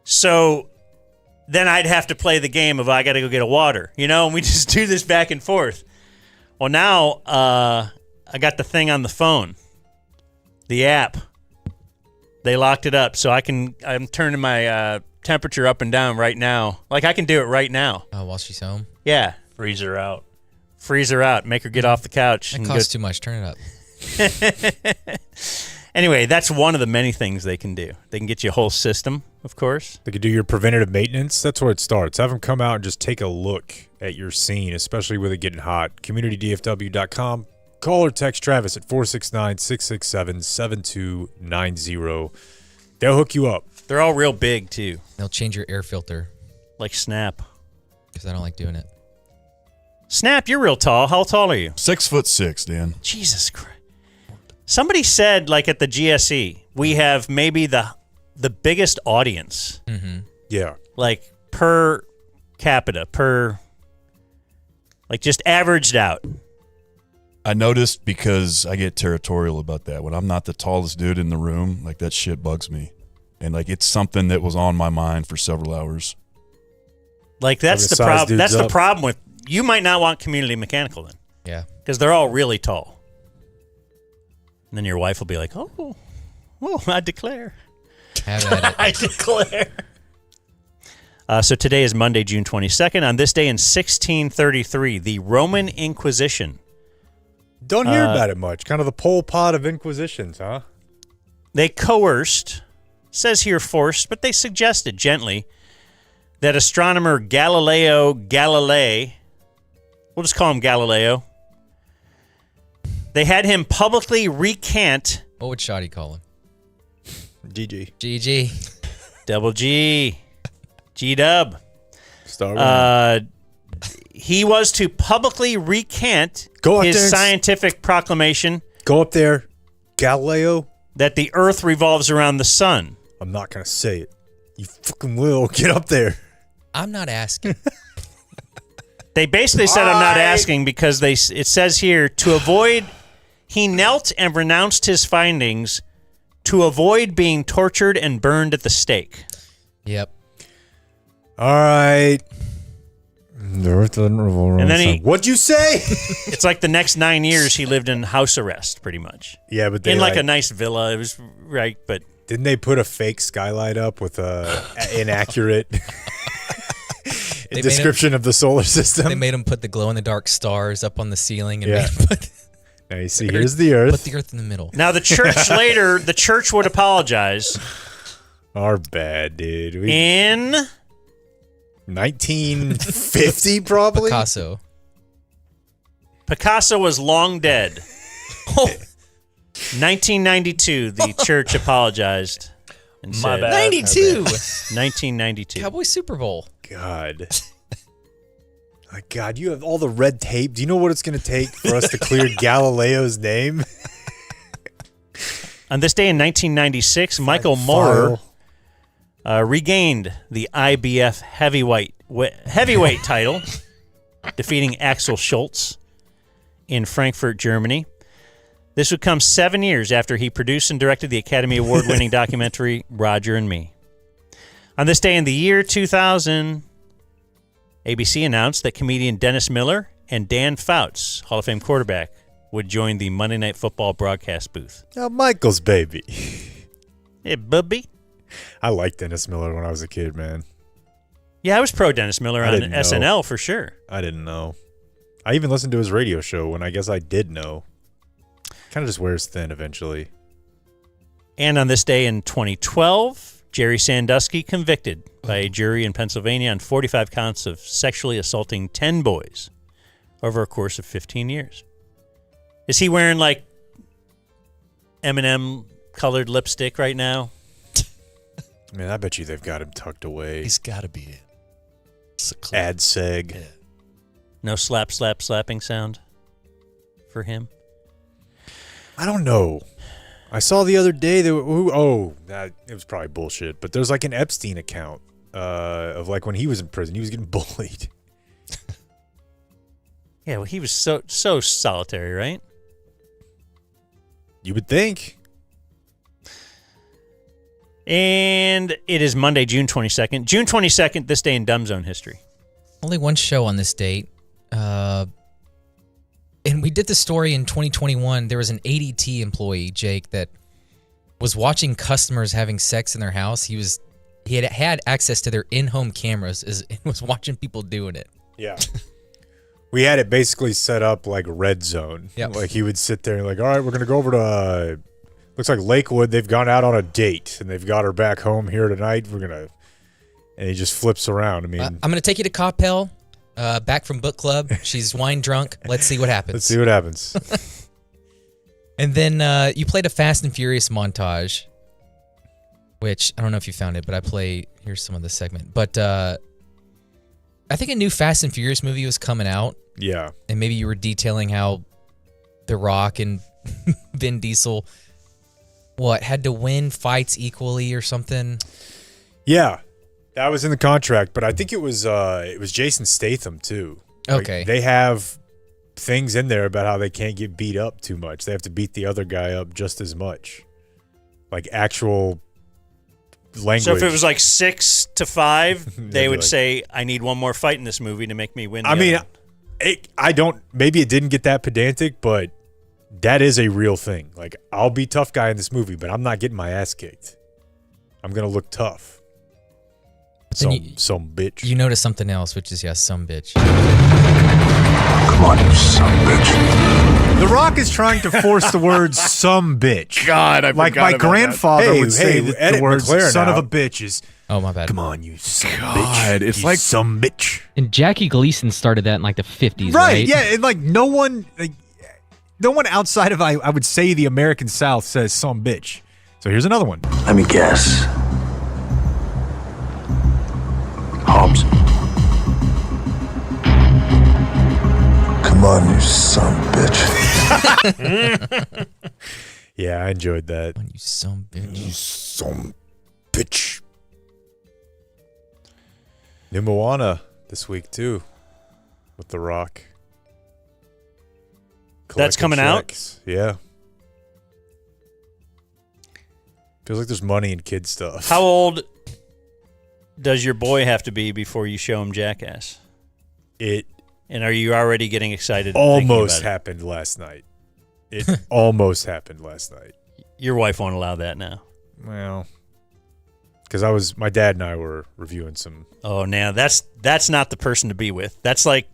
So then I'd have to play the game of I got to go get a water, and we just do this back and forth. Well, now I got the thing on the phone, the app. They locked it up, so I'm turning my temperature up and down right now. Like I can do it right now. Oh, while she's home? Yeah. Freeze her out. Make her get off the couch. That costs too much. Turn it up. Anyway, that's one of the many things they can do. They can get you a whole system, of course. They could do your preventative maintenance. That's where it starts. Have them come out and just take a look at your scene, especially with it getting hot. CommunityDFW.com. Call or text Travis at 469-667-7290. They'll hook you up. They're all real big, too. They'll change your air filter. Like Snap. Because I don't like doing it. Snap, you're real tall. How tall are you? 6'6", Dan. Jesus Christ. Somebody said, like at the GSE, we have maybe the biggest audience. Mm-hmm. Yeah. Like per capita, like just averaged out. I noticed because I get territorial about that. When I'm not the tallest dude in the room, like that shit bugs me. And like it's something that was on my mind for several hours. Like that's the problem. That's the problem with you might not want community mechanical then. Yeah. Because they're all really tall. And then your wife will be like, oh, I declare. Have at it. I declare. So today is Monday, June 22nd. On this day in 1633, the Roman Inquisition. Don't hear about it much. Kind of the Pol Pot of Inquisitions, huh? They coerced, says here forced, but they suggested gently that astronomer Galileo Galilei, we'll just call him Galileo, they had him publicly recant. What would Shoddy call him? GG. GG. Double G. G-Dub. He was to publicly recant his scientific proclamation. Go up there, Galileo. That the Earth revolves around the sun. I'm not going to say it. You fucking will. Get up there. I'm not asking. They basically said I'm not asking because it says here, to avoid, he knelt and renounced his findings to avoid being tortured and burned at the stake. Yep. All right. The Earth doesn't revolve around the sun. What'd you say? It's like the next 9 years he lived in house arrest, pretty much. Yeah, but in like a nice villa. It was right, but didn't they put a fake skylight up with a inaccurate description of the solar system? They made him put the glow-in-the-dark stars up on the ceiling. And now you see, here's the Earth. Put the Earth in the middle. Now the church would apologize. Our bad, dude. In 1950, probably? Picasso was long dead. 1992, the church apologized. And My said, bad. 92. 1992. Cowboy Super Bowl. God. My God, you have all the red tape. Do you know what it's going to take for us to clear Galileo's name? On this day in 1996, Michael Moorer regained the IBF heavyweight title, defeating Axel Schultz in Frankfurt, Germany. This would come 7 years after he produced and directed the Academy Award-winning documentary Roger and Me. On this day in the year 2000, ABC announced that comedian Dennis Miller and Dan Fouts, Hall of Fame quarterback, would join the Monday Night Football broadcast booth. Oh, Michael's baby. Hey, bubby. I liked Dennis Miller when I was a kid, man. Yeah, I was pro Dennis Miller on SNL for sure. I didn't know. I even listened to his radio show when I guess I did know. Kind of just wears thin eventually. And on this day in 2012, Jerry Sandusky convicted by a jury in Pennsylvania on 45 counts of sexually assaulting 10 boys over a course of 15 years. Is he wearing like M&M colored lipstick right now? Man, I bet you they've got him tucked away. He's got to be ad seg. Yeah. No slapping sound for him. I don't know. I saw the other day that it was probably bullshit, but there's like an Epstein account of like when he was in prison, he was getting bullied. Yeah, well, he was so solitary, right? You would think. And it is Monday, June 22nd. June 22nd, this day in Dumb Zone history. Only one show on this date. And we did the story in 2021. There was an ADT employee, Jake, that was watching customers having sex in their house. He had access to their in-home cameras and was watching people doing it. Yeah. We had it basically set up like Red Zone. Yep. Like he would sit there and like, all right, we're going to go over to, looks like Lakewood. They've gone out on a date and they've got her back home here tonight. And he just flips around. I mean, I'm going to take you to Coppell. Back from book club. She's wine drunk. Let's see what happens. Let's see what happens. And then you played a Fast and Furious montage, which I don't know if you found it, but here's some of the segment. But I think a new Fast and Furious movie was coming out. Yeah. And maybe you were detailing how The Rock and Vin Diesel, had to win fights equally or something? Yeah. That was in the contract, but I think it was Jason Statham too. Okay. Like, they have things in there about how they can't get beat up too much. They have to beat the other guy up just as much. Like actual language. So if it was like 6-5, they would say, I need one more fight in this movie to make me win. Maybe it didn't get that pedantic, but that is a real thing. Like, I'll be tough guy in this movie, but I'm not getting my ass kicked. I'm going to look tough. Then Some bitch. You notice something else, which is, some bitch. Come on, you some bitch. The Rock is trying to force the words "some bitch." God, I like forgot my about grandfather would say that edit the words McLaren "son of a out. bitch" is. Oh, my bad. Come on, you some God, bitch. it's you like some bitch. And Jackie Gleason started that in like the 50s, Right? right? Yeah, and like no one outside of I would say the American South says "some bitch." So here's another one. Let me guess. Hobbs. Come on, you son of a bitch. Yeah, I enjoyed that. You some bitch. You some bitch. New Moana this week too, with The Rock. That's coming out? Shreks. Yeah. Feels like there's money in kid stuff. How old does your boy have to be before you show him Jackass? And are you already getting excited? Almost happened last night. It almost happened last night. Your wife won't allow that now. Well, because my dad and I were reviewing some. Oh, now that's not the person to be with. That's like,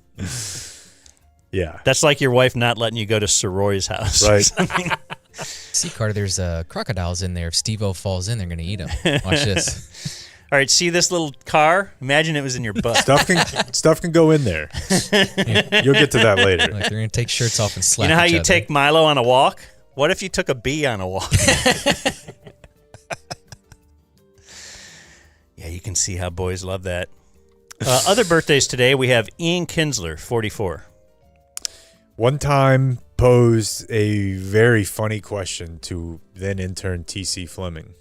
yeah, that's like your wife not letting you go to Soroy's house. Right. See, Carter, there's crocodiles in there. If Steve-O falls in, they're going to eat him. Watch this. All right, see this little car? Imagine it was in your butt. Stuff can go in there. You'll get to that later. Like they're going to take shirts off and slap You know how each you other. take Milo on a walk? What if you took a bee on a walk? Yeah, you can see how boys love that. Other birthdays today, we have Ian Kinsler, 44. One time posed a very funny question to then intern TC Fleming.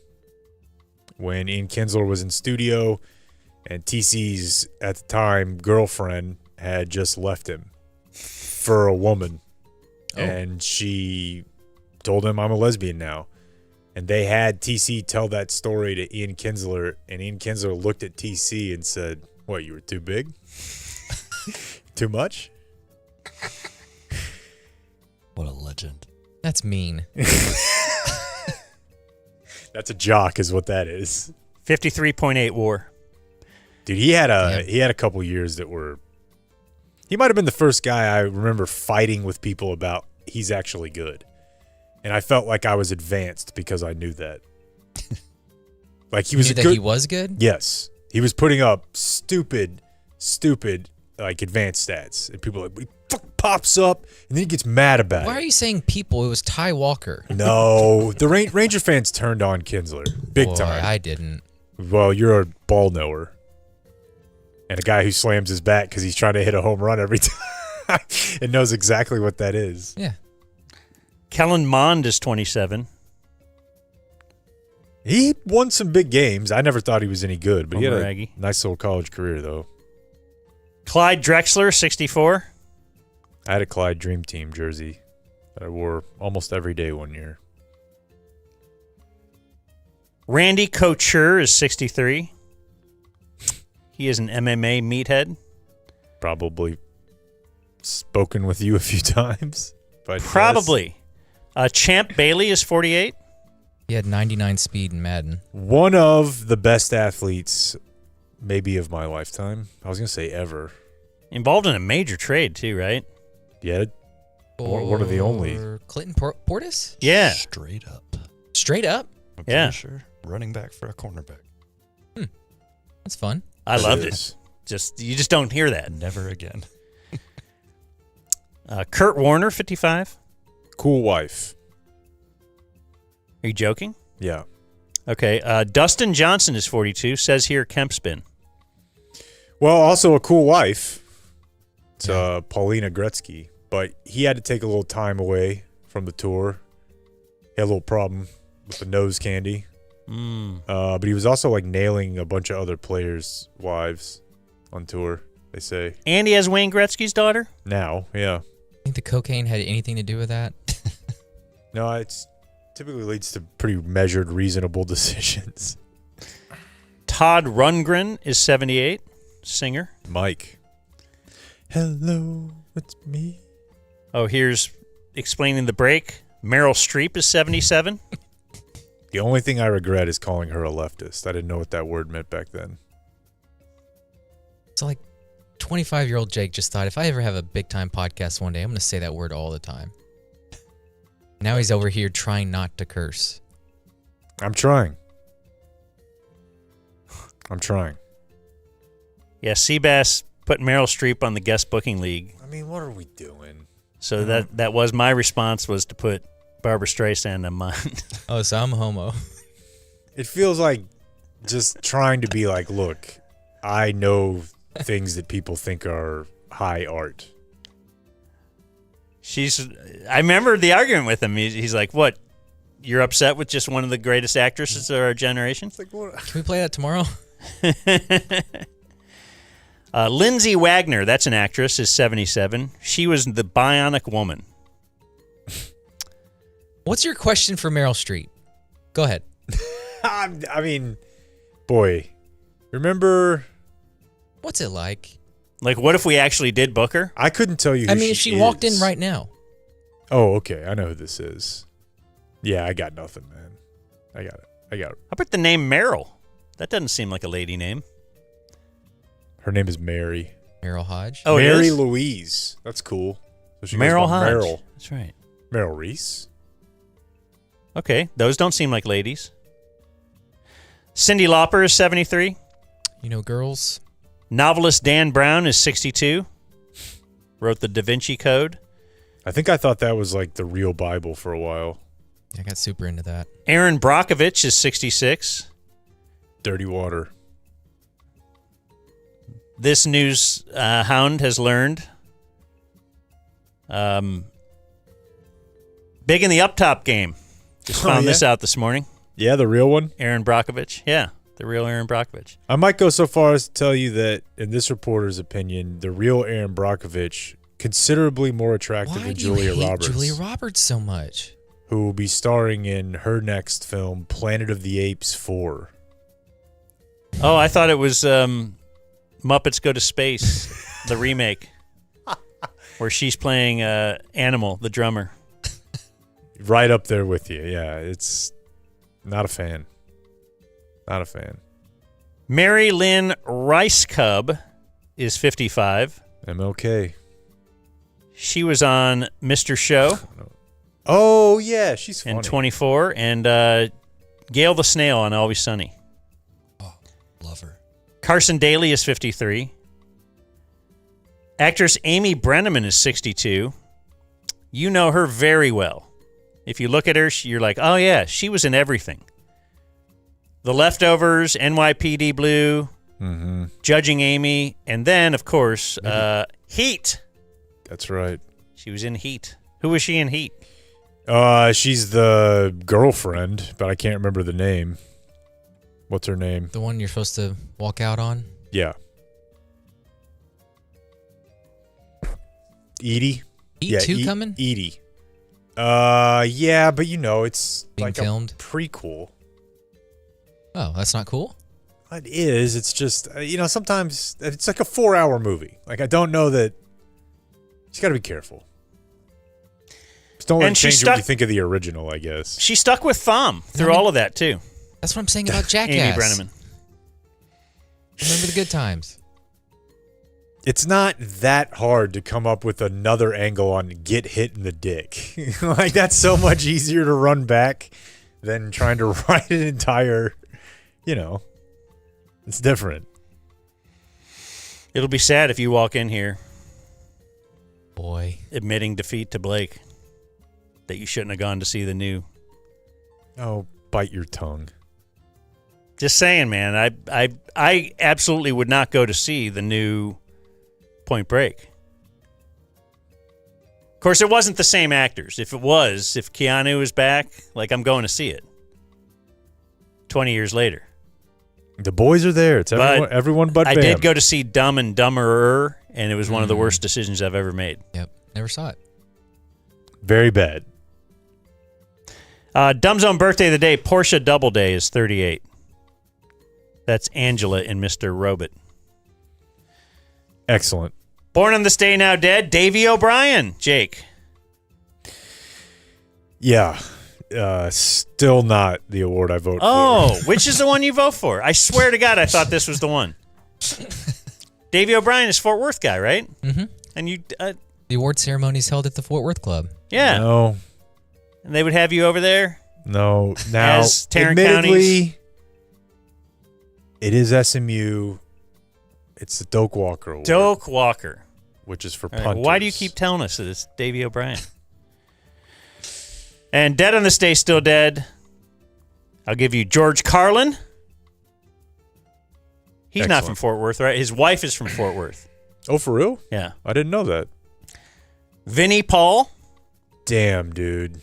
When Ian Kinsler was in studio and TC's, at the time, girlfriend had just left him for a woman. Oh. And she told him, "I'm a lesbian now." And they had TC tell that story to Ian Kinsler, and Ian Kinsler looked at TC and said, "What, you were too big? Too much?" What a legend. That's mean. That's a jock is what that is. 53.8 WAR. Dude, he had a couple years that were. He might have been the first guy I remember fighting with people about he's actually good. And I felt like I was advanced because I knew that. Like he was You knew good. that he was good? Yes. He was putting up stupid like advanced stats. And people are like, but he fucking pops up and then he gets mad about Why it. are you saying people? It was Ty Walker. No, the Ranger fans turned on Kinsler big Boy, time. I didn't. Well, you're a ball knower. And a guy who slams his bat because he's trying to hit a home run every time and knows exactly what that is. Yeah. Kellen Mond is 27. He won some big games. I never thought he was any good, but he had Homer a Aggie. nice little college career, though. Clyde Drexler, 64. I had a Clyde Dream Team jersey that I wore almost every day one year. Randy Couture is 63. He is an MMA meathead. Probably spoken with you a few times. But Probably. Champ Bailey is 48. He had 99 speed in Madden. One of the best athletes, maybe of my lifetime. I was going to say ever. Involved in a major trade, too, right? Yeah. One of the only. Or Clinton Portis? Yeah. Straight up. Straight up? I'm Yeah. pretty sure. Running back for a cornerback. That's fun. I loved it. You just don't hear that. Never again. Kurt Warner, 55. Cool wife. Are you joking? Yeah. Okay. Dustin Johnson is 42. Says here Kempspin. Well, also a cool wife. It's Paulina Gretzky. But he had to take a little time away from the tour. He had a little problem with the nose candy. But he was also like nailing a bunch of other players' wives on tour, they say. And he has Wayne Gretzky's daughter? Now, yeah. Think the cocaine had anything to do with that? No, it's typically leads to pretty measured, reasonable decisions. Todd Rundgren is 78. Singer. Mike. Hello, it's me. Oh, here's explaining the break. Meryl Streep is 77. The only thing I regret is calling her a leftist. I didn't know what that word meant back then. So like 25-year-old Jake just thought, if I ever have a big-time podcast one day, I'm going to say that word all the time. Now he's over here trying not to curse. I'm trying. Yeah, Seabass put Meryl Streep on the guest booking league. I mean, what are we doing? So that was my response, was to put Barbara Streisand on mine. Oh, so I'm homo. It feels like just trying to be like, look, I know things that people think are high art. I remember the argument with him. He's like, what? You're upset with just one of the greatest actresses of our generation? It's like, what? Can we play that tomorrow? Lindsay Wagner, that's an actress, is 77. She was the Bionic Woman. What's your question for Meryl Streep? Go ahead. I mean, boy, remember... What's it like? Like, what if we actually did book her? I couldn't tell you who she walked in right now. Oh, okay. I know who this is. Yeah, I got nothing, man. I got it. How about the name Meryl? That doesn't seem like a lady name. Her name is Mary. Meryl Hodge? Oh, Mary Louise. That's cool. So she goes by Meryl Hodge. Meryl. That's right. Meryl Reese. Okay, those don't seem like ladies. Cyndi Lauper is 73. You know, girls. Novelist Dan Brown is 62. Wrote the Da Vinci Code. I think I thought that was like the real Bible for a while. I got super into that. Aaron Brockovich is 66. Dirty Water. This news hound has learned. Big in the up top game. Just found this out this morning. Yeah, the real one? Aaron Brockovich. Yeah, the real Aaron Brockovich. I might go so far as to tell you that, in this reporter's opinion, the real Aaron Brockovich, considerably more attractive than Julia Roberts. Julia Roberts so much? Who will be starring in her next film, Planet of the Apes 4. Oh, I thought it was Muppets Go to Space, the remake, where she's playing Animal, the drummer. Right up there with you. Yeah, it's not a fan. Not a fan. Mary Lynn Ricecub is 55. MLK. She was on Mr. Show. Oh, yeah, she's funny. In 24. And Gail the Snail on Always Sunny. Oh, love her. Carson Daly is 53. Actress Amy Brenneman is 62. You know her very well. If you look at her, you're like, oh, yeah, she was in everything. The Leftovers, NYPD Blue, Judging Amy, and then, of course, Heat. That's right. She was in Heat. Who was she in Heat? She's the girlfriend, but I can't remember the name. What's her name? The one you're supposed to walk out on? Yeah. Edie? Heat 2 coming? Edie. Yeah, but it's being like filmed? A prequel. Oh, that's not cool? It is. It's just, sometimes it's like a 4-hour movie. Like, I don't know that. You got to be careful. Just don't let it change what you think of the original, I guess. She stuck with Thom through all of that, too. That's what I'm saying about Jackass. Amy Brenneman. Remember the good times. It's not that hard to come up with another angle on get hit in the dick. Like, that's so much easier to run back than trying to write an entire, it's different. It'll be sad if you walk in here. Boy. Admitting defeat to Blake. That you shouldn't have gone to see the new. Oh, bite your tongue. Just saying, man. I absolutely would not go to see the new Point Break. Of course, it wasn't the same actors. If Keanu was back, I'm going to see it. 20 years later. The boys are there. It's everyone but I Bam. did go to see Dumb and Dumberer, and it was one of the worst decisions I've ever made. Yep. Never saw it. Very bad. Dumb Zone birthday of the day, Portia Doubleday is 38. That's Angela in Mr. Robot. Excellent. Born on this day, now dead, Davey O'Brien. Jake. Yeah. Still not the award I vote for. Oh, which is the one you vote for? I swear to God, I thought this was the one. Davey O'Brien is Fort Worth guy, right? Mm-hmm. And you, the award ceremony is held at the Fort Worth Club. yeah, No. and they would have you over there. No. Now, As Tarrant admittedly, it is SMU. It's the Doak Walker Award. Doak Walker, which is for All right, punters. why do you keep telling us that it's Davey O'Brien? And dead on this day, still dead. I'll give you George Carlin. He's not from Excellent. Fort Worth, right? His wife is from Fort Worth. Oh, for real? Yeah. I didn't know that. Vinnie Paul. Damn, dude.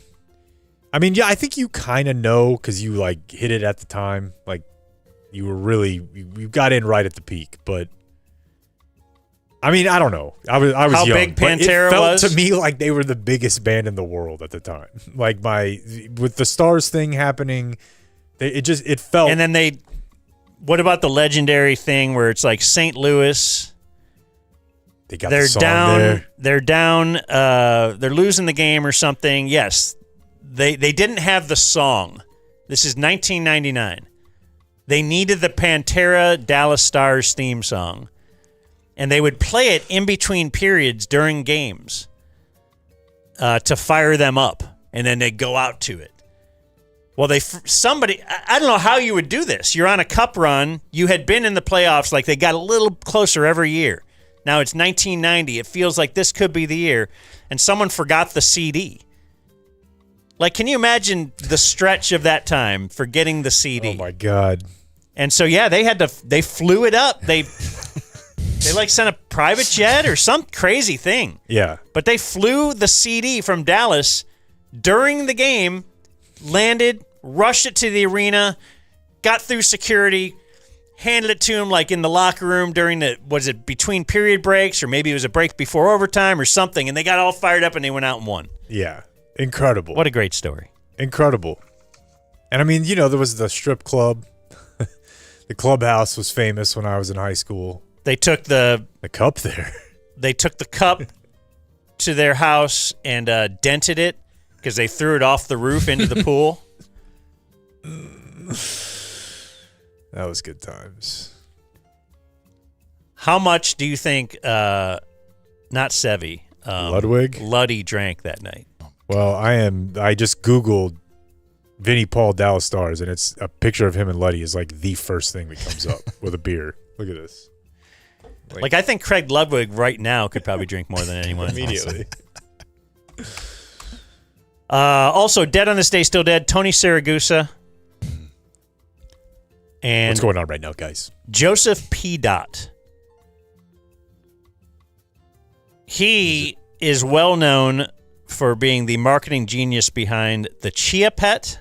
I mean, yeah, I think you kind of know because you like hit it at the time. Like you were really you got in right at the peak. But I mean, I don't know. I was How young, big but Pantera it felt was? to me like they were the biggest band in the world at the time. Like with the Stars thing happening, it felt. And then what about the legendary thing where it's like St. Louis? They're the song down. there. They're down. They're losing the game or something. Yes, they didn't have the song. This is 1999. They needed the Pantera Dallas Stars theme song, and they would play it in between periods during games to fire them up, and then they'd go out to it. Well, I don't know how you would do this. You're on a cup run. You had been in the playoffs, like they got a little closer every year. Now it's 1990. It feels like this could be the year, and someone forgot the CD. Like, can you imagine the stretch of that time forgetting the CD? Oh my God! And so yeah, they flew it up. They like sent a private jet or some crazy thing. Yeah. But they flew the CD from Dallas during the game, landed, rushed it to the arena, got through security, handed it to him like in the locker room during was it between period breaks or maybe it was a break before overtime or something, and they got all fired up and they went out and won. Yeah. Incredible. What a great story. Incredible. And I mean, there was the strip club. The clubhouse was famous when I was in high school. They took the cup there. They took the cup to their house and dented it because they threw it off the roof into the pool. That was good times. How much do you think, not Sevy, Ludwig? Luddy drank that night? Well, I just Googled Vinnie Paul Dallas Stars, and it's a picture of him and Luddy is like the first thing that comes up with a beer. Look at this. Like I think Craig Ludwig right now could probably drink more than anyone. Immediately. Also, dead on this day, still dead, Tony Siragusa. And what's going on right now, guys? Joseph P. Dot. He is well known for being the marketing genius behind the Chia Pet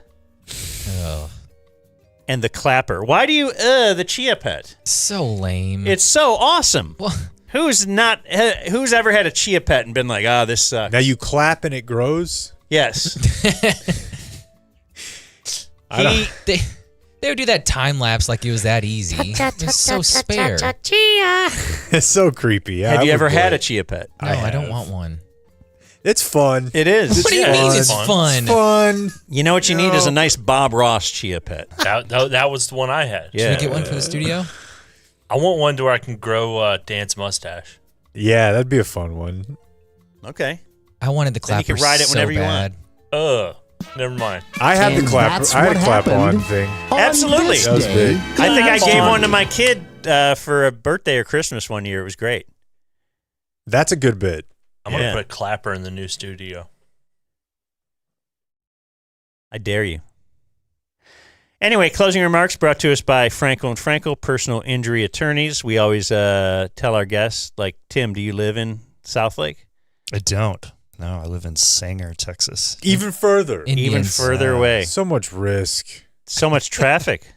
and the Clapper. Why do you the Chia Pet? So lame. It's so awesome. Who's ever had a Chia Pet and been like, this sucks? Now you clap and it grows? Yes. They would do that time lapse like it was that easy. It's so spare. It's so creepy. Yeah, Have you ever had a Chia Pet? No, I don't want one. It's fun. It is. What do you mean it's fun? It's fun. You know what you need is a nice Bob Ross Chia Pet. That was the one I had. Yeah. Should we get one for the studio? I want one to where I can grow Dan's mustache. Yeah, that'd be a fun one. Okay. I wanted the clapper. Then you can ride it whenever you bad. want. Never mind. I had the clapper. I had a clap-on thing. Absolutely. That was big. I think I gave one to my kid for a birthday or Christmas one year. It was great. That's a good bit. I'm going to put a clapper in the new studio. I dare you. Anyway, closing remarks brought to us by Frankel & Frankel, personal injury attorneys. We always tell our guests, like, Tim, do you live in Southlake? I don't. No, I live in Sanger, Texas. Even further. Even further away. So much risk. So much traffic.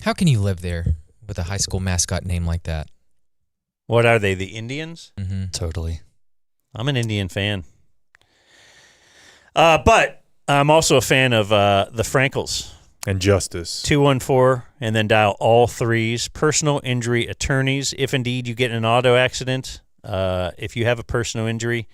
How can you live there with a high school mascot name like that? What are they, the Indians? Mm-hmm. Totally. I'm an Indian fan. But I'm also a fan of the Frankels. And Justice. 214, and then dial all threes. Personal injury attorneys. If indeed you get in an auto accident, if you have a personal injury,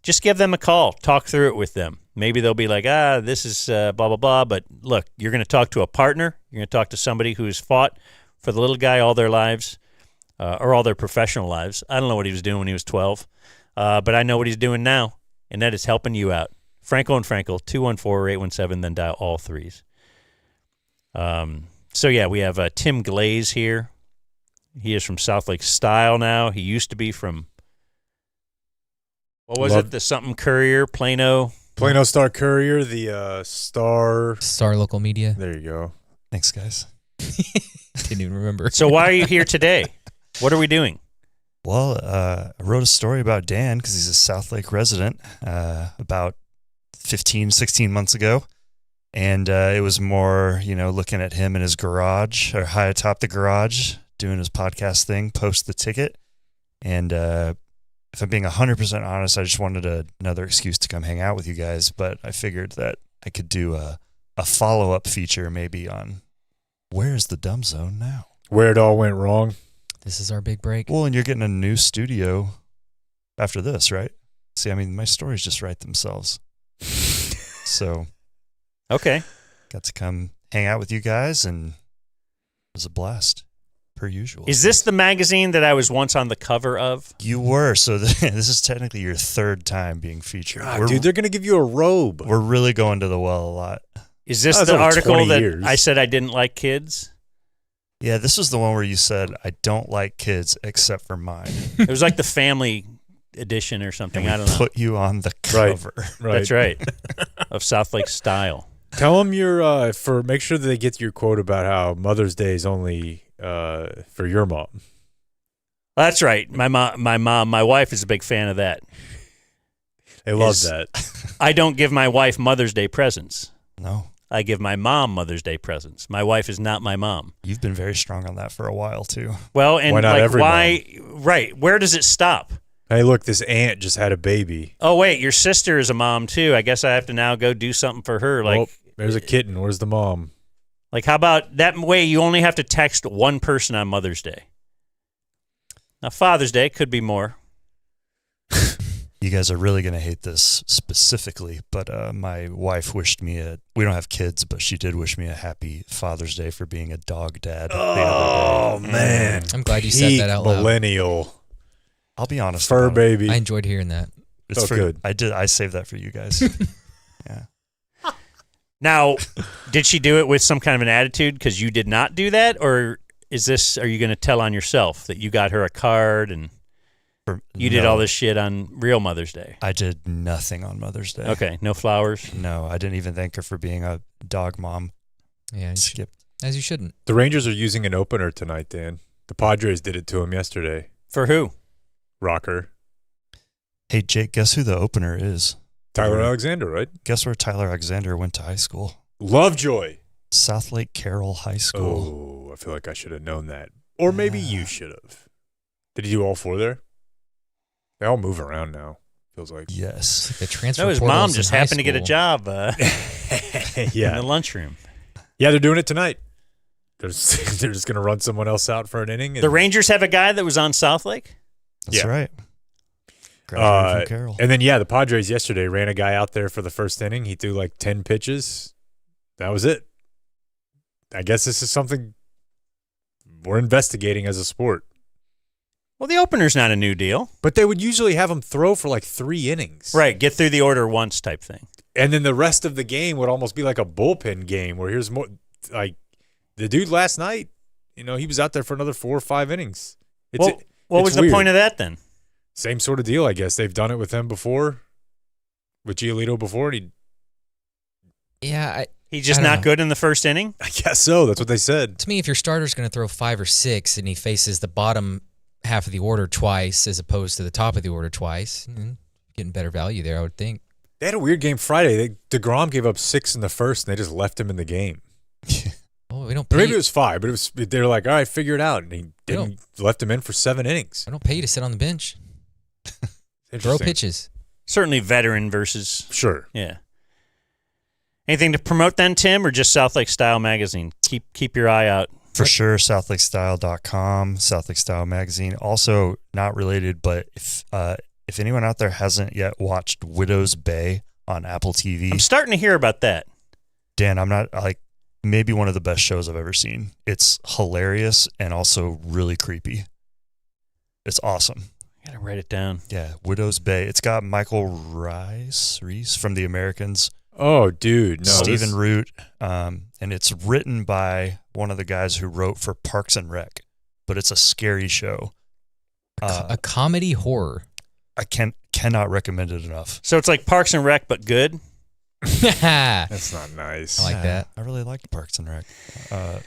just give them a call. Talk through it with them. Maybe they'll be like, this is blah, blah, blah. But look, you're going to talk to a partner. You're going to talk to somebody who's fought for the little guy all their lives or all their professional lives. I don't know what he was doing when he was 12, but I know what he's doing now, and that is helping you out. Frankel and Frankel, 214-817, then dial all threes. So, yeah, we have Tim Glaze here. He is from Southlake Style now. He used to be from, what was it, the something Courier, Plano? Plano Star Courier, the Star Local Media. There you go. Thanks, guys. Didn't even remember. So why are you here today? What are we doing? Well, I wrote a story about Dan because he's a Southlake resident about 15, 16 months ago. And it was more, looking at him in his garage or high atop the garage doing his podcast thing, post the ticket. And if I'm being 100% honest, I just wanted another excuse to come hang out with you guys. But I figured that I could do a follow-up feature maybe on where's the dumb zone now? Where it all went wrong. This is our big break. Well, and you're getting a new studio after this, right? See, my stories just write themselves. So, okay. Got to come hang out with you guys, and it was a blast, per usual. Is this the magazine that I was once on the cover of? You were. So this is technically your third time being featured. Dude, they're going to give you a robe. We're really going to the well a lot. Is this the article that I said I didn't like kids? Yeah, this was the one where you said, I don't like kids except for mine. It was like the family edition or something. I don't know. Put you on the cover. Right. That's right. Of Southlake Style. Tell them make sure that they get your quote about how Mother's Day is only for your mom. That's right. My wife is a big fan of that. They love that. I don't give my wife Mother's Day presents. No. I give my mom Mother's Day presents. My wife is not my mom. You've been very strong on that for a while, too. Well, and why not every mom? Right. Where does it stop? Hey, look, this aunt just had a baby. Oh, wait, your sister is a mom, too. I guess I have to now go do something for her. There's a kitten. Where's the mom? Like, how about that way you only have to text one person on Mother's Day? Now, Father's Day could be more. You guys are really going to hate this specifically, but my wife wished me we don't have kids, but she did wish me a happy Father's Day for being a dog dad. Oh, man. I'm glad you said that out loud. Millennial. I'll be honest. Fur baby. I enjoyed hearing that. It's good. I saved that for you guys. Yeah. Now, did she do it with some kind of an attitude because you did not do that? Or are you going to tell on yourself that you got her a card and you did all this shit on real Mother's Day? I did nothing on Mother's Day. Okay, no flowers? No, I didn't even thank her for being a dog mom. Yeah, skipped. As you shouldn't. The Rangers are using an opener tonight, Dan. The Padres did it to him yesterday. For who? Rocker. Hey, Jake, guess who the opener is? Tyler Alexander, right? Guess where Tyler Alexander went to high school? Lovejoy. Southlake Carroll High School. Oh, I feel like I should have known that. Or maybe you should have. Did he do all four there? They all move around now, feels like. Yes. The transfer No, his mom just happened to get a job yeah. in the lunchroom. Yeah, they're doing it tonight. They're just going to run someone else out for an inning. The Rangers have a guy that was on Southlake? That's right. Graduated from Carroll. And then, the Padres yesterday ran a guy out there for the first inning. He threw like 10 pitches. That was it. I guess this is something we're investigating as a sport. Well, the opener's not a new deal. But they would usually have him throw for like 3 innings. Right, get through the order once type thing. And then the rest of the game would almost be like a bullpen game where here's more like the dude last night, he was out there for another 4 or 5 innings. What was the point of that then? Same sort of deal, I guess. They've done it with him before, with Giolito before. And he's just not good in the first inning? I guess so. That's what they said. To me, if your starter's going to throw 5 or 6 and he faces the bottom half of the order twice as opposed to the top of the order twice, getting better value there, I would think. They had a weird game Friday. DeGrom gave up 6 in the first, and they just left him in the game. Oh, we don't. Or maybe it was 5, but they were like, all right, figure it out, and he left him in for 7 innings. I don't pay you to sit on the bench. Throw pitches. Certainly veteran versus. Sure. Yeah. Anything to promote then, Tim, or just Southlake Style Magazine? Keep your eye out. For sure, southlakestyle.com, Southlake Style Magazine. Also, not related, but if anyone out there hasn't yet watched Widow's Bay on Apple TV. I'm starting to hear about that. Dan, I'm not like maybe one of the best shows I've ever seen. It's hilarious and also really creepy. It's awesome. I gotta write it down. Yeah, Widow's Bay. It's got Michael Reese from The Americans. Oh, dude, no. Stephen Root, and it's written by one of the guys who wrote for Parks and Rec, but it's a scary show. A comedy horror. I cannot recommend it enough. So it's like Parks and Rec, but good. That's not nice. I like that. I really liked Parks and Rec.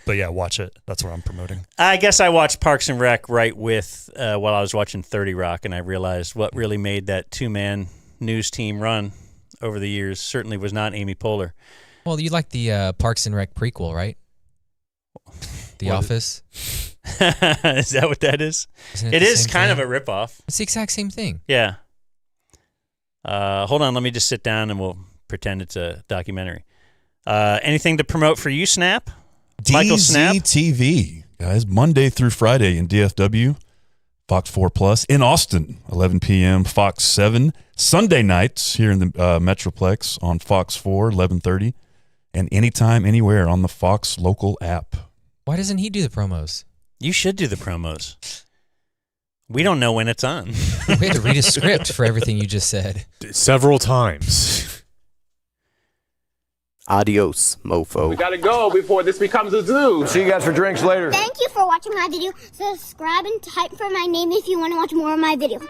But yeah, watch it. That's what I'm promoting. I guess I watched Parks and Rec right with while I was watching 30 Rock, and I realized what really made that two-man news team run over the years certainly was not Amy Poehler. Well, you like the Parks and Rec prequel, right? The Office. Is that what that is? It is kind of a ripoff. It's the exact same thing. Yeah. Hold on, let me just sit down and we'll pretend it's a documentary. Anything to promote for you, Snap? Michael Snap? DZTV, guys, Monday through Friday in DFW, Fox 4 Plus in Austin, 11 p.m., Fox 7. Sunday nights here in the Metroplex on Fox 4, 11:30, and anytime, anywhere on the Fox local app. Why doesn't he do the promos? You should do the promos. We don't know when it's on. We had to read a script for everything you just said. Several times. Adios, mofo. We gotta go before this becomes a zoo. See you guys for drinks later. Thank you for watching my video. Subscribe and type for my name if you want to watch more of my videos.